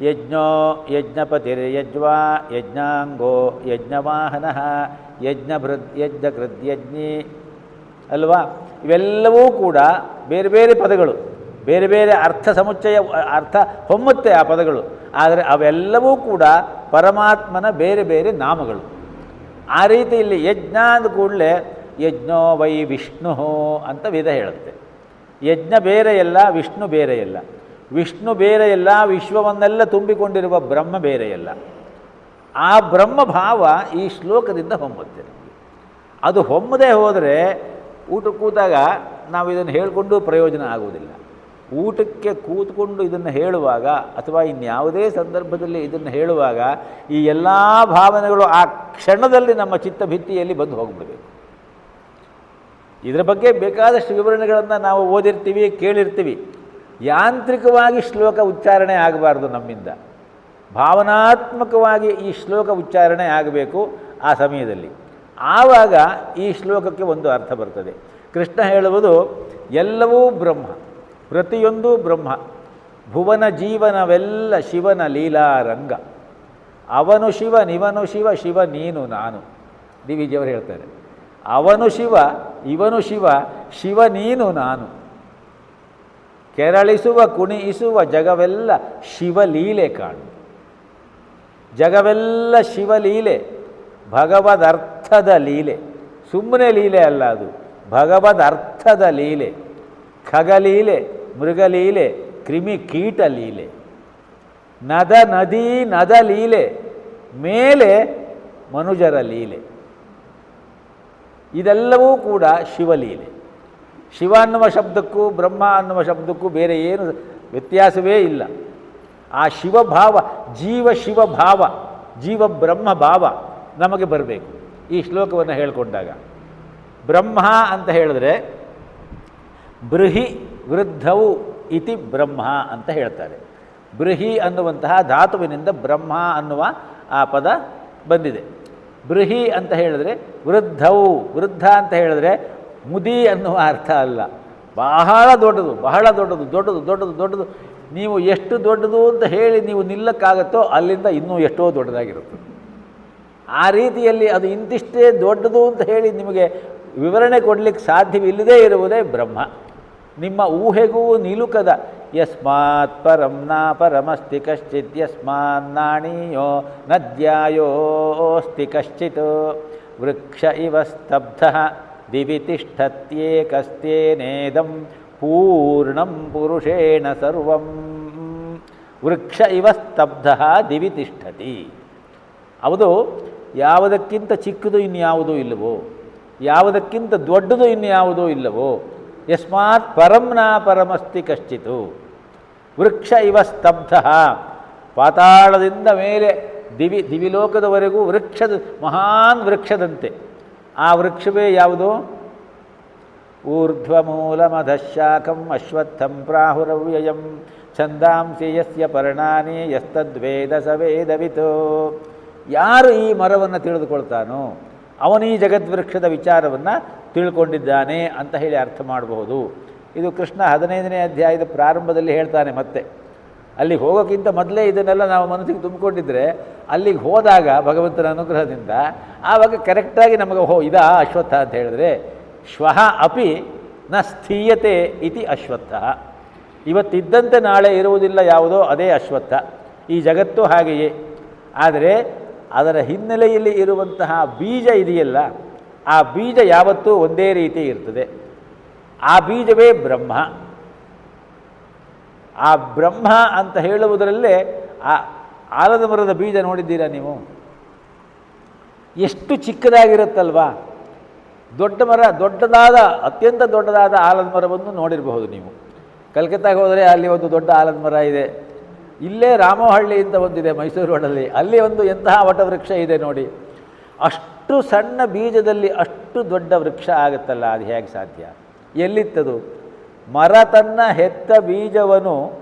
ಯಜ್ಞೋ ಯಜ್ಞಪತಿರ್ಯಜ್ವಾ ಯಜ್ಞಾಂಗೋ ಯಜ್ಞವಾಹನ ಯಜ್ಞಕೃದ್ಯಜ್ಞಿ ಅಲ್ವಾ. ಇವೆಲ್ಲವೂ ಕೂಡ ಬೇರೆ ಬೇರೆ ಪದಗಳು, ಬೇರೆ ಬೇರೆ ಅರ್ಥ ಹೊಮ್ಮುತ್ತೆ ಆ ಪದಗಳು. ಆದರೆ ಅವೆಲ್ಲವೂ ಕೂಡ ಪರಮಾತ್ಮನ ಬೇರೆ ಬೇರೆ ನಾಮಗಳು. ಆ ರೀತಿ ಇಲ್ಲಿ ಯಜ್ಞ ಅಂದ ಕೂಡಲೇ ಯಜ್ಞೋ ವೈ ವಿಷ್ಣು ಅಂತ ವೇದ ಹೇಳುತ್ತೆ. ಯಜ್ಞ ಬೇರೆಯಲ್ಲ, ವಿಷ್ಣು ಬೇರೆಯಲ್ಲ. ವಿಷ್ಣು ಬೇರೆಯಲ್ಲ, ವಿಶ್ವವನ್ನೆಲ್ಲ ತುಂಬಿಕೊಂಡಿರುವ ಬ್ರಹ್ಮ ಬೇರೆಯಲ್ಲ. ಆ ಬ್ರಹ್ಮಭಾವ ಈ ಶ್ಲೋಕದಿಂದ ಹೊಮ್ಮುತ್ತೆ. ಅದು ಹೊಮ್ಮದೇ ಹೋದರೆ ಊಟಕ್ಕೆ ಕೂತಾಗ ನಾವು ಇದನ್ನು ಹೇಳಿಕೊಂಡು ಪ್ರಯೋಜನ ಆಗುವುದಿಲ್ಲ. ಊಟಕ್ಕೆ ಕೂತ್ಕೊಂಡು ಇದನ್ನು ಹೇಳುವಾಗ ಅಥವಾ ಇನ್ಯಾವುದೇ ಸಂದರ್ಭದಲ್ಲಿ ಇದನ್ನು ಹೇಳುವಾಗ ಈ ಎಲ್ಲ ಭಾವನೆಗಳು ಆ ಕ್ಷಣದಲ್ಲಿ ನಮ್ಮ ಚಿತ್ತಭಿತ್ತಿಯಲ್ಲಿ ಬಂದು ಹೋಗಿಬಿಡಬೇಕು. ಇದರ ಬಗ್ಗೆ ಬೇಕಾದಷ್ಟು ವಿವರಣೆಗಳನ್ನು ನಾವು ಓದಿರ್ತೀವಿ, ಕೇಳಿರ್ತೀವಿ. ಯಾಂತ್ರಿಕವಾಗಿ ಶ್ಲೋಕ ಉಚ್ಚಾರಣೆ ಆಗಬಾರ್ದು ನಮ್ಮಿಂದ. ಭಾವನಾತ್ಮಕವಾಗಿ ಈ ಶ್ಲೋಕ ಉಚ್ಚಾರಣೆ ಆಗಬೇಕು ಆ ಸಮಯದಲ್ಲಿ. ಆವಾಗ ಈ ಶ್ಲೋಕಕ್ಕೆ ಒಂದು ಅರ್ಥ ಬರ್ತದೆ. ಕೃಷ್ಣ ಹೇಳುವುದು ಎಲ್ಲವೂ ಬ್ರಹ್ಮ, ಪ್ರತಿಯೊಂದು ಬ್ರಹ್ಮ. ಭುವನ ಜೀವನವೆಲ್ಲ ಶಿವನ ಲೀಲಾರಂಗ. ಅವನು ಶಿವ, ನಿವನು ಶಿವ, ಶಿವ ನೀನು ನಾನು. ಡಿ ವಿ ಜಿಯವರು ಹೇಳ್ತಾರೆ, ಅವನು ಶಿವ, ಇವನು ಶಿವ, ಶಿವ ನೀನು ನಾನು. ಕೆರಳಿಸುವ ಕುಣಿಯಿಸುವ ಜಗವೆಲ್ಲ ಶಿವಲೀಲೆ ಕಾಣು. ಜಗವೆಲ್ಲ ಶಿವಲೀಲೆ, ಭಗವದರ್ಥದ ಲೀಲೆ. ಸುಮ್ಮನೆ ಲೀಲೆ ಅಲ್ಲ, ಅದು ಭಗವದರ್ಥದ ಲೀಲೆ. ಖಗಲೀಲೆ, ಮೃಗಲೀಲೆ, ಕ್ರಿಮಿ ಕೀಟ ಲೀಲೆ, ನದ ನದಿ ನದ ಲೀಲೆ, ಮೇಲೆ ಮನುಜರ ಲೀಲೆ. ಇದೆಲ್ಲವೂ ಕೂಡ ಶಿವಲೀಲೆ. ಶಿವ ಅನ್ನುವ ಶಬ್ದಕ್ಕೂ ಬ್ರಹ್ಮ ಅನ್ನುವ ಶಬ್ದಕ್ಕೂ ಬೇರೆ ಏನು ವ್ಯತ್ಯಾಸವೇ ಇಲ್ಲ. ಆ ಶಿವಭಾವ, ಶಿವಭಾವ, ಜೀವ ಬ್ರಹ್ಮ ಭಾವ ನಮಗೆ ಬರಬೇಕು ಈ ಶ್ಲೋಕವನ್ನು ಹೇಳಿಕೊಂಡಾಗ. ಬ್ರಹ್ಮ ಅಂತ ಹೇಳಿದ್ರೆ ಬೃಹಿ ವೃದ್ಧವು ಇತಿ ಬ್ರಹ್ಮ ಅಂತ ಹೇಳ್ತಾರೆ. ಬೃಹಿ ಅನ್ನುವಂತಹ ಧಾತುವಿನಿಂದ ಬ್ರಹ್ಮ ಅನ್ನುವ ಆ ಪದ ಬಂದಿದೆ. ಬೃಹಿ ಅಂತ ಹೇಳಿದ್ರೆ ವೃದ್ಧವು, ವೃದ್ಧ ಅಂತ ಹೇಳಿದ್ರೆ ಮುದಿ ಅನ್ನುವ ಅರ್ಥ ಅಲ್ಲ. ಬಹಳ ದೊಡ್ಡದು, ಬಹಳ ದೊಡ್ಡದು, ದೊಡ್ಡದು ದೊಡ್ಡದು ದೊಡ್ಡದು. ನೀವು ಎಷ್ಟು ದೊಡ್ಡದು ಅಂತ ಹೇಳಿ ನೀವು ನಿಲ್ಲಕ್ಕಾಗತ್ತೋ ಅಲ್ಲಿಂದ ಇನ್ನೂ ಎಷ್ಟೋ ದೊಡ್ಡದಾಗಿರುತ್ತೆ. ಆ ರೀತಿಯಲ್ಲಿ ಅದು ಇಂತಿಷ್ಟೇ ದೊಡ್ಡದು ಅಂತ ಹೇಳಿ ನಿಮಗೆ ವಿವರಣೆ ಕೊಡಲಿಕ್ಕೆ ಸಾಧ್ಯವಿಲ್ಲದೇ ಇರುವುದೇ ಬ್ರಹ್ಮ. ನಿಮ್ಮ ಊಹೆಗೂ ನಿಲುಕದ ಯಸ್ಮಾತ್ ಪರಂ ನ ಪರಮಸ್ತಿ ಕಶ್ಚಿತ್ ಯಸ್ಮಾನ್ನಾಣೀಯೋ ನದ್ಯಾಯೋಸ್ತಿ ಕಶ್ಚಿತ್ ವೃಕ್ಷ ಇವ ಸ್ತಬ್ಧಃ ದಿವಿ ತಿಷ್ಠತ್ಯೇಕಸ್ತೇನೇದಂ ಪೂರ್ಣಂ ಪುರುಷೇಣ ಸರ್ವಂ. ವೃಕ್ಷ ಇವ ಸ್ತಬ್ಧಃ ದಿವಿ ತಿಷ್ಠತಿ. ಅದು ಯಾವುದಕ್ಕಿಂತ ಚಿಕ್ಕದು ಇನ್ಯಾವುದೂ ಇಲ್ಲವೋ, ಯಾವುದಕ್ಕಿಂತ ದೊಡ್ಡದು ಇನ್ಯಾವುದೂ ಇಲ್ಲವೋ. ಯಸ್ಮಾತ್ ಪರಂ ನ ಪರಮಸ್ತಿ ಕಶ್ಚಿತು. ವೃಕ್ಷ ಇವ ಸ್ತಬ್ಧ, ಪಾತಾಳದಿಂದ ಮೇಲೆ ದಿವಿಲೋಕದವರೆಗೂ ವೃಕ್ಷದ ಮಹಾನ್ ವೃಕ್ಷದಂತೆ. ಆ ವೃಕ್ಷವೇ ಯಾವುದು? ಊರ್ಧ್ವಮೂಲಮಧಃಶಾಖಂ ಅಶ್ವತ್ಥಂ ಪ್ರಾಹುರವ್ಯಯಂ ಛಂದಾಂಸಿ ಯಸ್ಯ ಪರ್ಣಾನಿ ಯಸ್ತದ್ವೇದ ಸ ವೇದವಿತೋ. ಯಾರು ಈ ಮರವನ್ನು ತಿಳಿದುಕೊಳ್ತಾನೋ ಅವನು ಈ ಜಗದ್ವೃಕ್ಷದ ವಿಚಾರವನ್ನು ತಿಳ್ಕೊಂಡಿದ್ದಾನೆ ಅಂತ ಹೇಳಿ ಅರ್ಥ ಮಾಡಬಹುದು. ಇದು ಕೃಷ್ಣ 15ನೇ ಅಧ್ಯಾಯದ ಪ್ರಾರಂಭದಲ್ಲಿ ಹೇಳ್ತಾನೆ. ಮತ್ತೆ ಅಲ್ಲಿಗೆ ಹೋಗೋಕ್ಕಿಂತ ಮೊದಲೇ ಇದನ್ನೆಲ್ಲ ನಾವು ಮನಸ್ಸಿಗೆ ತುಂಬಿಕೊಂಡಿದ್ರೆ ಅಲ್ಲಿಗೆ ಹೋದಾಗ ಭಗವಂತನ ಅನುಗ್ರಹದಿಂದ ಆವಾಗ ಕರೆಕ್ಟಾಗಿ ನಮಗೆ ಇದಾ ಅಶ್ವತ್ಥ ಅಂತ ಹೇಳಿದ್ರೆ, ಶ್ವಃ ಅಪಿ ನ ಸ್ಥೀಯತೆ ಇತಿ ಅಶ್ವತ್ಥ. ಇವತ್ತಿದ್ದಂತೆ ನಾಳೆ ಇರುವುದಿಲ್ಲ ಯಾವುದೋ ಅದೇ ಅಶ್ವತ್ಥ. ಈ ಜಗತ್ತು ಹಾಗೆಯೇ. ಆದರೆ ಅದರ ಹಿನ್ನೆಲೆಯಲ್ಲಿ ಇರುವಂತಹ ಬೀಜ ಇದೆಯಲ್ಲ, ಆ ಬೀಜ ಯಾವತ್ತೂ ಒಂದೇ ರೀತಿ ಇರ್ತದೆ. ಆ ಬೀಜವೇ ಬ್ರಹ್ಮ. ಆ ಬ್ರಹ್ಮ ಅಂತ ಹೇಳುವುದರಲ್ಲೇ ಆ ಆಲದ ಮರದ ಬೀಜ ನೋಡಿದ್ದೀರಾ ನೀವು? ಎಷ್ಟು ಚಿಕ್ಕದಾಗಿರುತ್ತಲ್ವಾ? ದೊಡ್ಡ ಮರ, ದೊಡ್ಡದಾದ ಅತ್ಯಂತ ದೊಡ್ಡದಾದ ಆಲದ ಮರವನ್ನು ನೋಡಿರಬಹುದು ನೀವು. ಕಲ್ಕತ್ತಾಗೆ ಹೋದರೆ ಅಲ್ಲಿ ಒಂದು ದೊಡ್ಡ ಆಲದ ಮರ ಇದೆ. ಇಲ್ಲೇ ರಾಮೋಹಳ್ಳಿ ಅಂತ ಒಂದಿದೆ ಮೈಸೂರು ರೋಡಲ್ಲಿ, ಅಲ್ಲಿ ಒಂದು ಎಂತಹ ವಟವೃಕ್ಷ ಇದೆ ನೋಡಿ. ಅಷ್ಟು ಸಣ್ಣ ಬೀಜದಲ್ಲಿ ಅಷ್ಟು ದೊಡ್ಡ ವೃಕ್ಷ ಆಗುತ್ತಲ್ಲ, ಅದು ಹೇಗೆ ಸಾಧ್ಯ? ಎಲ್ಲಿತ್ತದು? ಮರ ತನ್ನ ಹೆತ್ತ ಬೀಜವನ್ನು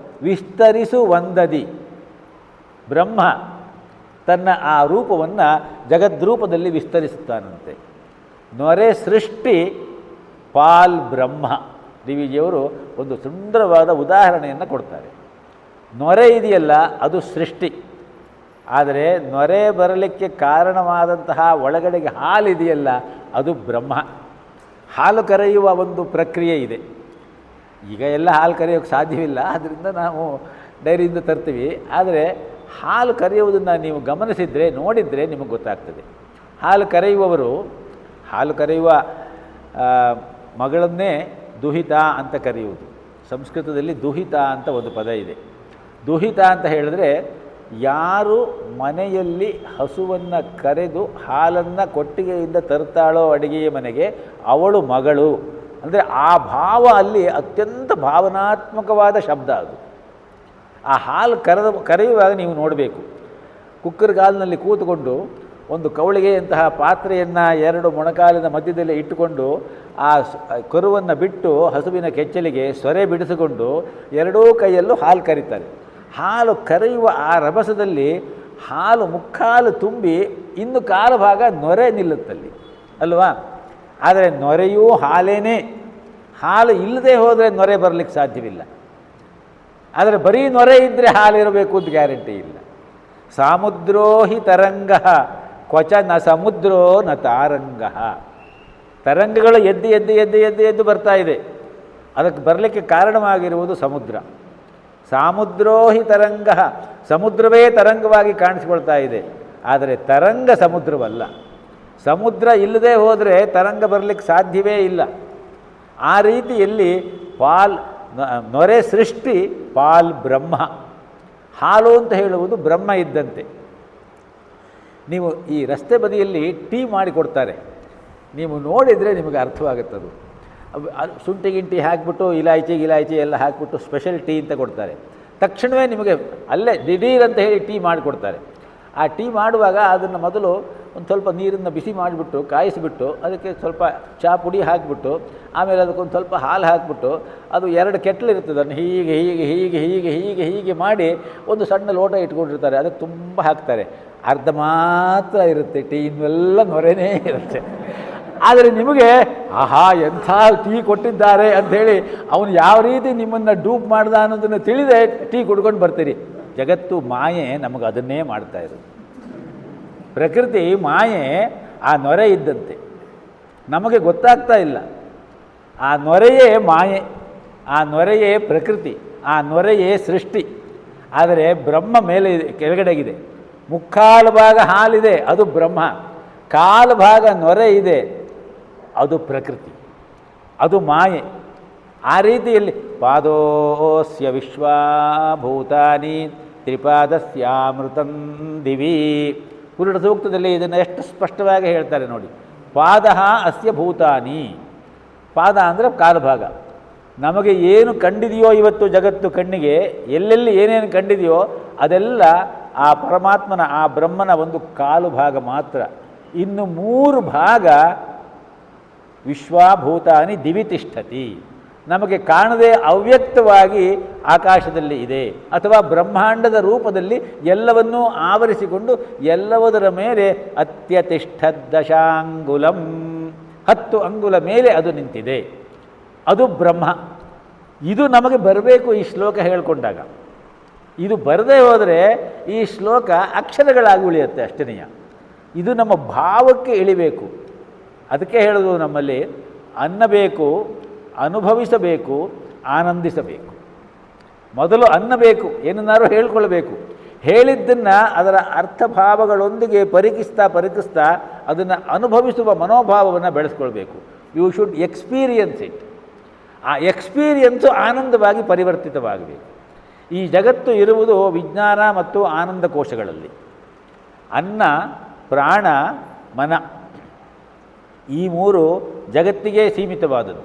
ವಿಸ್ತರಿಸುವಂದದಿ. ಬ್ರಹ್ಮ ತನ್ನ ಆ ರೂಪವನ್ನು ಜಗದ್ರೂಪದಲ್ಲಿ ವಿಸ್ತರಿಸುತ್ತಾನಂತೆ. ನೊರೆ ಸೃಷ್ಟಿ ಪಾಲ್ ಬ್ರಹ್ಮ. ಡಿ ವಿ ಜಿಯವರು ಒಂದು ಸುಂದರವಾದ ಉದಾಹರಣೆಯನ್ನು ಕೊಡ್ತಾರೆ. ನೊರೆ ಇದೆಯಲ್ಲ ಅದು ಸೃಷ್ಟಿ. ಆದರೆ ನೊರೆ ಬರಲಿಕ್ಕೆ ಕಾರಣವಾದಂತಹ ಒಳಗಡೆಗೆ ಹಾಲಿದೆಯಲ್ಲ ಅದು ಬ್ರಹ್ಮ. ಹಾಲು ಕರೆಯುವ ಒಂದು ಪ್ರಕ್ರಿಯೆ ಇದೆ. ಈಗ ಎಲ್ಲ ಹಾಲು ಕರೆಯೋಕ್ಕೆ ಸಾಧ್ಯವಿಲ್ಲ, ಆದ್ದರಿಂದ ನಾವು ಡೈರಿಯಿಂದ ತರ್ತೀವಿ. ಆದರೆ ಹಾಲು ಕರೆಯುವುದನ್ನು ನೀವು ಗಮನಿಸಿದರೆ, ನೋಡಿದರೆ ನಿಮಗೆ ಗೊತ್ತಾಗ್ತದೆ. ಹಾಲು ಕರೆಯುವ ಮಗಳನ್ನೇ ದುಹಿತ ಅಂತ ಕರೆಯುವುದು. ಸಂಸ್ಕೃತದಲ್ಲಿ ದುಹಿತ ಅಂತ ಒಂದು ಪದ ಇದೆ. ದುಹಿತ ಅಂತ ಹೇಳಿದ್ರೆ ಯಾರು ಮನೆಯಲ್ಲಿ ಹಸುವನ್ನು ಕರೆದು ಹಾಲನ್ನು ಕೊಟ್ಟಿಗೆಯಿಂದ ತರ್ತಾಳೋ ಅಡುಗೆಯ ಮನೆಗೆ ಅವಳು ಮಗಳು. ಅಂದರೆ ಆ ಭಾವ ಅಲ್ಲಿ ಅತ್ಯಂತ ಭಾವನಾತ್ಮಕವಾದ ಶಬ್ದ ಅದು. ಆ ಹಾಲು ಕರೆಯುವಾಗ ನೀವು ನೋಡಬೇಕು. ಕುಕ್ಕರ್ ಗಾಲಿನಲ್ಲಿ ಕೂತುಕೊಂಡು ಒಂದು ಕವಳಿಗೆಯಂತಹ ಪಾತ್ರೆಯನ್ನು 2 ಮೊಣಕಾಲಿನ ಮಧ್ಯದಲ್ಲಿ ಇಟ್ಟುಕೊಂಡು ಆ ಕರುವನ್ನು ಬಿಟ್ಟು ಹಸುವಿನ ಕೆಚ್ಚಲಿಗೆ ಸೊರೆ ಬಿಡಿಸಿಕೊಂಡು 2 ಕೈಯಲ್ಲೂ ಹಾಲು ಕರೀತಾರೆ. ಹಾಲು ಕರೆಯುವ ಆ ರಭಸದಲ್ಲಿ ಹಾಲು ಮುಕ್ಕಾಲು ತುಂಬಿ ಇನ್ನು ಕಾಲು ಭಾಗ ನೊರೆ ನಿಲ್ಲುತ್ತಲ್ಲಿ ಅಲ್ವಾ? ಆದರೆ ನೊರೆಯೂ ಹಾಲೇನೇ. ಹಾಲು ಇಲ್ಲದೆ ಹೋದರೆ ನೊರೆ ಬರಲಿಕ್ಕೆ ಸಾಧ್ಯವಿಲ್ಲ. ಆದರೆ ಬರೀ ನೊರೆ ಇದ್ದರೆ ಹಾಲಿರಬೇಕು ಅಂತ ಗ್ಯಾರಂಟಿ ಇಲ್ಲ. ಸಾಮುದ್ರೋ ಹಿ ತರಂಗ ಕ್ವಚ ನ ಸಮುದ್ರೋ ನ ತಾರಂಗ. ತರಂಗಗಳು ಎದ್ದು ಬರ್ತಾ ಇದೆ. ಅದಕ್ಕೆ ಬರಲಿಕ್ಕೆ ಕಾರಣವಾಗಿರುವುದು ಸಮುದ್ರ. ಸಾಮುದ್ರೋ ಹಿ ತರಂಗ, ಸಮುದ್ರವೇ ತರಂಗವಾಗಿ ಕಾಣಿಸಿಕೊಳ್ತಾ ಇದೆ. ಆದರೆ ತರಂಗ ಸಮುದ್ರವಲ್ಲ. ಸಮುದ್ರ ಇಲ್ಲದೆ ಹೋದರೆ ತರಂಗ ಬರಲಿಕ್ಕೆ ಸಾಧ್ಯವೇ ಇಲ್ಲ. ಆ ರೀತಿಯಲ್ಲಿ ನೊರೆ ಸೃಷ್ಟಿ ಪಾಲ್ ಬ್ರಹ್ಮ. ಹಾಲು ಅಂತ ಹೇಳುವುದು ಬ್ರಹ್ಮ ಇದ್ದಂತೆ. ನೀವು ಈ ರಸ್ತೆ ಬದಿಯಲ್ಲಿ ಟೀ ಮಾಡಿಕೊಡ್ತಾರೆ, ನೀವು ನೋಡಿದರೆ ನಿಮಗೆ ಅರ್ಥವಾಗುತ್ತದು. ಶುಂಠಿ ಗಿಂಟಿ ಹಾಕಿಬಿಟ್ಟು ಇಲಾಯ್ಚಿ ಎಲ್ಲ ಹಾಕಿಬಿಟ್ಟು ಸ್ಪೆಷಲ್ ಟೀ ಅಂತ ಕೊಡ್ತಾರೆ. ತಕ್ಷಣವೇ ನಿಮಗೆ ಅಲ್ಲೇ ದಿಢೀರ್ ಅಂತ ಹೇಳಿ ಟೀ ಮಾಡಿಕೊಡ್ತಾರೆ. ಆ ಟೀ ಮಾಡುವಾಗ ಅದನ್ನು ಮೊದಲು ಒಂದು ಸ್ವಲ್ಪ ನೀರನ್ನು ಬಿಸಿ ಮಾಡಿಬಿಟ್ಟು ಕಾಯಿಸಿಬಿಟ್ಟು ಅದಕ್ಕೆ ಸ್ವಲ್ಪ ಚಹಾ ಪುಡಿ ಹಾಕಿಬಿಟ್ಟು ಆಮೇಲೆ ಅದಕ್ಕೊಂದು ಸ್ವಲ್ಪ ಹಾಲು ಹಾಕಿಬಿಟ್ಟು ಅದು 2 ಕೆಟ್ಲಿರ್ತದೆ, ಅದನ್ನು ಹೀಗೆ ಮಾಡಿ ಒಂದು ಸಣ್ಣ ಲೋಟ ಇಟ್ಕೊಂಡಿರ್ತಾರೆ. ಅದಕ್ಕೆ ತುಂಬ ಹಾಕ್ತಾರೆ. ಅರ್ಧ ಮಾತ್ರ ಇರುತ್ತೆ ಟೀ, ಇನ್ನೆಲ್ಲ ನೊರೆನೇ ಇರುತ್ತೆ. ಆದರೆ ನಿಮಗೆ ಆಹಾ ಎಂಥ ಟೀ ಕೊಟ್ಟಿದ್ದಾರೆ ಅಂಥೇಳಿ ಅವನು ಯಾವ ರೀತಿ ನಿಮ್ಮನ್ನು ಡೂಪ್ ಮಾಡ್ದ ಅನ್ನೋದನ್ನು ತಿಳಿದೇ ಟೀ ಕುಡ್ಕೊಂಡು ಬರ್ತೀರಿ. ಜಗತ್ತು ಮಾಯೆ ನಮಗೆ ಅದನ್ನೇ ಮಾಡ್ತಾ ಇರೋದು. ಪ್ರಕೃತಿ ಮಾಯೆ ಆ ನೊರೆ ಇದ್ದಂತೆ, ನಮಗೆ ಗೊತ್ತಾಗ್ತಾ ಇಲ್ಲ. ಆ ನೊರೆಯೇ ಮಾಯೆ, ಆ ನೊರೆಯೇ ಪ್ರಕೃತಿ, ಆ ನೊರೆಯೇ ಸೃಷ್ಟಿ. ಆದರೆ ಬ್ರಹ್ಮ ಮೇಲೆ ಕೆಳಗಡೆಗಿದೆ. ಮುಕ್ಕಾಲು ಭಾಗ ಹಾಲಿದೆ, ಅದು ಬ್ರಹ್ಮ. ಕಾಲು ಭಾಗ ನೊರೆ ಇದೆ, ಅದು ಪ್ರಕೃತಿ, ಅದು ಮಾಯೆ. ಆ ರೀತಿಯಲ್ಲಿ ಪಾದೋಸ್ಯ ವಿಶ್ವಾಭೂತಾನಿ ತ್ರಿಪಾದಸ್ಯಾಮೃತಂ ದಿವಿ. ಪುರುಷ ಸೂಕ್ತದಲ್ಲಿ ಇದನ್ನು ಎಷ್ಟು ಸ್ಪಷ್ಟವಾಗಿ ಹೇಳ್ತಾರೆ ನೋಡಿ. ಪಾದ ಅಸ್ಯ ಭೂತಾನಿ. ಪಾದ ಅಂದರೆ ಕಾಲುಭಾಗ. ನಮಗೆ ಏನು ಕಂಡಿದೆಯೋ ಇವತ್ತು ಜಗತ್ತು ಕಣ್ಣಿಗೆ, ಎಲ್ಲೆಲ್ಲಿ ಏನೇನು ಕಂಡಿದೆಯೋ ಅದೆಲ್ಲ ಆ ಪರಮಾತ್ಮನ, ಆ ಬ್ರಹ್ಮನ ಒಂದು ಕಾಲು ಭಾಗ ಮಾತ್ರ. ಇನ್ನು 3 ಭಾಗ ವಿಶ್ವಾಭೂತಾನಿ ದಿವಿ ತಿಷ್ಠತಿ, ನಮಗೆ ಕಾಣದೆ ಅವ್ಯಕ್ತವಾಗಿ ಆಕಾಶದಲ್ಲಿ ಇದೆ, ಅಥವಾ ಬ್ರಹ್ಮಾಂಡದ ರೂಪದಲ್ಲಿ ಎಲ್ಲವನ್ನೂ ಆವರಿಸಿಕೊಂಡು ಎಲ್ಲವುದರ ಮೇಲೆ ಅತ್ಯತಿಷ್ಠದ್ದಶಾಂಗುಲಂ, 10 ಅಂಗುಲ ಮೇಲೆ ಅದು ನಿಂತಿದೆ. ಅದು ಬ್ರಹ್ಮ. ಇದು ನಮಗೆ ಬರಬೇಕು ಈ ಶ್ಲೋಕ ಹೇಳಿಕೊಂಡಾಗ. ಇದು ಬರದೇ ಹೋದರೆ ಈ ಶ್ಲೋಕ ಅಕ್ಷರಗಳಾಗಿ ಉಳಿಯುತ್ತೆ ಅಷ್ಟನೆಯ. ಇದು ನಮ್ಮ ಭಾವಕ್ಕೆ ಇಳಿಬೇಕು. ಅದಕ್ಕೆ ಹೇಳೋದು ನಮ್ಮಲ್ಲಿ ಅನ್ನಬೇಕು, ಅನುಭವಿಸಬೇಕು, ಆನಂದಿಸಬೇಕು. ಮೊದಲು ಅನ್ನಬೇಕು, ಏನನ್ನಾರು ಹೇಳ್ಕೊಳ್ಬೇಕು. ಹೇಳಿದ್ದನ್ನು ಅದರ ಅರ್ಥಭಾವಗಳೊಂದಿಗೆ ಪರಿಕಿಸ್ತಾ ಅದನ್ನು ಅನುಭವಿಸುವ ಮನೋಭಾವವನ್ನು ಬೆಳೆಸ್ಕೊಳ್ಬೇಕು. You should experience it. ಆ ಎಕ್ಸ್ಪೀರಿಯನ್ಸು ಆನಂದವಾಗಿ ಪರಿವರ್ತಿತವಾಗಬೇಕು. ಈ ಜಗತ್ತು ಇರುವುದು ವಿಜ್ಞಾನ ಮತ್ತು ಆನಂದ ಕೋಶಗಳಲ್ಲಿ. ಅನ್ನ, ಪ್ರಾಣ, ಮನ, ಈ 3 ಜಗತ್ತಿಗೆ ಸೀಮಿತವಾದದ್ದು.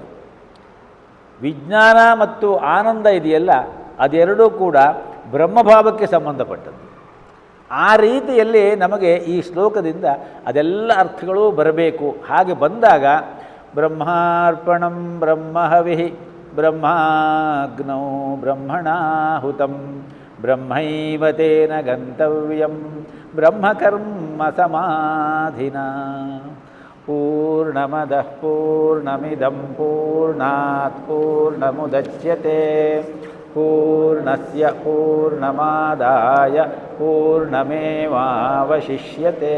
ವಿಜ್ಞಾನ ಮತ್ತು ಆನಂದ ಇದೆಯಲ್ಲ, ಅದೆರಡೂ ಕೂಡ ಬ್ರಹ್ಮಭಾವಕ್ಕೆ ಸಂಬಂಧಪಟ್ಟದ್ದು. ಆ ರೀತಿಯಲ್ಲಿ ನಮಗೆ ಈ ಶ್ಲೋಕದಿಂದ ಅದೆಲ್ಲ ಅರ್ಥಗಳೂ ಬರಬೇಕು. ಹಾಗೆ ಬಂದಾಗ ಬ್ರಹ್ಮಾರ್ಪಣಂ ಬ್ರಹ್ಮಹವಿಃ ಬ್ರಹ್ಮಾಗ್ನೌ ಬ್ರಹ್ಮಣಾಹುತಂ ಬ್ರಹ್ಮೈವ ತೇನ ಗಂತವ್ಯಂ ಬ್ರಹ್ಮಕರ್ಮ ಸಮಾಧಿನಾ. ಪೂರ್ಣಮದಃ ಪೂರ್ಣಮಿದಂ ಪೂರ್ಣಾತ್ ಪೂರ್ಣಮುದಚ್ಯತೆ ಪೂರ್ಣಸ್ಯ ಪೂರ್ಣಮಾದಾಯ ಪೂರ್ಣಮೇವಾವಶಿಷ್ಯತೆ.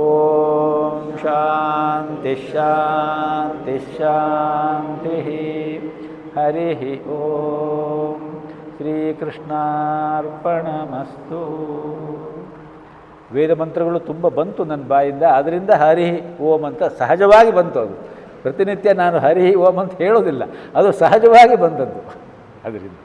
ಓಂ ಶಾಂತಿ ಶಾಂತಿ ಶಾಂತಿ. ಹರಿ ಓಂ. ಶ್ರೀಕೃಷ್ಣಾರ್ಪಣಮಸ್ತು. ವೇದ ಮಂತ್ರಗಳು ತುಂಬ ಬಂತು ನನ್ನ ಬಾಯಿಂದ, ಅದರಿಂದ ಹರಿ ಓಂ ಅಂತ ಸಹಜವಾಗಿ ಬಂತು. ಅದು ಪ್ರತಿನಿತ್ಯ ನಾನು ಹರಿ ಓಂ ಅಂತ ಹೇಳೋದಿಲ್ಲ, ಅದು ಸಹಜವಾಗಿ ಬಂದದ್ದು ಅದರಿಂದ.